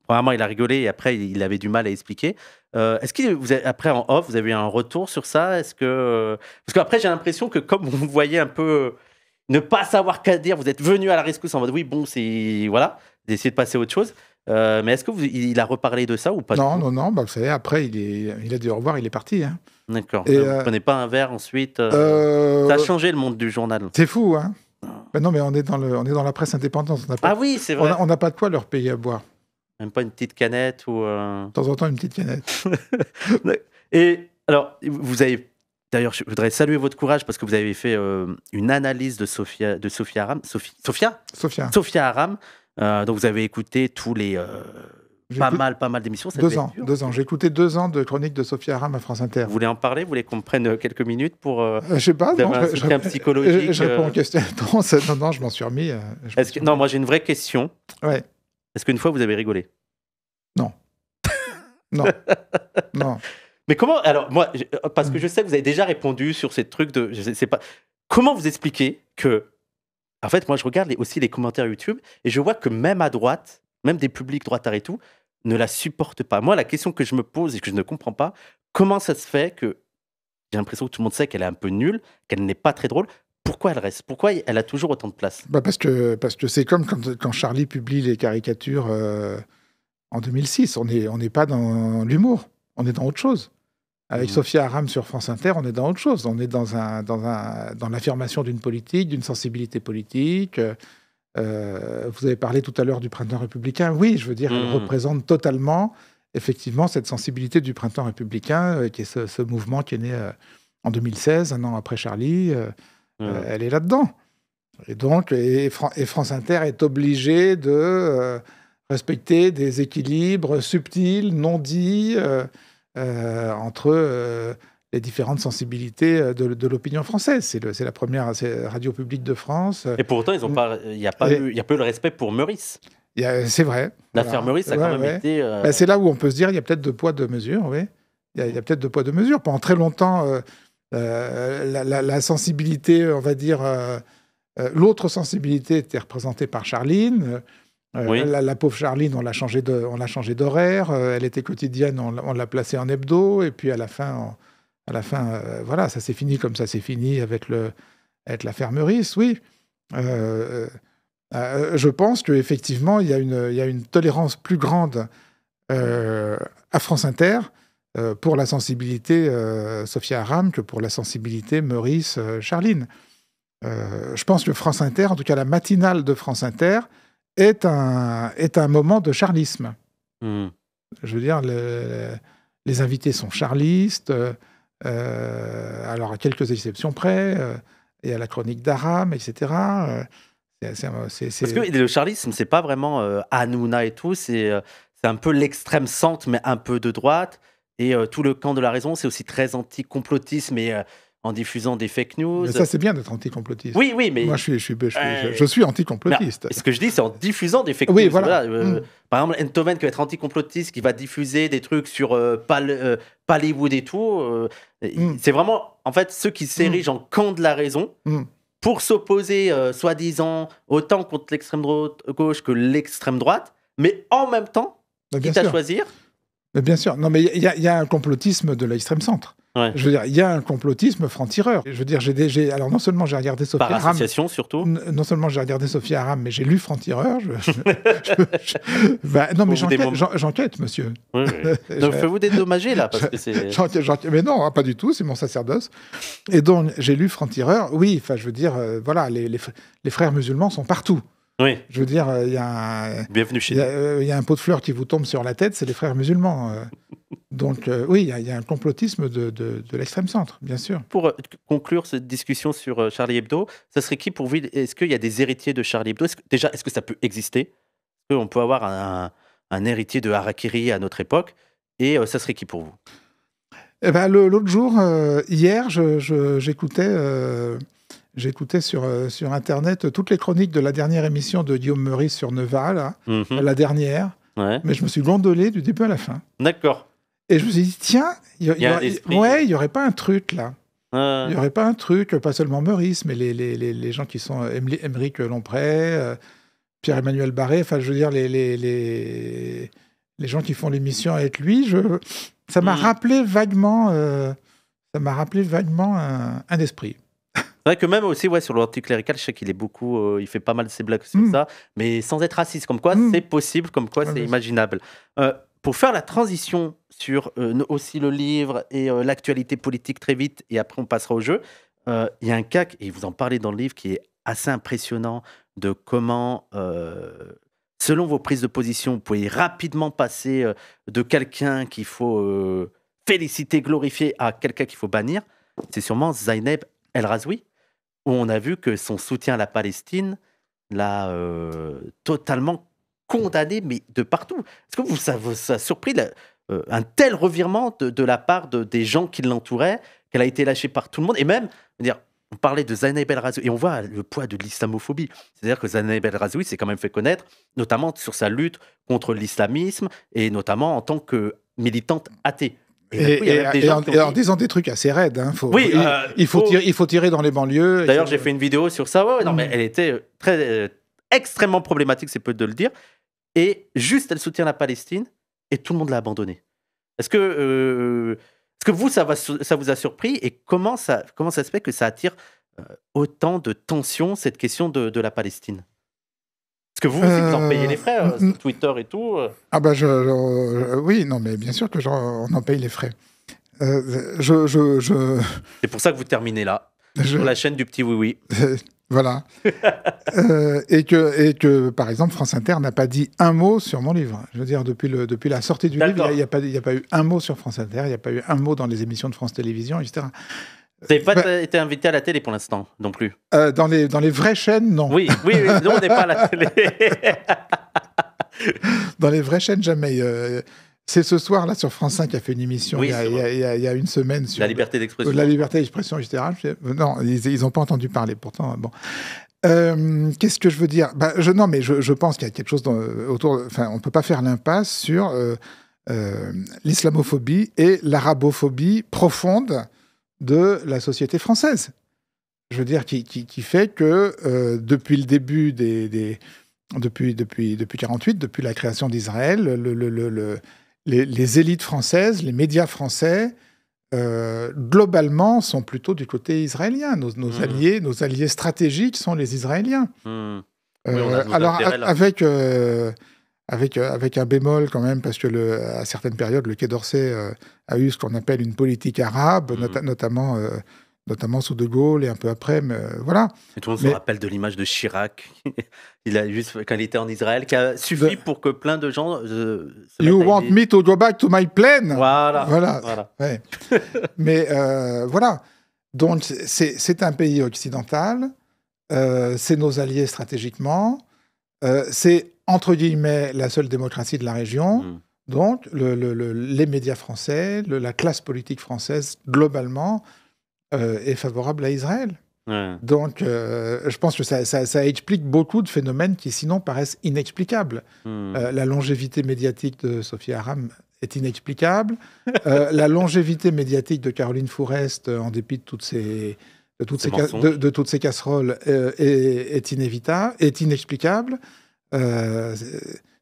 premièrement il a rigolé et après il avait du mal à expliquer. Est-ce que après en off vous avez eu un retour sur ça? Est-ce que parce qu'après j'ai l'impression que comme vous voyez un peu ne pas savoir qu'à dire, vous êtes venu à la rescousse en mode oui bon c'est voilà, d'essayer de passer à autre chose. Mais est-ce que il a reparlé de ça ou pas? Non. Bah, vous savez, après, il a dit au revoir, il est parti. Hein. D'accord. Vous ne prenez pas un verre ensuite Ça a changé le monde du journal. C'est fou, hein. Ben non, mais on est dans la presse indépendante. Oui, c'est vrai. On n'a pas de quoi leur payer à boire. Même pas une petite canette ou... De temps en temps, une petite canette. Et alors, vous avez... D'ailleurs, je voudrais saluer votre courage parce que vous avez fait une analyse de Sophia Aram. Sophia Aram. Donc vous avez écouté tous les pas mal d'émissions. 2 ans. J'ai écouté 2 ans de chronique de Sophia Aram à France Inter. Vous voulez en parler? Vous voulez qu'on prenne quelques minutes pour je sais pas. Non, un soutien psychologique. Je réponds aux questions. Non, je m'en suis remis. Non, moi j'ai une vraie question. Ouais. Est-ce qu'une fois vous avez rigolé? Non. Non. Mais comment? Alors moi, parce que je sais que vous avez déjà répondu sur ces trucs de, je sais pas. Comment vous expliquez que en fait, moi, je regarde aussi les commentaires YouTube et je vois que même à droite, même des publics droitards et tout, ne la supportent pas. Moi, la question que je me pose et que je ne comprends pas, comment ça se fait que J'ai l'impression que tout le monde sait qu'elle est un peu nulle, qu'elle n'est pas très drôle. Pourquoi elle reste? Pourquoi elle a toujours autant de place? Parce que c'est comme quand Charlie publie les caricatures en 2006. On n'est pas dans l'humour, on est dans autre chose. Avec Sophia Aram sur France Inter, on est dans autre chose. On est dans l'affirmation d'une politique, d'une sensibilité politique. Vous avez parlé tout à l'heure du printemps républicain. Oui, je veux dire, elle représente totalement, effectivement, cette sensibilité du printemps républicain, qui est ce mouvement qui est né en 2016, un an après Charlie. Elle est là-dedans. Et donc, France Inter est obligée de respecter des équilibres subtils, non dits, entre les différentes sensibilités de l'opinion française. C'est la première radio publique de France. Et pourtant, il n'y a pas eu le respect pour Meurice. C'est vrai. L'affaire Meurice a quand même été... c'est là où on peut se dire qu'il y a peut-être deux poids, deux mesures. Oui. Il y a peut-être deux poids, deux mesures. Pendant très longtemps, la sensibilité, on va dire... l'autre sensibilité était représentée par Charline. La pauvre Charline, on l'a changé d'horaire. Elle était quotidienne, on l'a placée en hebdo. Et puis à la fin, voilà, ça s'est fini comme ça s'est fini avec l'affaire Meurice. Oui. Je pense qu'effectivement, il y a une tolérance plus grande à France Inter pour la sensibilité Sophia Aram que pour la sensibilité Meurice Charline. Je pense que France Inter, en tout cas la matinale de France Inter, est un moment de charlisme. Je veux dire, les invités sont charlistes, alors à quelques exceptions près, et à la chronique d'Aram, etc. Parce que le charlisme, c'est pas vraiment Hanouna et tout, c'est un peu l'extrême centre, mais un peu de droite, et tout le camp de la raison, c'est aussi très anti-complotiste, mais... en diffusant des fake news. Mais ça, c'est bien d'être anti-complotiste. Oui, mais... Moi, je suis anti-complotiste. Ce que je dis, c'est en diffusant des fake news. Oui, voilà. Par exemple, Enthoven, qui va être anti-complotiste, qui va diffuser des trucs sur Pallywood et tout. C'est vraiment, en fait, ceux qui s'érigent en camp de la raison pour s'opposer, soi-disant, autant contre l'extrême gauche que l'extrême droite, mais en même temps, quitte à choisir. Mais bien sûr. Non, mais il y a un complotisme de l'extrême centre. Ouais. Je veux dire, il y a un complotisme franc-tireur. Je veux dire, alors non seulement j'ai regardé Sophia Aram... Par association, surtout. Non seulement j'ai regardé Sophia Aram, mais j'ai lu franc-tireur. Non, mais j'enquête, monsieur. Oui. Donc, faites-vous dédommager, là, parce que c'est... Mais non, pas du tout, c'est mon sacerdoce. Et donc, j'ai lu franc-tireur. Oui, enfin, je veux dire, voilà, les frères musulmans sont partout. Oui. Je veux dire, il y a Bienvenue chez nous. Il y a un pot de fleurs qui vous tombe sur la tête, c'est les frères musulmans. Donc, oui, il y a un complotisme de l'extrême centre, bien sûr. Pour conclure cette discussion sur Charlie Hebdo, ça serait qui pour vous? Est-ce qu'il y a des héritiers de Charlie Hebdo? Est-ce que ça peut exister? Est-ce qu'on peut avoir un héritier de Harakiri à notre époque? Et ça serait qui pour vous? Eh ben, l'autre jour, hier, j'écoutais sur Internet toutes les chroniques de la dernière émission de Guillaume Meurice sur Neva, là, la dernière. Ouais. Mais je me suis gondolé du début à la fin. D'accord. Et je me suis dit, tiens, il y aurait pas un truc là. Il n'y aurait pas un truc, pas seulement Meurice, mais les gens qui sont Émeric Lompré, Pierre-Emmanuel Barré, enfin, je veux dire, les gens qui font l'émission avec lui, ça m'a rappelé vaguement un esprit. C'est vrai que même aussi sur l'anticlérical, je sais qu'il est beaucoup, il fait pas mal de ses blagues sur ça, mais sans être raciste, comme quoi c'est possible, comme quoi c'est imaginable. Pour faire la transition sur aussi le livre et l'actualité politique très vite, et après on passera au jeu, il y a un cas, et vous en parlez dans le livre, qui est assez impressionnant de comment, selon vos prises de position, vous pouvez rapidement passer de quelqu'un qu'il faut féliciter, glorifier, à quelqu'un qu'il faut bannir. C'est sûrement Zainab El Razoui, où on a vu que son soutien à la Palestine l'a totalement condamné, mais de partout. Est-ce que ça vous a surpris un tel revirement de la part des gens qui l'entouraient, qu'elle a été lâchée par tout le monde? Et même, on parlait de Zainab El Razoui, et on voit le poids de l'islamophobie. C'est-à-dire que Zainab El Razoui s'est quand même fait connaître, notamment sur sa lutte contre l'islamisme, et notamment en tant que militante athée. Et en disant des trucs assez raides. Hein. Il faut tirer dans les banlieues. D'ailleurs, j'ai fait une vidéo sur ça. Non, mais elle était extrêmement problématique, c'est peu de le dire. Et juste, elle soutient la Palestine et tout le monde l'a abandonnée. Est-ce Est-ce que vous, ça vous a surpris et comment ça se fait que ça attire autant de tensions, cette question de la Palestine? Est-ce que vous aussi, vous en payez les frais sur Twitter et tout Ah bah oui, non, mais bien sûr que on en paye les frais. C'est pour ça que vous terminez là, sur la chaîne du petit oui-oui. Voilà. Et que, par exemple, France Inter n'a pas dit un mot sur mon livre. Je veux dire, depuis la sortie du livre, il n'y a pas eu un mot sur France Inter, il n'y a pas eu un mot dans les émissions de France Télévisions, etc. Vous n'avez pas été invité à la télé pour l'instant, non plus? Dans les vraies chaînes, non. Oui, nous, on n'est pas à la télé. Dans les vraies chaînes, jamais. C'est ce soir, là, sur France 5, qui a fait une émission il y a une semaine sur la liberté d'expression. La liberté d'expression, etc. Non, ils n'ont pas entendu parler, pourtant. Bon. Qu'est-ce que je veux dire? Non, mais je pense qu'il y a quelque chose autour. Enfin, on ne peut pas faire l'impasse sur l'islamophobie et l'arabophobie profonde de la société française. Je veux dire, qui fait que depuis le début depuis 48, depuis la création d'Israël, les élites françaises, les médias français, globalement, sont plutôt du côté israélien. Nos alliés stratégiques sont les Israéliens. Oui, alors, avec un bémol quand même, parce que à certaines périodes, le Quai d'Orsay a eu ce qu'on appelle une politique arabe, notamment sous De Gaulle et un peu après, mais voilà. Et tout le monde se rappelle de l'image de Chirac, quand il était en Israël, qui a suffi pour que plein de gens You want me to go back to my plane? Voilà. Ouais. Mais voilà. Donc, c'est un pays occidental, c'est nos alliés stratégiquement, c'est, entre guillemets, la seule démocratie de la région. Donc, les médias français, la classe politique française, globalement, est favorable à Israël. Ouais. Donc, je pense que ça explique beaucoup de phénomènes qui, sinon, paraissent inexplicables. La longévité médiatique de Sophie Aram est inexplicable. La longévité médiatique de Caroline Fourest, en dépit de toutes ces casseroles, est inexplicable.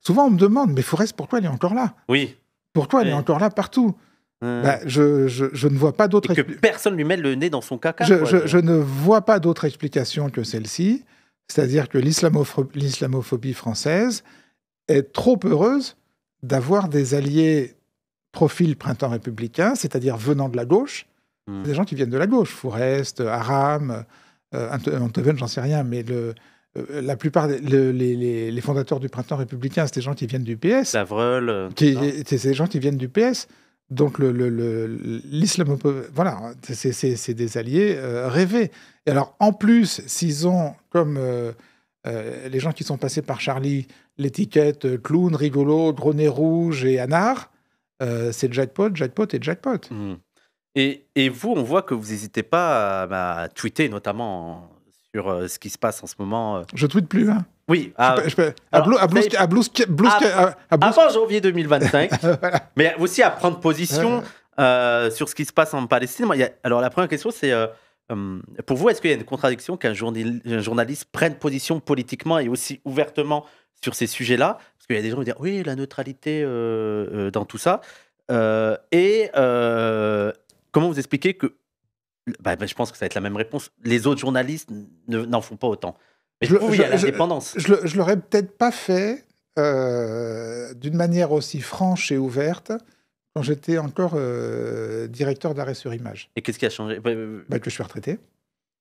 Souvent, on me demande, mais Fourest, pourquoi elle est encore là? Oui. Pourquoi elle est encore là partout? Je ne vois pas d'autre explication. Que personne lui met le nez dans son caca. Je ne vois pas d'autre explication que celle-ci. C'est-à-dire que l'islamophobie française est trop heureuse d'avoir des alliés profil printemps républicain, c'est-à-dire venant de la gauche, des gens qui viennent de la gauche. Fourest, Aram, Antoven, j'en sais rien, mais la plupart les fondateurs du printemps républicain, c'est des gens qui viennent du PS. Lavrel. C'est des gens qui viennent du PS. Donc, l'islamophobie, voilà, c'est des alliés rêvés. Et alors, en plus, s'ils ont, comme les gens qui sont passés par Charlie, l'étiquette clown, rigolo, gros nez rouge et anard, c'est jackpot et jackpot. Et vous, on voit que vous n'hésitez pas à tweeter, notamment sur ce qui se passe en ce moment. Je tweete plus, hein. Oui, avant janvier 2025, voilà. Mais aussi à prendre position sur ce qui se passe en Palestine. Alors la première question, c'est pour vous, est-ce qu'il y a une contradiction qu'un journaliste prenne position politiquement et aussi ouvertement sur ces sujets-là? Parce qu'il y a des gens qui disent oui, la neutralité dans tout ça. Comment vous expliquez que je pense que ça va être la même réponse. Les autres journalistes n'en font pas autant. Mais il y a l'indépendance. Je l'aurais peut-être pas fait d'une manière aussi franche et ouverte quand j'étais encore directeur d'Arrêt sur Image. Et qu'est-ce qui a changé? Que je suis retraité.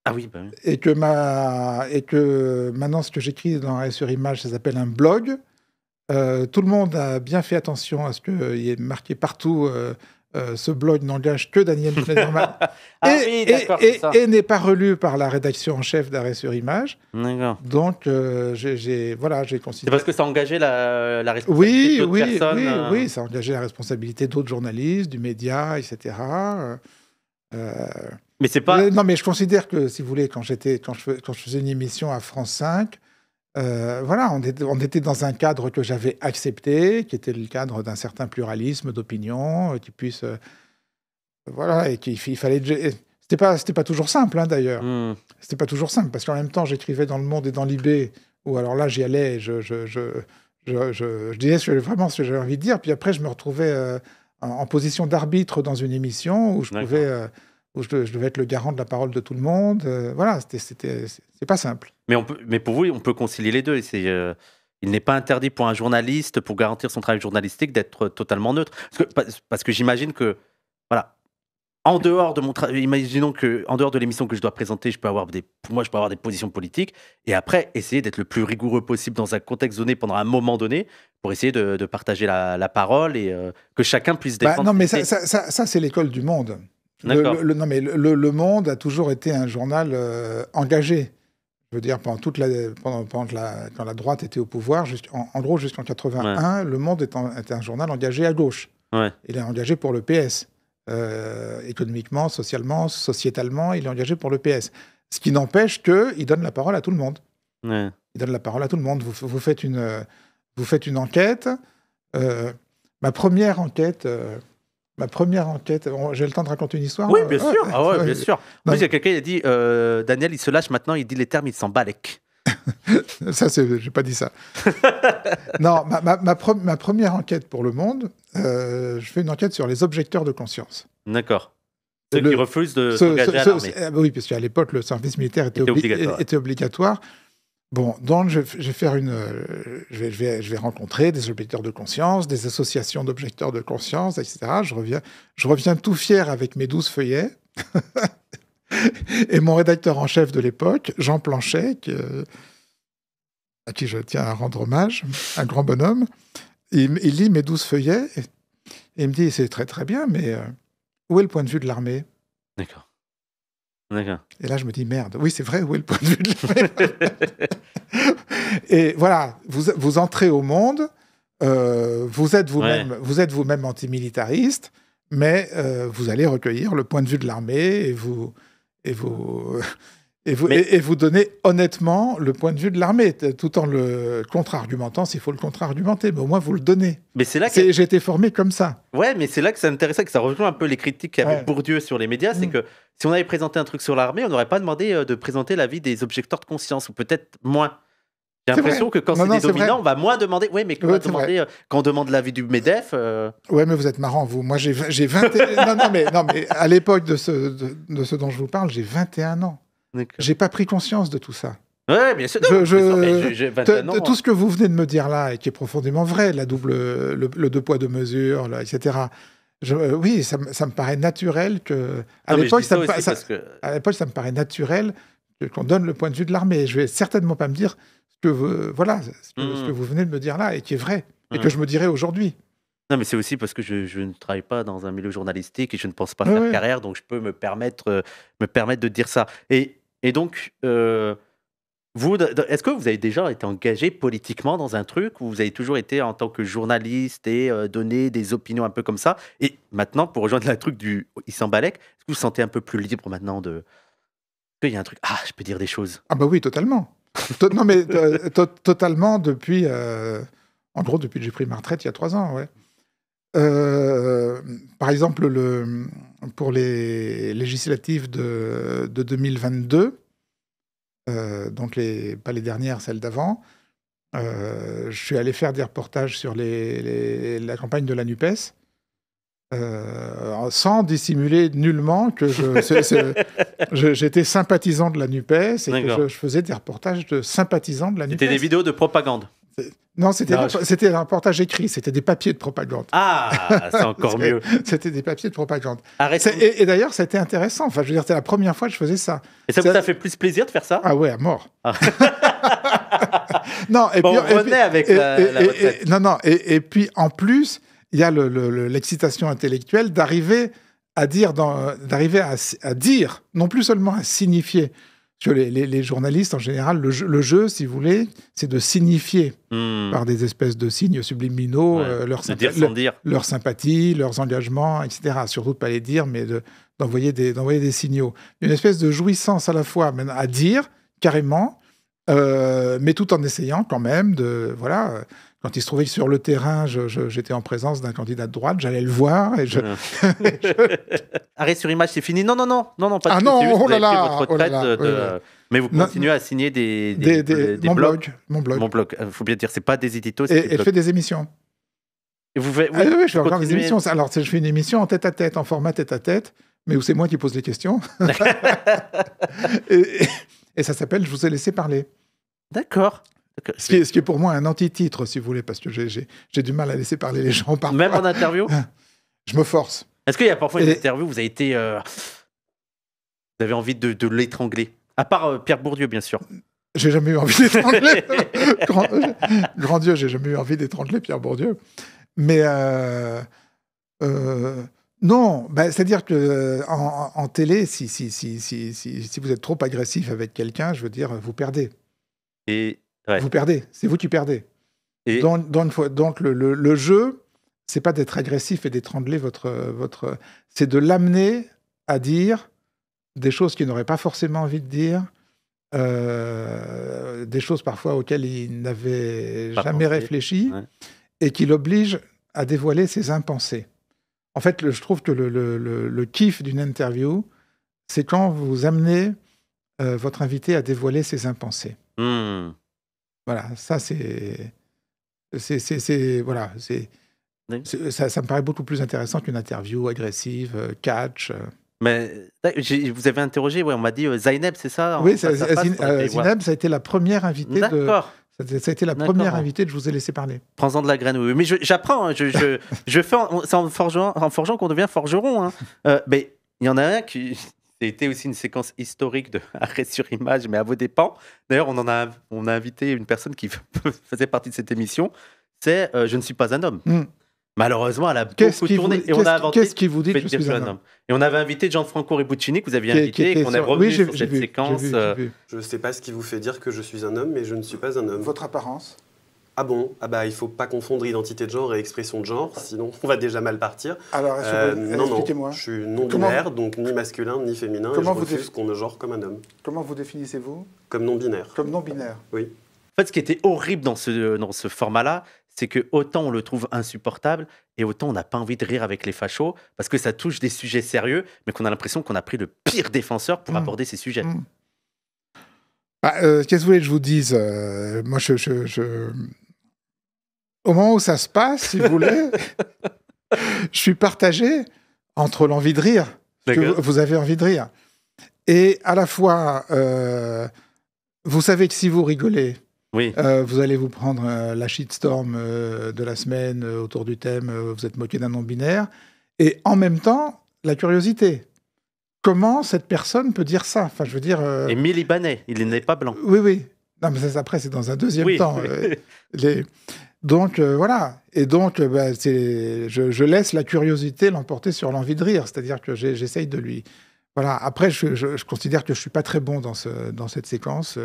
Ah oui, oui. Et que maintenant, ce que j'écris dans Arrêt sur Image, ça s'appelle un blog. Tout le monde a bien fait attention à ce qu'il y ait marqué partout ce blog n'engage que Daniel Schneiderman et n'est pas relu par la rédaction en chef d'Arrêt sur Image. D'accord. Donc, j'ai considéré... C'est parce que ça engageait la responsabilité d'autres personnes. Oui, ça engageait la responsabilité d'autres journalistes, du média, etc. Mais c'est pas... Non, mais je considère que, si vous voulez, quand je faisais une émission à France 5, voilà, on était dans un cadre que j'avais accepté, qui était le cadre d'un certain pluralisme d'opinion, qui puisse... voilà, et qu'il fallait... C'était pas toujours simple, hein, d'ailleurs. C'était pas toujours simple, parce qu'en même temps, j'écrivais dans Le Monde et dans Libé, où alors là, j'y allais, je disais vraiment ce que j'avais envie de dire, puis après, je me retrouvais en position d'arbitre dans une émission où je pouvais, où je devais être le garant de la parole de tout le monde. Voilà, c'est pas simple. Mais pour vous, on peut concilier les deux. Il n'est pas interdit pour un journaliste, pour garantir son travail journalistique, d'être totalement neutre. Parce que j'imagine que, voilà, en dehors de mon travail, imaginons qu'en dehors de l'émission que je dois présenter, je peux avoir des positions politiques, et après, essayer d'être le plus rigoureux possible dans un contexte donné, pendant un moment donné, pour essayer de partager la parole et que chacun puisse défendre. Non, mais ça c'est l'école du Monde. D'accord. Le Monde a toujours été un journal engagé. Je veux dire, quand la droite était au pouvoir, en gros, jusqu'en 81, Le Monde était un journal engagé à gauche. Ouais. Il est engagé pour le PS. Économiquement, socialement, sociétalement, il est engagé pour le PS. Ce qui n'empêche qu'il donne la parole à tout le monde. Ouais. Il donne la parole à tout le monde. Vous faites une enquête. Ma première enquête, j'ai le temps de raconter une histoire. Oui, bien sûr. Ah ouais, bien sûr. Moi, il y a quelqu'un qui a dit Daniel, il se lâche maintenant, il dit les termes, il s'en balèque. Ça, j'ai pas dit ça. Non, ma première enquête pour Le Monde, je fais une enquête sur les objecteurs de conscience. D'accord. Ceux qui refusent de s'engager à l'armée. Oui, parce qu'à l'époque, le service militaire était obligatoire. Bon, donc je vais rencontrer des objecteurs de conscience, des associations d'objecteurs de conscience, etc. Je reviens tout fier avec mes 12 feuillets. Et mon rédacteur en chef de l'époque, Jean Planchet, à qui je tiens à rendre hommage, un grand bonhomme, il lit mes 12 feuillets et il me dit, c'est très très bien, mais où est le point de vue de l'armée ? D'accord. Et là, je me dis, merde, oui, c'est vrai, où est le point de vue de l'armée ? Et voilà, vous entrez au Monde, vous êtes vous-même antimilitariste, mais vous allez recueillir le point de vue de l'armée et vous donnez honnêtement le point de vue de l'armée, tout en le contre-argumentant s'il faut le contre-argumenter, mais au moins vous le donnez. Mais c'est là j'ai été formé comme ça. Ouais, mais c'est là que c'est intéressant, que ça rejoint un peu les critiques qu'avait Bourdieu sur les médias, c'est que si on avait présenté un truc sur l'armée, on n'aurait pas demandé de présenter l'avis des objecteurs de conscience, ou peut-être moins. J'ai l'impression que quand c'est des dominants, on va moins demander. Oui, mais quand on demande l'avis du MEDEF. Ouais, mais vous êtes marrant, vous. Moi, j'ai 21. non, mais à l'époque de ce dont je vous parle, j'ai 21 ans. J'ai pas pris conscience de tout ça. Oui, bien sûr. J'ai 21 ans. Tout ce que vous venez de me dire là, et qui est profondément vrai, le deux poids, deux mesures, là, etc. Oui, ça me paraît naturel que. À l'époque, ça me paraît naturel qu'on donne le point de vue de l'armée. Je vais certainement pas me dire ce que vous venez de me dire là, et qui est vrai, et que je me dirais aujourd'hui. Non, mais c'est aussi parce que je ne travaille pas dans un milieu journalistique et je ne pense pas faire carrière, donc je peux me permettre de dire ça. Et donc, est-ce que vous avez déjà été engagé politiquement dans un truc, ou vous avez toujours été en tant que journaliste et donné des opinions un peu comme ça? Et maintenant, pour rejoindre le truc du « il s'en balèque », est-ce que vous vous sentez un peu plus libre maintenant de... Il y a un truc, je peux dire des choses. Ah bah oui, totalement. Non, mais totalement depuis... en gros, depuis que j'ai pris ma retraite il y a 3 ans, ouais. Par exemple, pour les législatives de 2022, donc pas les dernières, celles d'avant, je suis allé faire des reportages sur la campagne de la NUPES, sans dissimuler nullement que j'étais sympathisant de la NUPES et que je faisais des reportages de sympathisants de la NUPES. C'était des vidéos de propagande. Non, c'était un reportage écrit, c'était des papiers de propagande. Ah, c'est encore mieux. C'était des papiers de propagande. Et d'ailleurs, ça a été intéressant. Enfin, je veux dire, c'était la première fois que je faisais ça. Et ça vous a fait plus plaisir de faire ça? Ah ouais, à mort. Non, et puis, on revenait avec la retraite. Et puis en plus, il y a l'excitation intellectuelle d'arriver à dire, non plus seulement à signifier. Parce que les journalistes, en général, le jeu, si vous voulez, c'est de signifier par des espèces de signes subliminaux leur sympathie, leurs engagements, etc. Surtout de ne pas les dire, mais d'envoyer des signaux. Une espèce de jouissance à la fois à dire, carrément, mais tout en essayant quand même de... Voilà, quand il se trouvait sur le terrain, j'étais en présence d'un candidat de droite, j'allais le voir et Arrêt sur image, c'est fini. Non, pas de oh là là, votre retraite. Mais vous continuez à signer des mon blogs. Mon blog. Mon blog. Il faut bien dire, c'est pas des éditos. Et fait des émissions. Et vous faites, Ah oui, je fais vous encore des continuez. émissions. Alors, je fais une émission en tête-à-tête, en format tête-à-tête, mais où c'est moi qui pose les questions. et ça s'appelle « Je vous ai laissé parler D'accord. ». Ce qui est pour moi un anti-titre, si vous voulez, parce que j'ai du mal à laisser parler les gens parfois. Même en interview. Je me force. Est-ce qu'il y a parfois une Et- interview où vous avez été, vous avez envie de l'étrangler? À part Pierre Bourdieu, bien sûr. J'ai jamais eu envie d'étrangler. Grand Dieu, j'ai jamais eu envie d'étrangler Pierre Bourdieu. Mais non, c'est-à-dire que en télé, si vous êtes trop agressif avec quelqu'un, je veux dire, vous perdez. Et ouais. Vous perdez. C'est vous qui perdez. Et- Donc le jeu, c'est pas d'être agressif et d'étrangler votre. C'est de l'amener à dire des choses qu'il n'aurait pas forcément envie de dire. Des choses parfois auxquelles il n'avait Pas jamais pensé. réfléchi, Ouais. et qui l'oblige à dévoiler ses impensés. En fait, je trouve que le kiff d'une interview, c'est quand vous amenez votre invité à dévoiler ses impensés. Hmm. Voilà, ça c'est voilà, Oui. ça me paraît beaucoup plus intéressant qu'une interview agressive, catch. Mais vous avez interrogé, ouais, on m'a dit Zainab, c'est ça? Oui, face à face, on a fait, Zineb, ça a été la première invitée de. D'accord. Ça a été la D'accord. première invitée de Je vous ai laissé parler. Prends-en de la graine, oui. Mais j'apprends, hein, je fais c'est en forgeant qu'on devient forgeron. Hein. Mais il y en a un qui. C'était aussi une séquence historique de arrêt sur image, mais à vos dépens. D'ailleurs, on a invité une personne qui faisait partie de cette émission. C'est Je ne suis pas un homme. Hmm. Malheureusement, elle a Qu'est-ce beaucoup qui tourné. vous- Et on a inventé. qu'est-ce qui vous dit que Faites je suis dire un un homme Et on avait invité Gianfranco Rebuccini, que vous aviez Qui invité, et qu'on est sur- revenu oui, j'ai sur cette vu, séquence. j'ai vu. Je ne sais pas ce qui vous fait dire que je suis un homme, mais je ne suis pas un homme. Votre apparence. Ah bon? Ah bah il faut pas confondre identité de genre et expression de genre, sinon on va déjà mal partir. Alors, Non, expliquez-moi. je suis non-binaire, donc ni masculin ni féminin, et Comment je vous refuse qu'on me genre comme un homme. Comment vous définissez-vous? Comme non-binaire. Comme non-binaire. Oui. En fait, ce qui était horrible dans ce format-là, c'est que autant on le trouve insupportable, et autant on n'a pas envie de rire avec les fachos, parce que ça touche des sujets sérieux, mais qu'on a l'impression qu'on a pris le pire défenseur pour aborder ces sujets. Mm. Qu'est-ce que vous voulez que je vous dise? Moi, au moment où ça se passe, si vous voulez, je suis partagé entre l'envie de rire, parce que D'accord. vous avez envie de rire, et à la fois, vous savez que si vous rigolez, Oui. vous allez vous prendre la shitstorm de la semaine autour du thème vous êtes moqué d'un non-binaire, et en même temps, la curiosité. Comment cette personne peut dire ça? Enfin, je veux dire... Et mi-libanais, il n'est pas blanc. Oui, oui. Non, mais ça, après, c'est dans un deuxième Oui. temps. Donc, voilà. Et donc, je laisse la curiosité l'emporter sur l'envie de rire. C'est-à-dire que j'essaye de lui... Voilà. Après, je considère que je ne suis pas très bon dans cette séquence.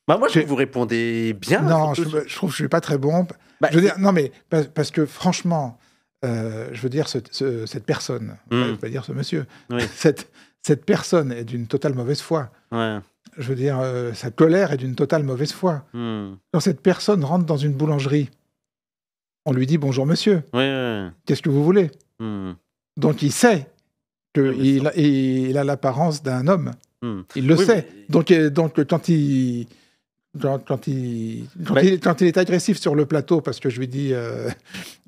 Bah, moi, je J'ai- trouve que vous répondez bien. Non, surtout- je trouve que je ne suis pas très bon. Bah, Je veux dire, non, mais parce que franchement, je veux dire, cette personne, Mm. je ne vais pas dire ce monsieur, Oui. cette personne est d'une totale mauvaise foi. Ouais. Je veux dire, sa colère est d'une totale mauvaise foi. Hmm. Quand cette personne rentre dans une boulangerie, on lui dit bonjour monsieur, Ouais, ouais. qu'est-ce que vous voulez? Hmm. Donc il sait Oui, mais qu'il a l'apparence d'un homme. Hmm. Il le Oui, sait. mais- Donc quand il est agressif sur le plateau, parce que je lui dis,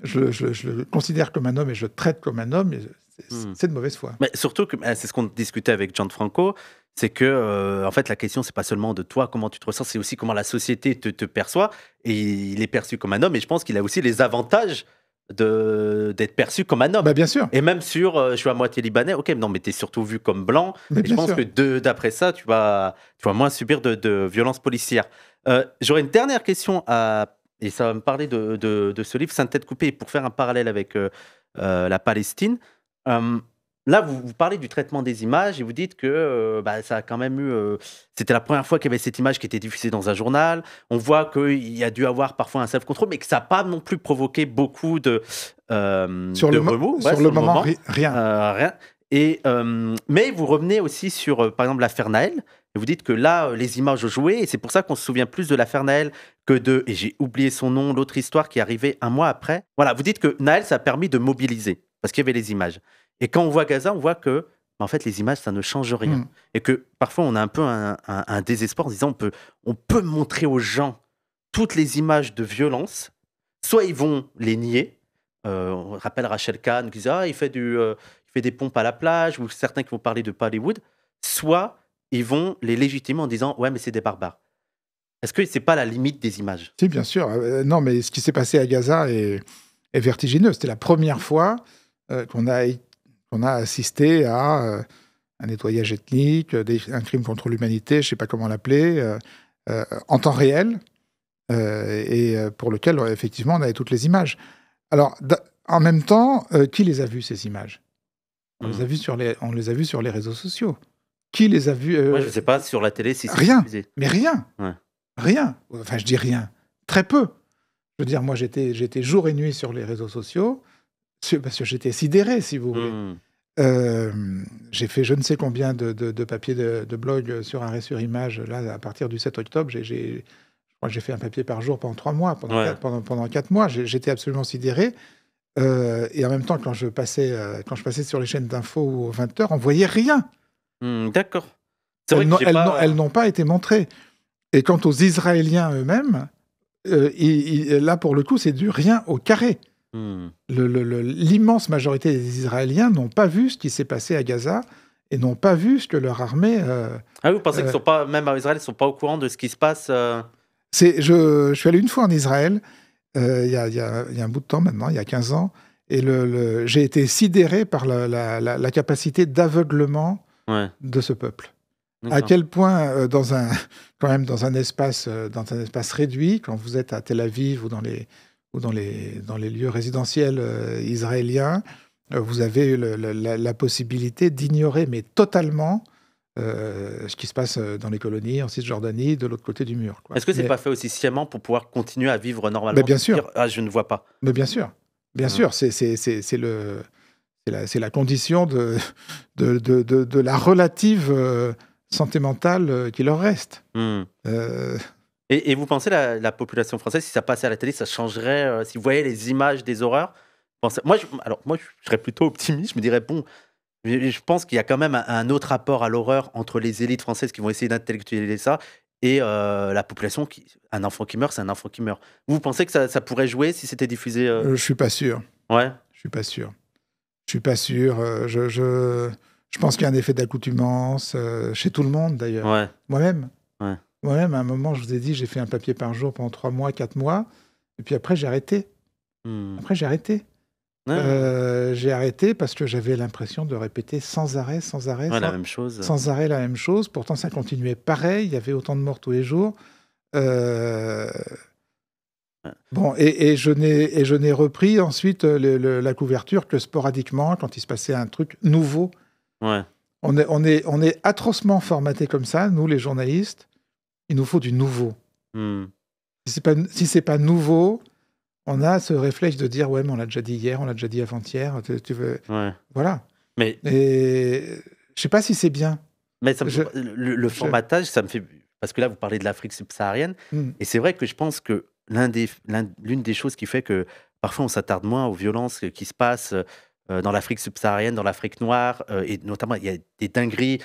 je le considère comme un homme et je le traite comme un homme, c'est de mauvaise foi. Mais surtout que c'est ce qu'on discutait avec Gianfranco, c'est que en fait la question c'est pas seulement de toi comment tu te ressens, c'est aussi comment la société te perçoit, et il est perçu comme un homme, et je pense qu'il a aussi les avantages d'être perçu comme un homme. Bah, bien sûr. Et même sur je suis à moitié libanais, ok, non mais t'es surtout vu comme blanc, Mais et je bien pense sûr. que d'après ça tu vas moins subir de violences policières. J'aurais une dernière question et ça va me parler de ce livre Sainte Tête Coupée, pour faire un parallèle avec la Palestine. Là, vous parlez du traitement des images et vous dites que ça a quand même eu... c'était la première fois qu'il y avait cette image qui était diffusée dans un journal. On voit qu'il y a dû avoir parfois un self-control, mais que ça n'a pas non plus provoqué beaucoup de remous. Ouais, sur le moment, rien. Rien. Mais vous revenez aussi sur, par exemple, l'affaire Naël. Et vous dites que là, les images ont joué, et c'est pour ça qu'on se souvient plus de l'affaire Naël que de... Et j'ai oublié son nom, l'autre histoire qui est arrivée un mois après. Voilà, vous dites que Naël, ça a permis de mobiliser, parce qu'il y avait les images. Et quand on voit Gaza, on voit que, en fait, les images, ça ne change rien. Mm. Et que parfois, on a un peu un désespoir en se disant, on peut montrer aux gens toutes les images de violence. Soit ils vont les nier, on rappelle Rachel Kahn qui disait il fait des pompes à la plage, ou certains qui vont parler de Hollywood, soit ils vont les légitimer en disant ouais mais c'est des barbares. Est-ce que c'est pas la limite des images? Si, bien sûr. Non, mais ce qui s'est passé à Gaza est vertigineux. C'était la première fois qu'on a assisté à un nettoyage ethnique, un crime contre l'humanité, je ne sais pas comment l'appeler, en temps réel, et pour lequel, effectivement, on avait toutes les images. Alors, en même temps, qui les a vues, ces images? On les a vues sur les réseaux sociaux. Qui les a vues je ne sais pas, sur la télé, si c'est Rien, diffusé. mais rien. Ouais. Rien. Enfin, je dis rien. Très peu. Je veux dire, moi, j'étais jour et nuit sur les réseaux sociaux, parce que j'étais sidéré, si vous voulez. J'ai fait je ne sais combien de papiers de blog sur Arrêt sur Image. Là, à partir du 7 octobre, je crois que j'ai fait un papier par jour pendant 3 mois, pendant 4 mois. J'étais absolument sidéré. Et en même temps, quand je passais sur les chaînes d'infos aux 20h, on ne voyait rien. D'accord. C'est vrai elles n'ont pas été montrées. Et quant aux Israéliens eux-mêmes, là, pour le coup, c'est du rien au carré. L'immense majorité des Israéliens n'ont pas vu ce qui s'est passé à Gaza et n'ont pas vu ce que leur armée... vous pensez qu'ils sont pas, même à Israël, ils ne sont pas au courant de ce qui se passe Je suis allé une fois en Israël, il y a un bout de temps maintenant, il y a 15 ans, et j'ai été sidéré par la capacité d'aveuglement de ce peuple. D'accord. À quel point, dans un espace réduit, quand vous êtes à Tel Aviv ou dans les lieux résidentiels israéliens, vous avez la possibilité d'ignorer, mais totalement, ce qui se passe dans les colonies, en Cisjordanie, de l'autre côté du mur. Est-ce que c'est pas fait aussi sciemment pour pouvoir continuer à vivre normalement? Mais bien sûr. Je ne vois pas. Mais bien sûr. Bien sûr, c'est la condition de la relative santé mentale qui leur reste. Et vous pensez la population française, si ça passait à la télé, ça changerait, si vous voyez les images des horreurs? Moi, je serais plutôt optimiste, je me dirais, bon, je pense qu'il y a quand même un autre rapport à l'horreur entre les élites françaises qui vont essayer d'intellectualiser ça et la population. Un enfant qui meurt, c'est un enfant qui meurt. Vous pensez que ça pourrait jouer si c'était diffusé Je suis pas sûr. Ouais. Je suis pas sûr. Je pense qu'il y a un effet d'accoutumance chez tout le monde, d'ailleurs. Ouais. Moi-même, à un moment, je vous ai dit, j'ai fait un papier par jour pendant 3 mois, 4 mois, et puis après, j'ai arrêté. J'ai arrêté parce que j'avais l'impression de répéter sans arrêt, la même chose. Sans arrêt la même chose. Pourtant, ça continuait pareil. Il y avait autant de morts tous les jours. Bon, et je n'ai repris ensuite la couverture que sporadiquement, quand il se passait un truc nouveau. Ouais. On est atrocement formatés comme ça, nous, les journalistes. Il nous faut du nouveau. Si c'est pas nouveau, on a ce réflexe de dire ouais, mais on l'a déjà dit hier, on l'a déjà dit avant-hier. Tu veux... Voilà. Mais et je sais pas si c'est bien. Mais le formatage, ça me fait, parce que là vous parlez de l'Afrique subsaharienne, et c'est vrai que je pense que l'une des choses qui fait que parfois on s'attarde moins aux violences qui se passent dans l'Afrique subsaharienne, dans l'Afrique noire, et notamment il y a des dingueries,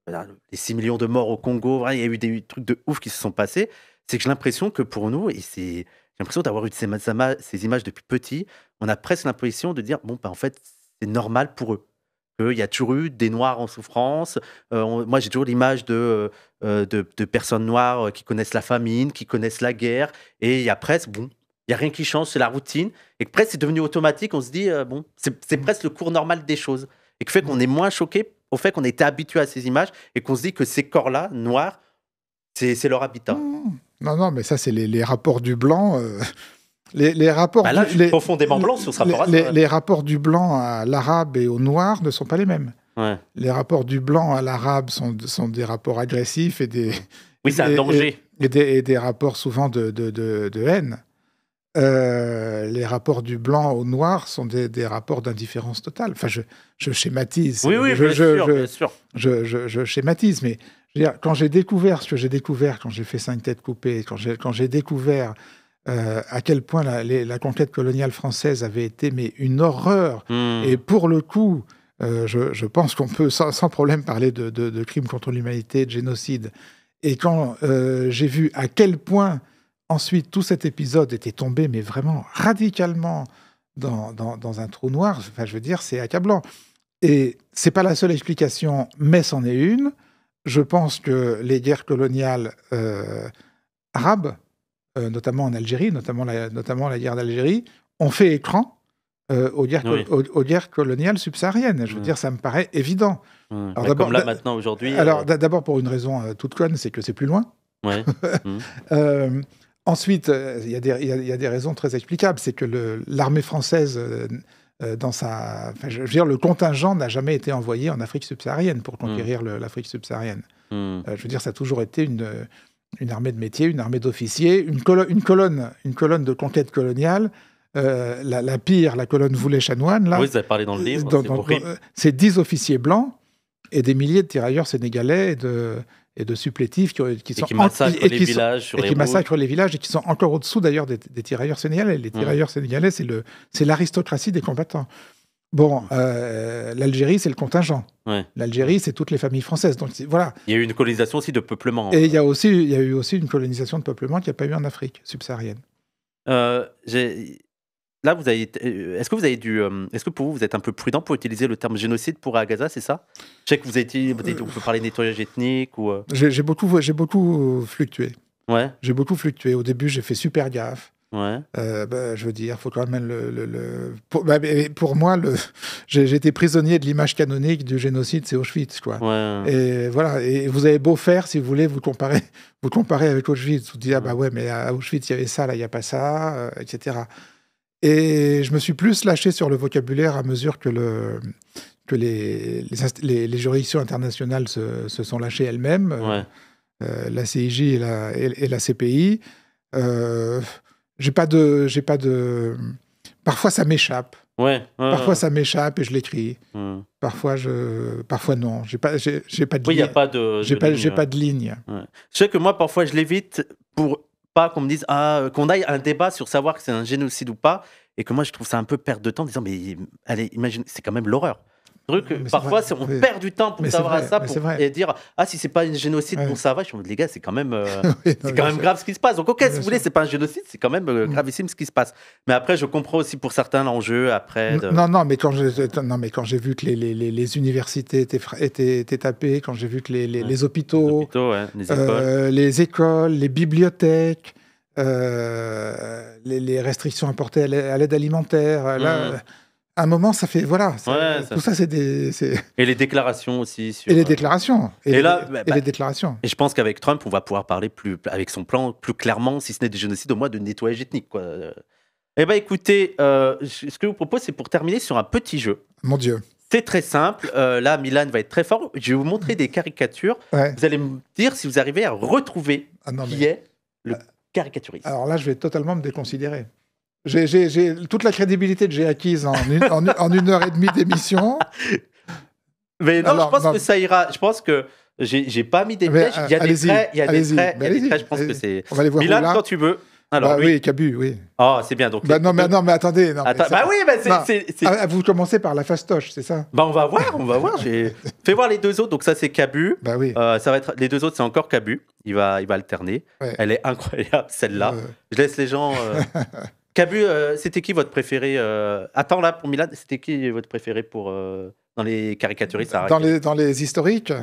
les 6 millions de morts au Congo, il y a eu des trucs de ouf qui se sont passés. C'est que j'ai l'impression que pour nous, j'ai l'impression d'avoir eu ces images depuis petit, on a presque l'impression de dire, bon, en fait, c'est normal pour eux. Il y a toujours eu des Noirs en souffrance. Moi, j'ai toujours l'image de personnes noires qui connaissent la famine, qui connaissent la guerre, et il y a presque, bon, il n'y a rien qui change, c'est la routine, et que presque c'est devenu automatique, on se dit, bon, c'est presque le cours normal des choses, et que fait qu'on est moins choqué au fait qu'on a été habitué à ces images, et qu'on se dit que ces corps-là, noirs, c'est leur habitat. Non, mais ça, c'est les rapports du blanc. Les rapports là, je suis profondément blanc sur ce rapport à ça. Les rapports du blanc à l'arabe et au noir ne sont pas les mêmes. Ouais. Les rapports du blanc à l'arabe sont des rapports agressifs et des... Oui, c'est un danger. Et des rapports souvent de haine. Les rapports du blanc au noir sont des rapports d'indifférence totale. Enfin, je schématise. Oui, bien sûr. Je schématise, mais je veux dire, quand j'ai découvert ce que j'ai découvert, quand j'ai fait 5 têtes coupées, quand j'ai découvert à quel point la conquête coloniale française avait été une horreur, et pour le coup, je pense qu'on peut sans problème parler de crimes contre l'humanité, de génocide. Et quand j'ai vu à quel point ensuite tout cet épisode était tombé, mais vraiment radicalement dans un trou noir. Enfin, je veux dire, c'est accablant. Et c'est pas la seule explication, mais c'en est une. Je pense que les guerres coloniales arabes, notamment en Algérie, notamment la guerre d'Algérie, ont fait écran aux guerres coloniales subsahariennes. Je veux dire, ça me paraît évident. Alors, comme là, maintenant, aujourd'hui... Alors, d'abord, pour une raison toute conne, c'est que c'est plus loin. Ouais. Ensuite, il y a des raisons très explicables. C'est que l'armée française, je veux dire, le contingent n'a jamais été envoyé en Afrique subsaharienne pour conquérir l'Afrique subsaharienne. Je veux dire, ça a toujours été une armée de métier, une armée d'officiers, une colonne de conquête coloniale. La pire, la colonne Voulet-Chanoine. Là, oui, vous avez parlé dans le livre. C'est 10 officiers blancs et des milliers de tirailleurs sénégalais et de supplétifs qui massacrent les villages et qui sont encore au-dessous d'ailleurs des tirailleurs sénégalais. Les tirailleurs sénégalais, c'est l'aristocratie des combattants. Bon, l'Algérie, c'est le contingent. Ouais. L'Algérie, c'est toutes les familles françaises. Donc voilà. Il y a eu une colonisation aussi de peuplement. Et il y a eu aussi une colonisation de peuplement qu'il n'y a pas eu en Afrique subsaharienne. Là, est-ce que pour vous êtes un peu prudent pour utiliser le terme génocide pour Gaza, c'est ça? Je sais que on peut parler de nettoyage ethnique ou. J'ai beaucoup fluctué. Ouais. J'ai beaucoup fluctué. Au début, j'ai fait super gaffe. Ouais. Je veux dire, faut quand même pour moi, j'ai été prisonnier de l'image canonique du génocide, c'est Auschwitz, quoi. Ouais. Et voilà. Et vous avez beau faire, si vous voulez, vous comparez avec Auschwitz. Vous dites bah ouais, mais à Auschwitz il y avait ça, là il y a pas ça, etc. Et je me suis plus lâché sur le vocabulaire à mesure que les juridictions internationales se sont lâchées elles-mêmes, la CIJ et la CPI. J'ai pas de. Parfois ça m'échappe. Parfois ça m'échappe et je l'écris. Parfois non. J'ai pas de. Oui, il y a pas de. J'ai pas de ligne. Ouais. Je sais que moi parfois je l'évite pour pas qu'on me dise qu'on aille à un débat sur savoir que c'est un génocide ou pas, et que moi je trouve ça un peu perte de temps en disant mais allez, imagine, c'est quand même l'horreur. Parfois on perd du temps pour savoir ça et dire si c'est pas un génocide, bon ça va. Je me dis les gars, c'est quand même grave ce qui se passe. Donc ok, si vous voulez, c'est pas un génocide, c'est quand même gravissime ce qui se passe. Mais après je comprends aussi pour certains l'enjeu après. Non, mais quand j'ai vu que les universités étaient tapées, quand j'ai vu que les hôpitaux, les écoles, les bibliothèques, les restrictions apportées à l'aide alimentaire, là. À un moment, ça fait tout ça, c'est des. Et les déclarations aussi. Et les déclarations. Et les déclarations. Et je pense qu'avec Trump, on va pouvoir parler avec son plan plus clairement, si ce n'est des génocides, au moins de nettoyage ethnique, quoi. Eh bien, écoutez, ce que je vous propose, c'est pour terminer sur un petit jeu. Mon Dieu. C'est très simple. Là, Milan va être très fort. Je vais vous montrer des caricatures. Vous allez me dire si vous arrivez à retrouver qui est le caricaturiste. Alors là, je vais totalement me déconsidérer. J'ai toute la crédibilité que j'ai acquise en 1h30 d'émission. Mais non, je pense que ça ira. Je pense que j'ai pas mis des flèches. Il y a des traits. Je pense que c'est. On va les voir. Milan, quand tu veux. Alors, oui, Cabu, oui. C'est bien. Donc, non, mais attendez. Vous commencez par la fastoche, c'est ça? On va voir. Fais voir les deux autres. Donc ça, c'est Cabu. Oui. Ça va être les deux autres, c'est encore Cabu. Il va alterner. Ouais. Elle est incroyable, celle-là. Je laisse les gens. Cabu, c'était qui votre préféré Attends là pour Milan, c'était qui votre préféré dans les caricaturistes? Dans les historiques,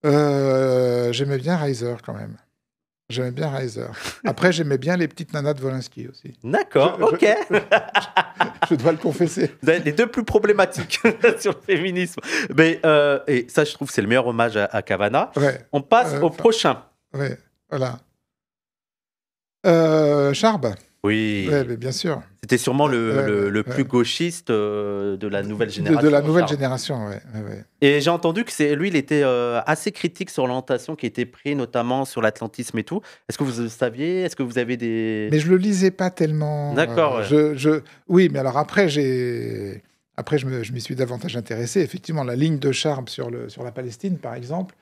j'aimais bien Reiser quand même. J'aimais bien Reiser. Après, j'aimais bien les petites nanas de Wolinski aussi. D'accord, ok. Je dois le confesser. Vous avez les deux plus problématiques sur le féminisme. Mais, et ça, je trouve, c'est le meilleur hommage à Cavana. Ouais. On passe au prochain. Oui, voilà. Charb. Oui, bien sûr. C'était sûrement le plus gauchiste de la nouvelle génération. De la nouvelle génération, oui. Et j'ai entendu que lui, il était assez critique sur l'orientation qui était prise, notamment sur l'atlantisme et tout. Est-ce que vous le saviez? Est-ce que vous avez des... Mais je le lisais pas tellement. D'accord. Oui, mais alors après, je m'y suis davantage intéressé. Effectivement, la ligne de Charb sur la Palestine, par exemple,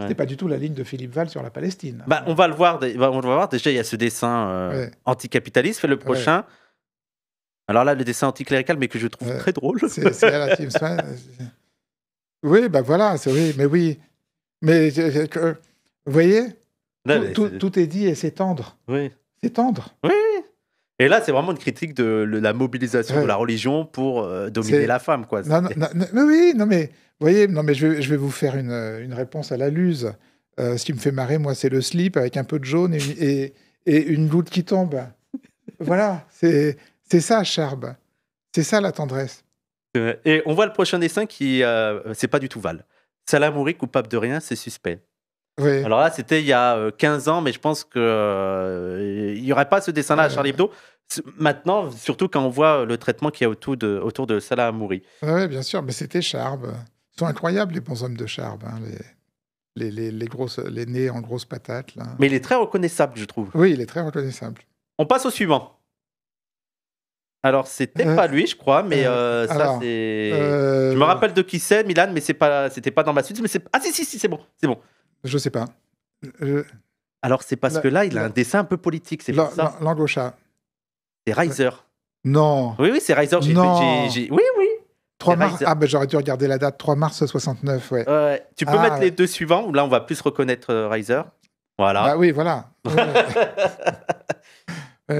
c'était pas du tout la ligne de Philippe Val sur la Palestine. On va le voir. Déjà, il y a ce dessin anticapitaliste. Fais le prochain. Ouais. Alors là, le dessin anticlérical, mais que je trouve très drôle. C'est relatif. Oui, voilà. Mais oui. Mais vous voyez, tout est dit et c'est tendre. Oui. C'est tendre. Oui. Et là, c'est vraiment une critique de la mobilisation de la religion pour dominer la femme, quoi. Non, mais oui, non, mais vous voyez, non, mais je vais vous faire une réponse à la luse. Ce qui me fait marrer, moi, c'est le slip avec un peu de jaune et une goutte qui tombe. Voilà, c'est ça, Charb. C'est ça, la tendresse. Et on voit le prochain dessin qui, c'est pas du tout Val. Salah Hamouri, coupable de rien, c'est suspect. Oui. Alors là, c'était il y a 15 ans, mais je pense qu'il n'y aurait pas ce dessin-là à Charlie Hebdo. Maintenant, surtout quand on voit le traitement qu'il y a autour de Salah Hamouri. Oui, bien sûr, mais c'était Charb. Ils sont incroyables, les bons hommes de Charb. Hein, les nez en grosses patates. Là. Mais il est très reconnaissable, je trouve. Oui, il est très reconnaissable. On passe au suivant. Alors, c'était pas lui, je crois, mais ça, c'est... Je me rappelle de qui c'est, Milan, mais c'était pas dans ma suite. Mais ah, si, c'est bon. Je sais pas. Alors, c'est parce que là, il a un dessin un peu politique, c'est pour ça. L'Angosha. C'est Reiser. Non. Oui, c'est Reiser. Oui. 3 mars. Ah, ben j'aurais dû regarder la date. 3 mars 69, ouais. Tu peux mettre les deux suivants, où là, on va plus reconnaître Reiser. Voilà. Bah oui, voilà.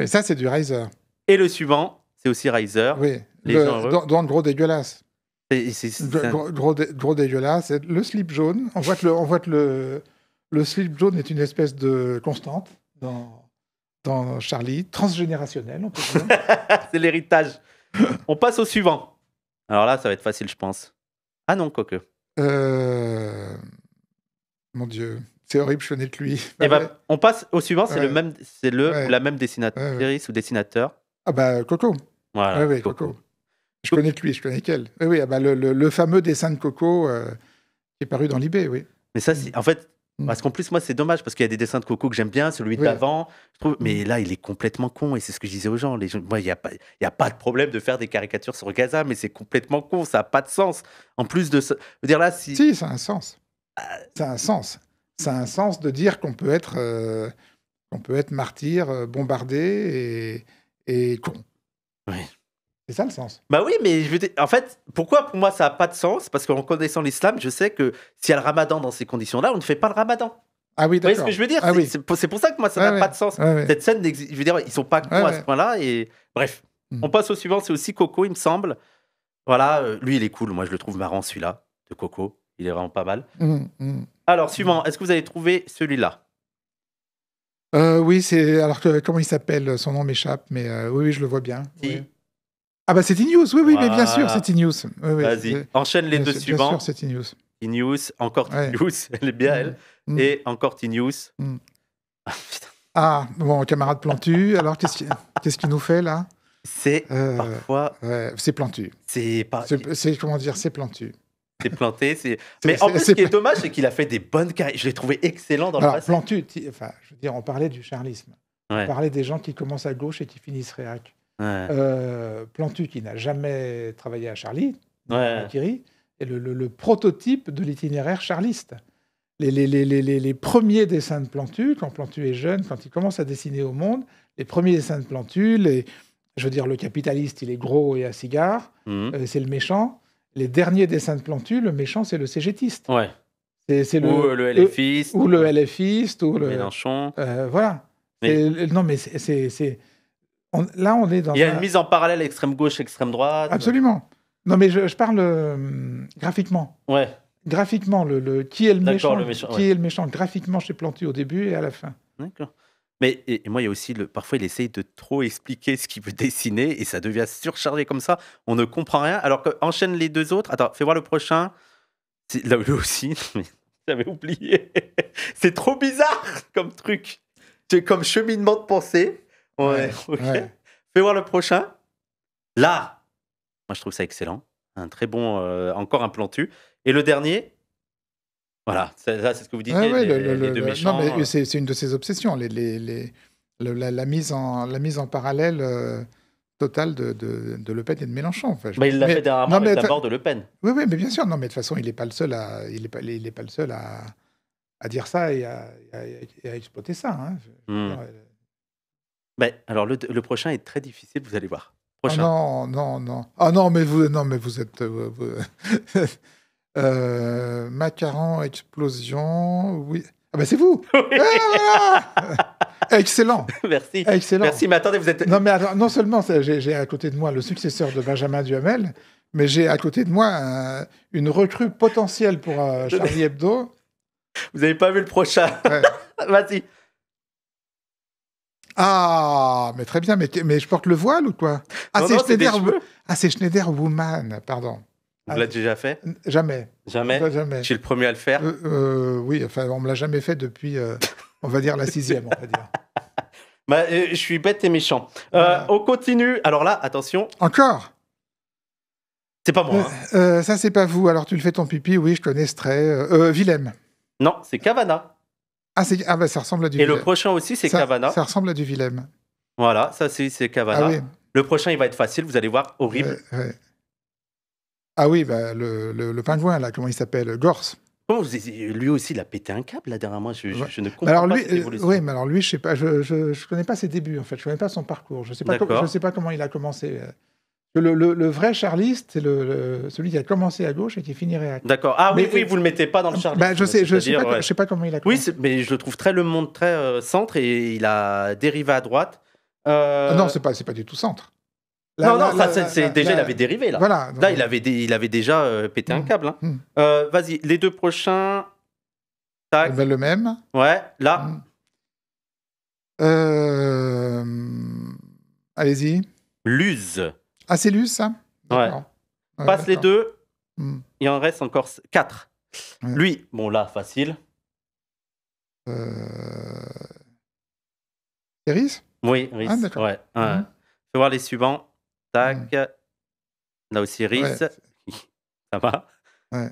Ça, c'est du Reiser. Et le suivant, c'est aussi Reiser. Oui. Dans le gros dégueulasse. Gros dégueulasse. Le slip jaune. On voit que le slip jaune est une espèce de constante dans Charlie, transgénérationnel, on peut dire. C'est l'héritage. On passe au suivant. Alors là, ça va être facile, je pense. Ah non, quoique. Mon Dieu, c'est horrible, je connais que lui. On passe au suivant, c'est la même dessinatrice ou dessinateur. Ah bah, Coco. Voilà, oui, Coco. Je connais que lui, je connais qu'elle. Oui, le fameux dessin de Coco qui est paru dans l'eBay, oui. Mais ça, en fait, parce qu'en plus, moi, c'est dommage, parce qu'il y a des dessins de Coco que j'aime bien, celui d'avant, je trouve, mais là, il est complètement con, et c'est ce que je disais aux gens. Moi, il n'y a pas de problème de faire des caricatures sur Gaza, mais c'est complètement con, ça n'a pas de sens. En plus de ça, je veux dire là, Si, ça a un sens. Ça a un sens. Ça a un sens de dire qu'on peut être martyr, bombardé et con. Oui. C'est ça le sens. Bah oui, mais je veux dire, en fait, pourquoi pour moi ça n'a pas de sens? Parce qu'en connaissant l'islam, je sais que s'il y a le ramadan dans ces conditions-là, on ne fait pas le ramadan. Ah oui, d'accord. Vous voyez ce que je veux dire? Ah, oui. C'est pour ça que moi ça n'a pas de sens. Cette scène, je veux dire, ils sont pas cons à ce point-là. Et bref, on passe au suivant, c'est aussi Coco, il me semble. Voilà, lui il est cool, moi je le trouve marrant celui-là, de Coco. Il est vraiment pas mal. Alors, suivant, est-ce que vous avez trouvé celui-là? Oui, c'est. Alors, comment il s'appelle? Son nom m'échappe, mais oui, je le vois bien. Oui. Ah, bah, c'est T-News, oui, mais bien sûr, c'est T-News. Oui, vas-y, enchaîne les deux suivants. Bien sûr, c'est T-News. T-News, encore T-News, elle est bien, elle. Et encore T-News. Ah, putain. Ah, bon, camarade Plantu, alors qu'est-ce qu'il nous fait, là? C'est parfois. C'est Plantu. C'est comment dire, c'est Plantu. C'est planté. Mais en plus, ce qui est dommage, c'est qu'il a fait des bonnes carrières. Je l'ai trouvé excellent dans le passé. Plantu, je veux dire, on parlait du charlisme. On parlait des gens qui commencent à gauche et qui finissent réac. Plantu, qui n'a jamais travaillé à Charlie, Thierry, est le prototype de l'itinéraire charliste. Les premiers dessins de Plantu, quand Plantu est jeune, quand il commence à dessiner au monde, les premiers dessins de Plantu, je veux dire, le capitaliste, il est gros et à cigare, c'est le méchant. Les derniers dessins de Plantu, le méchant, c'est le cégétiste. Ouais. C'est ou le LFiste. Ou le LFiste. Ou le Mélenchon. Voilà. Non, mais là, on est dans... Il y a une mise en parallèle extrême gauche, extrême droite. Absolument. Non, mais je parle graphiquement. Ouais. Graphiquement, qui est le méchant, qui est le méchant graphiquement chez Plantu au début et à la fin. D'accord. Mais et moi, il y a aussi parfois, il essaye de trop expliquer ce qu'il veut dessiner et ça devient surchargé comme ça. On ne comprend rien. Alors qu'enchaîne les deux autres. Attends, fais voir le prochain. Là aussi, mais j'avais oublié. C'est trop bizarre comme truc. C'est comme cheminement de pensée. Ouais. Fais voir le prochain. Là, moi, je trouve ça excellent. Un très bon, encore un Plantu. Et le dernier. Voilà, c'est ce que vous disiez, les deux méchants. Non, mais c'est une de ses obsessions, la mise en parallèle totale de Le Pen et de Mélenchon. Enfin, il l'a fait dernièrement avec d'abord de Le Pen. Oui, mais bien sûr. Non, mais de toute façon, il n'est pas le seul à dire ça et à exploiter ça. Hein. Alors, le prochain est très difficile, vous allez voir. Prochain. Non. Ah non, mais vous êtes... Macaron, explosion, oui. Ah ben c'est vous. Voilà. Excellent. Merci. Excellent. Merci, mais attendez, vous êtes... Non, mais alors, non seulement j'ai à côté de moi le successeur de Benjamin Duhamel, mais j'ai à côté de moi une recrue potentielle pour Charlie Hebdo. Vous n'avez pas vu le prochain. Ouais. Vas-y. Ah, mais très bien, mais je porte le voile ou quoi? Ah, Non, c'est non, c'est des Schneider. cheveux. Ah, c'est Schneider Woman, pardon. Vous l'avez déjà fait? Jamais. Jamais? Jamais. Je suis le premier à le faire. Oui, enfin, on me l'a jamais fait depuis, on va dire, la 6e, on va dire. Bah, je suis bête et méchant. Voilà. On continue. Alors là, attention, Encore? c'est pas moi. Hein. Ça, c'est pas vous. Alors, tu le fais ton pipi, oui, je connais ce trait. Willem. Non, c'est Cavana. Ah, bah, ça ressemble à du Et Willem. le prochain aussi, c'est Ça- Cavana. Ça ressemble à du Willem. Voilà, ça c'est Cavana. Ah oui. Le prochain, il va être facile, vous allez voir, horrible. Ouais. Ah oui, bah, le pingouin, là, comment il s'appelle? Gorse. Comment lui aussi, il a pété un câble là derrière moi. Je ne comprends Alors pas lui, cette évolution. oui, mais alors lui, je sais pas, je connais pas ses débuts en fait, je connais pas son parcours, je sais pas, D'accord. je sais pas comment il a commencé. Le vrai charliste, c'est celui qui a commencé à gauche et qui finirait à gauche. D'accord. Ah oui, Mais- oui, vous le mettez pas dans le Charlie. Bah, je sais C'est-à-dire, pas, ouais. je sais pas comment il a Oui, commencé. mais je le trouve très le monde, très centre et il a dérivé à droite. Ah non, c'est pas du tout centre. Là, non, là, non, là, ça, là, déjà, là, il avait dérivé là. Voilà. Là, il avait déjà pété un câble. Hein. Vas-y, les deux prochains. Tac. Ben, le même. Ouais, là. Allez-y. Luz. Ah, c'est Luce, ça? D'accord. Ouais, Passe les d'accord. deux. Hmm. Il en reste encore 4. Ouais. Lui, bon là, facile. Céris? Oui, Rhys. Ah, d'accord. Ouais. Fais voir les suivants. Tac. Là aussi, Rhys. Ouais. Ça va? Ouais.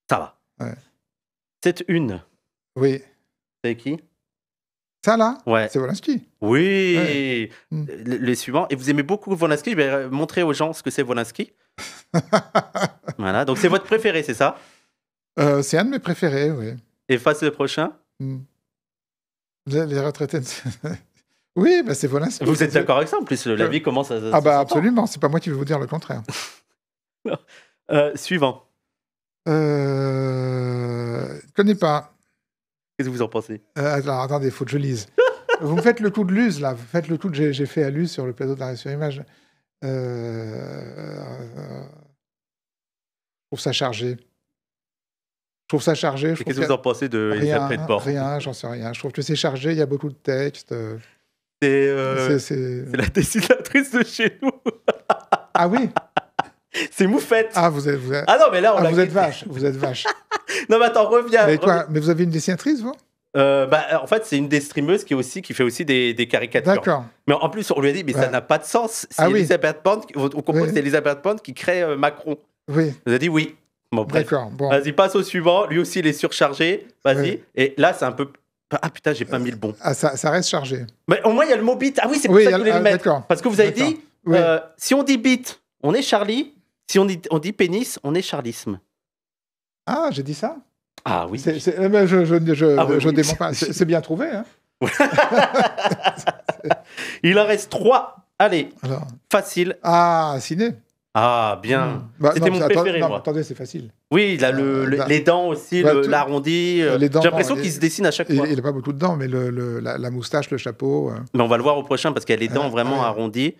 Ça va. Ouais. C'est une. Oui. C'est qui? Ça, là? Ouais. C'est Wolinski. Oui. Ouais. Mm. Les suivants. Et vous aimez beaucoup Wolinski. Je vais montrer aux gens ce que c'est Wolinski. Voilà. Donc, c'est votre préféré, c'est ça? C'est un de mes préférés, oui. Et face le prochain? Les retraités. Oui, bah c'est Wolinski. Vous êtes d'accord avec ça? En plus, la vie commence à. Ah, bah absolument. C'est pas moi qui vais vous dire le contraire. Suivant. Connais pas. Qu'est-ce que vous en pensez? Alors, attendez, faut que je lise. Vous me faites le coup de Luz, là. Vous faites le coup que j'ai fait à Luz sur le plateau de l'arrêt sur image. Je trouve ça chargé. Qu'est-ce que vous en pensez de Elisabeth Borne? Rien, j'en sais rien. Je trouve que c'est chargé, il y a beaucoup de textes. C'est la dessinatrice de chez nous. Ah oui? C'est Moufette. Ah, vous êtes... Ah non, mais là, on l'a vous êtes quitté. vache, vous êtes vache. Non, mais attends, reviens. Mais quoi? Mais vous avez une dessinatrice, vous? En fait, c'est une des streameuses qui fait aussi des caricatures. D'accord. Mais en plus, on lui a dit, mais ça Ouais. n'a pas de sens. C'est Ah oui. Elisabeth Borne, on comprend Oui. que c'est Elisabeth Borne qui crée Macron. Oui, On a dit oui. Bon, bref. d'accord. Bon. Vas-y, passe au suivant. Lui aussi, il est surchargé. Vas-y. Oui. Et là, c'est un peu. Ah putain, j'ai pas mis le bon. Ah, ça reste chargé. Mais au moins, il y a le mot bit. Ah oui, c'est pour Oui, ça que je voulais le mettre. d'accord. Parce que vous avez D'accord. dit, Oui. si on dit bit, on est Charlie. Si on dit pénis, on est charlisme. Ah, j'ai dit ça? Ah oui. Ben, je Ah oui, oui. dément pas. C'est bien trouvé, hein? Il en reste 3. Allez, Alors. facile. Ah, ciné. Ah, bien. Bah, C'était non, mon attendez, préféré, non, moi. attendez, c'est facile. Oui, il a les dents aussi, Bah, tout- l'arrondi. les dents, J'ai l'impression non, qu'il se dessine à chaque Il fois. n'a pas beaucoup de dents, mais la moustache, le chapeau. Mais on va le voir au prochain parce qu'il y a les dents vraiment ouais. arrondies.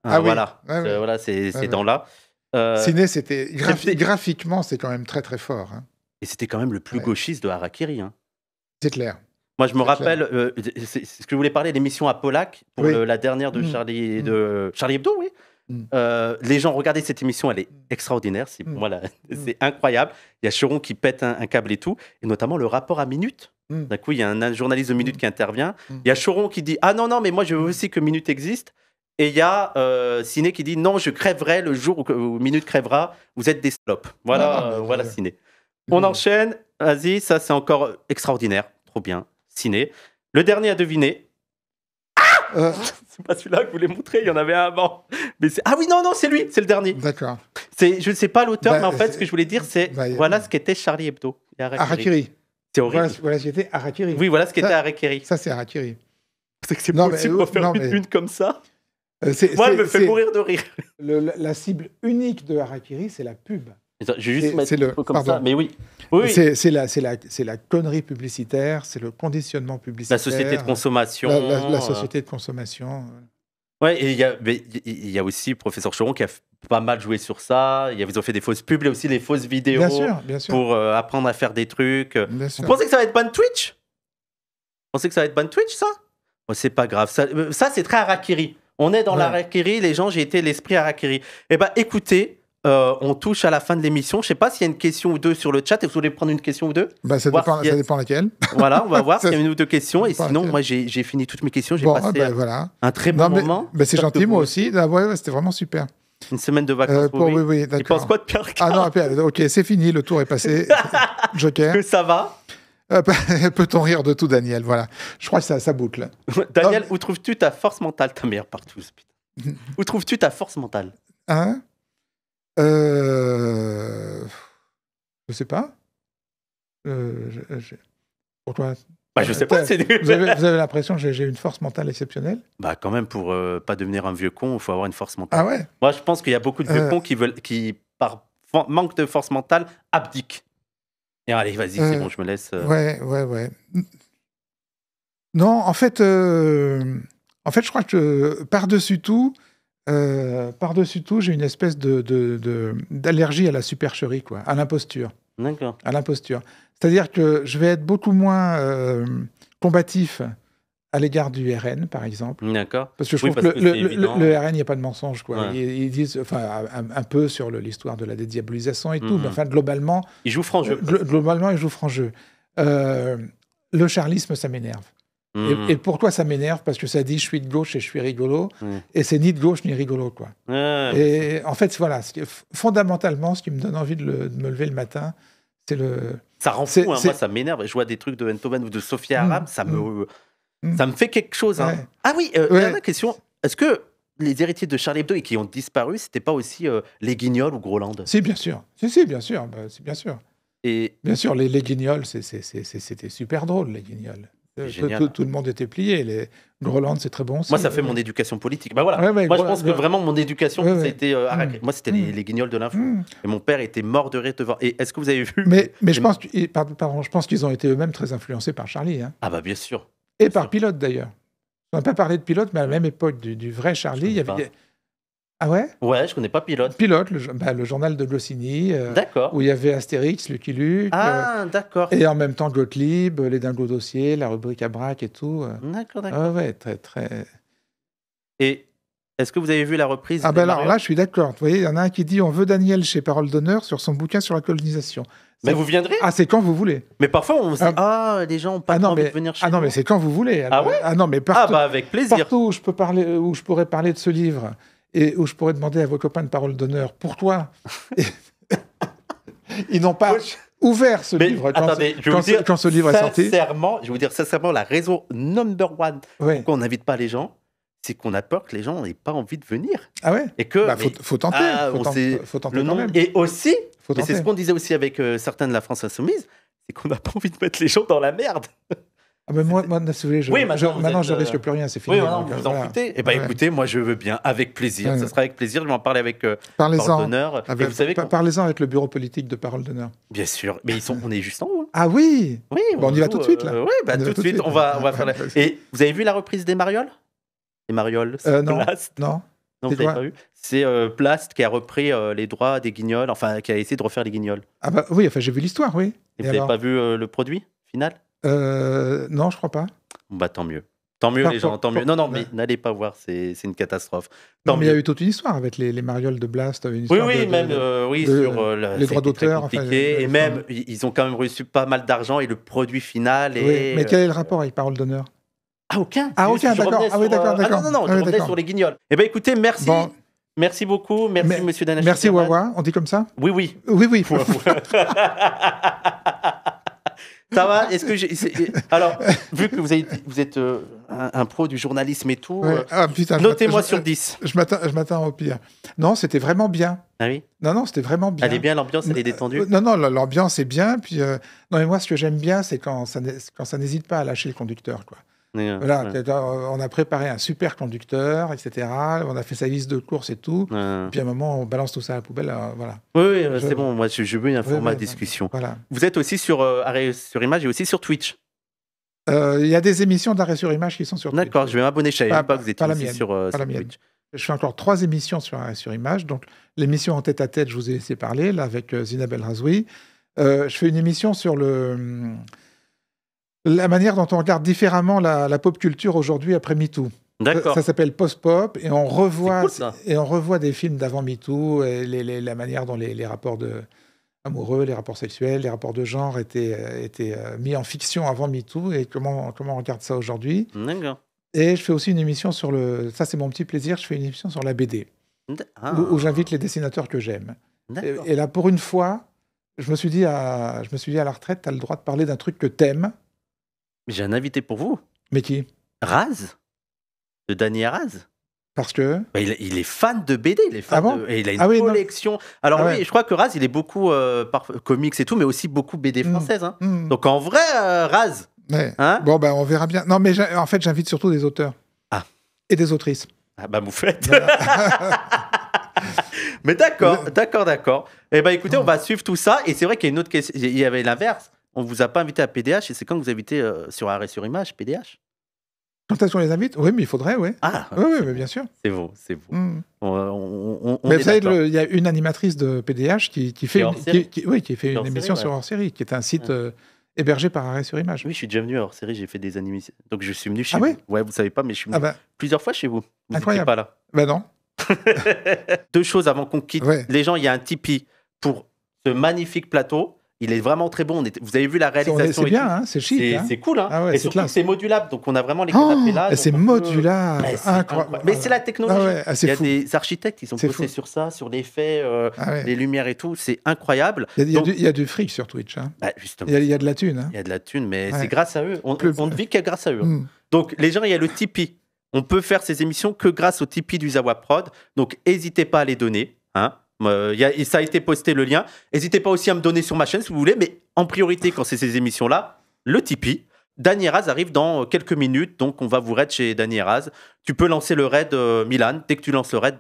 Ah oui. Voilà, Ouais, ouais. voilà ces Ouais. dents-là. Ciné, c'était c'était- graphiquement, c'est quand même très très fort. Hein. Et c'était quand même le plus Ouais. gauchiste de Harakiri. Hein. C'est clair. Moi, je me C'est rappelle, c'est ce que je voulais parler, l'émission à Polac, pour Oui. la dernière de Charlie Hebdo, oui. Les gens, regardez cette émission, elle est extraordinaire. C'est, pour moi, c'est incroyable. Il y a Cheron qui pète un câble et tout, et notamment le rapport à Minute. D'un coup, il y a un journaliste de Minute qui intervient. Il y a Cheron qui dit: ah non, mais moi, je veux aussi que Minute existe. Et il y a Ciné qui dit: non, je crèverai le jour où Minute crèvera. Vous êtes des slopes. Voilà, voilà Ciné. On enchaîne. Vas-y, ça, c'est encore extraordinaire. Trop bien. Ciné. Le dernier à deviner. C'est pas celui-là que je voulais montrer, il y en avait un avant. Mais ah oui, non, c'est lui, c'est le dernier. D'accord. Je ne sais pas l'auteur, Bah, mais en fait, ce que je voulais dire, c'est voilà ce qu'était Charlie Hebdo. Et Harakiri. C'est horrible. Voilà ce qu'était Harakiri. Oui, voilà ce qu'était Harakiri. Ça, c'est Harakiri. C'est que c'est Non, possible mais- de faire non, une comme ça. C'est- Moi, elle c'est- me fait c'est- mourir de rire. La cible unique de Harakiri, c'est la pub. Je vais juste C'est- mettre c'est un le- peu comme pardon. ça. Mais oui. Oui. C'est la connerie publicitaire, c'est le conditionnement publicitaire. La société de consommation. La société de consommation. Ouais, et il y a aussi le professeur Choron qui a pas mal joué sur ça. Ils ont fait des fausses pubs et aussi les fausses vidéos Bien sûr. pour apprendre à faire des trucs. Bien sûr. Vous pensez que ça va être ban Twitch? Vous pensez que ça va être ban Twitch, ça? Oh, c'est pas grave. Ça c'est très harakiri. On est dans Ouais. l'harakiri, les gens, j'ai été l'esprit harakiri. Eh ben, écoutez, on touche à la fin de l'émission. Je sais pas s'il y a une question ou deux sur le chat. Est-ce que vous voulez prendre une question ou deux? Ça voir dépend, s'il y a- ça dépend laquelle. Voilà, on va voir Ça- s'il y a une ou deux questions. Et Pas sinon, laquelle. moi, j'ai fini toutes mes questions. J'ai Bon, passé voilà. un très bon Non, mais- moment. mais c'est J'espère que gentil, moi vous- aussi. Ah, ouais, c'était vraiment super. Une semaine de vacances pour lui. Oui, Il d'accord. pense quoi de Pierre Ah Ricard? non, après, ok, c'est fini, le tour est passé. Joker. Que ça va? Peut-on rire de tout, Daniel? Voilà. Je crois que ça boucle. Daniel, où trouves-tu ta force mentale? Ta meilleure partout, putain. Où trouves-tu ta force mentale? Hein Je sais pas. Pourquoi? Bah, je sais pas. Vous avez l'impression que j'ai une force mentale exceptionnelle? Bah, quand même, pour pas devenir un vieux con, il faut avoir une force mentale. Ah ouais? Moi, je pense qu'il y a beaucoup de vieux cons qui, par manque de force mentale, abdiquent. Et allez, vas-y, c'est bon, je me laisse. Ouais. Non, en fait, je crois que par-dessus tout, j'ai une espèce d'allergie à la supercherie, quoi, à l'imposture. D'accord. À l'imposture. C'est-à-dire que je vais être beaucoup moins combatif à l'égard du RN, par exemple. D'accord. Parce que je trouve que le RN, il n'y a pas de mensonge, quoi. Ouais. Ils disent, enfin, un peu sur l'histoire de la dédiabolisation et tout, Mhm. mais enfin, globalement, Il joue franc jeu. globalement, ils jouent franc jeu. Le charlisme, ça m'énerve. Mhm. Et pourquoi ça m'énerve? Parce que ça dit je suis de gauche et je suis rigolo, Ouais. et c'est ni de gauche ni rigolo, quoi. Ouais. Et en fait, voilà, fondamentalement, ce qui me donne envie de me lever le matin, c'est le... Ça rend fou, hein. Moi, ça m'énerve. Je vois des trucs de Enthoven ou de Sophia Aram, ça me fait quelque chose. Hein. Ouais. Ah oui, Ouais. dernière question. Est-ce que les héritiers de Charlie Hebdo et qui ont disparu, c'était pas aussi les Guignols ou Groland? Si, bien sûr. Si, bien sûr. C'est bien sûr. Et Bien sûr, les Guignols, c'était super drôle, les Guignols. génial. Tout le monde était plié. Les Groland, c'est très bon aussi. moi, ça fait mon éducation politique. Bah voilà. Ouais, Moi, je pense que vraiment mon éducation, Ouais, ça a ouais. été moi, c'était les Guignols de l'info. Mm. Et mon père était mort de rire devant. Et est-ce que vous avez vu Mais je pense, je pense qu'ils ont été eux-mêmes très influencés par Charlie. Hein. Ah bah bien sûr. Et par Pilote, d'ailleurs. On n'a pas parlé de Pilote, mais à la même époque du vrai Charlie, il y connais avait... Ah ouais? Ouais, je connais pas Pilote. Pilote, le journal de Goscinny, D'accord. où il y avait Astérix, Lucky Luke, Ah, d'accord. et en même temps Gottlieb, les dingos dossiers, la rubrique à braque et tout. D'accord, d'accord. Ouais, très, très... Et est-ce que vous avez vu la reprise Ah des ben alors Marioles là, je suis d'accord. Vous voyez, il y en a un qui dit « On veut Daniel chez Parole d'honneur sur son bouquin sur la colonisation ». Mais vous viendrez. Ah, c'est quand vous voulez. Mais parfois, on se dit, les gens ont pas envie de venir chez non, nous. mais c'est quand vous voulez. Ah ouais? Ah non, mais partout, bah avec plaisir. partout où je pourrais parler de ce livre et où je pourrais demander à vos copains de Parole d'honneur pourquoi ils n'ont pas ouvert ce Mais livre attendez, je vais vous dire quand ce livre est sorti. sincèrement, je vais vous dire sincèrement, la raison number one Ouais. pourquoi on n'invite pas les gens, c'est qu'on a peur que les gens n'aient pas envie de venir. Ah ouais? Et que Bah, mais- faut tenter. Faut tenter le quand nom. même. Et aussi, Faut mais c'est tenter. ce qu'on disait aussi avec certains de la France Insoumise, c'est qu'on n'a pas envie de mettre les gens dans la merde. Ah ben moi, si vous voulez, Oui, maintenant, vous je êtes, risque plus rien, c'est fini. Oui, maintenant, donc, vous vous en voilà. foutez. Eh bien, Ouais. écoutez, moi, je veux bien, avec plaisir. Ouais. Ce sera avec plaisir. Je vais en parler avec Parlez-en Parole d'honneur. Et avec, vous savez, parlez-en avec le bureau politique de Parole d'honneur. bien sûr, mais on est juste en haut. Hein. Ah oui! Oui, Bon, on y va joue, tout de suite, là. Oui, bah, On y va tout de suite. On va faire la... Et vous avez vu la reprise des Marioles? Les Marioles, c'est Non, Plast. non. Non, C'est vous n'avez quoi pas vu? C'est Plast qui a repris les droits des Guignols, enfin, qui a essayé de refaire les Guignols. Ah bah oui, enfin j'ai vu l'histoire, oui. Et vous n'avez alors pas vu le produit final? Non, je crois pas. Bon, bah, tant mieux. Tant mieux, Par- les gens, pour- tant mieux. pour- Non, non, mais n'allez pas voir, c'est une catastrophe. Non, Tant mais il y a mieux. eu toute une histoire avec les marioles de Blast. Une Oui, histoire oui, de- même de- sur les ça a droits été très d'auteur, compliqué. enfin, Et même, ils ont quand même reçu pas mal d'argent et le produit final Oui, est. mais quel est le rapport avec Parole d'honneur? Ah, aucun. Ah, Juste, aucun, je d'accord. revenais Ah oui, sur, d'accord, d'accord. non, non, Ah je oui, revenais d'accord. sur les Guignols. Eh bien, écoutez, merci. Bon. Merci beaucoup. Merci, monsieur Dana Merci Schusterman. Wawa, on dit comme ça? Oui, oui. Oui, oui. Ça va? Est-ce que alors, vu que vous êtes un pro du journalisme et tout, Ouais. Ah, putain, notez-moi sur 10. Je m'attends au pire. Non, c'était vraiment bien. Ah oui? Non, c'était vraiment bien. Elle est bien, l'ambiance, elle est détendue. Non, l'ambiance est bien. Puis, non, mais moi, ce que j'aime bien, c'est quand ça n'hésite pas à lâcher le conducteur, quoi. Voilà, on a préparé un super conducteur, etc. On a fait sa liste de courses et tout. Puis à un moment, on balance tout ça à la poubelle. Voilà. Oui, c'est bon. Moi, je veux un format de discussion. Voilà. Vous êtes aussi sur Arrêt sur Image et aussi sur Twitch. Il y a des émissions d'Arrêt sur Image qui sont sur Twitch. D'accord, je vais m'abonner. Je ne savais pas que vous étiez aussi sur Twitch. Je fais encore 3 émissions sur Arrêt sur Image. Donc, l'émission en tête-à-tête, je vous ai laissé parler, là, avec Zineb El Razoui. Je fais une émission sur la manière dont on regarde différemment la pop culture aujourd'hui après MeToo. D'accord. Ça s'appelle Post-Pop et on revoit, cool, ça. Des films d'avant MeToo et la manière dont les rapports amoureux, les rapports sexuels, les rapports de genre étaient mis en fiction avant MeToo et comment on regarde ça aujourd'hui. D'accord. Et je fais aussi une émission sur ça c'est mon petit plaisir, je fais une émission sur la BD où j'invite les dessinateurs que j'aime. Et là pour une fois, je me suis dit à la retraite, tu as le droit de parler d'un truc que t'aimes. J'ai un invité pour vous. Mais qui? Raz, de Danny Raz. Parce que il est fan de BD, il est fan et il a une collection. Alors oui, je crois que Raz, il est beaucoup comics et tout, mais aussi beaucoup BD française. Donc en vrai, Raz. Ouais. Hein, on verra bien. Non, mais en fait, j'invite surtout des auteurs et des autrices. Ah bah vous faites. Mais d'accord. Eh ben écoutez, on va suivre tout ça. Et c'est vrai qu'il y a une autre question. Il y avait l'inverse. On vous a pas invité à PDH et c'est quand que vous invitez sur Arrêt sur Image, PDH? Quand est-ce qu'on les invite? Oui, mais il faudrait, oui. Ah, oui, mais bien sûr. C'est vous. Mais vous savez, il y a une animatrice de PDH qui fait une émission sur Hors-Série, qui est un site hébergé par Arrêt sur Image. Oui, je suis déjà venu à Hors-Série, j'ai fait des animations. Donc je suis venu chez vous. Oui, ouais, vous savez pas, mais je suis venu plusieurs fois chez vous. Vous n'étiez pas là. Ben non. 2 choses avant qu'on quitte. Les gens, il y a un Tipeee pour ce magnifique plateau. Il est vraiment très bon. Vous avez vu la réalisation. C'est bien, c'est chic. C'est cool. Hein. Ah ouais, et surtout, c'est modulable. Donc, on a vraiment les canapés là. C'est modulable. Incroyable. Mais c'est la technologie. Il y a fou. des architectes qui sont bossés sur ça, sur l'effet, les lumières et tout. C'est incroyable. Il y a du fric sur Twitch. Hein. Justement. Il y a de la thune. Hein. Il y a de la thune, mais c'est grâce à eux. On ne vit que grâce à eux. Donc, les gens, il y a le Tipeee. On peut faire ces émissions que grâce au Tipeee du Zawa Prod. Donc, n'hésitez pas à les donner. Hein. Ça a été posté le lien. N'hésitez pas aussi à me donner sur ma chaîne si vous voulez, mais en priorité, quand c'est ces émissions-là, le Tipeee. Danny Raz arrive dans quelques minutes, donc on va vous raid chez Danny Raz. Tu peux lancer le raid, Milan. Dès que tu lances le raid,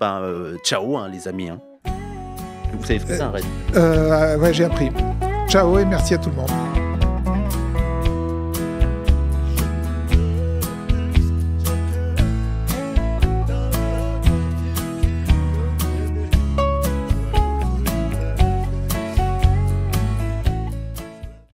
ciao, les amis. Hein. Vous savez ce que c'est un raid? Ouais, j'ai appris. Ciao et merci à tout le monde.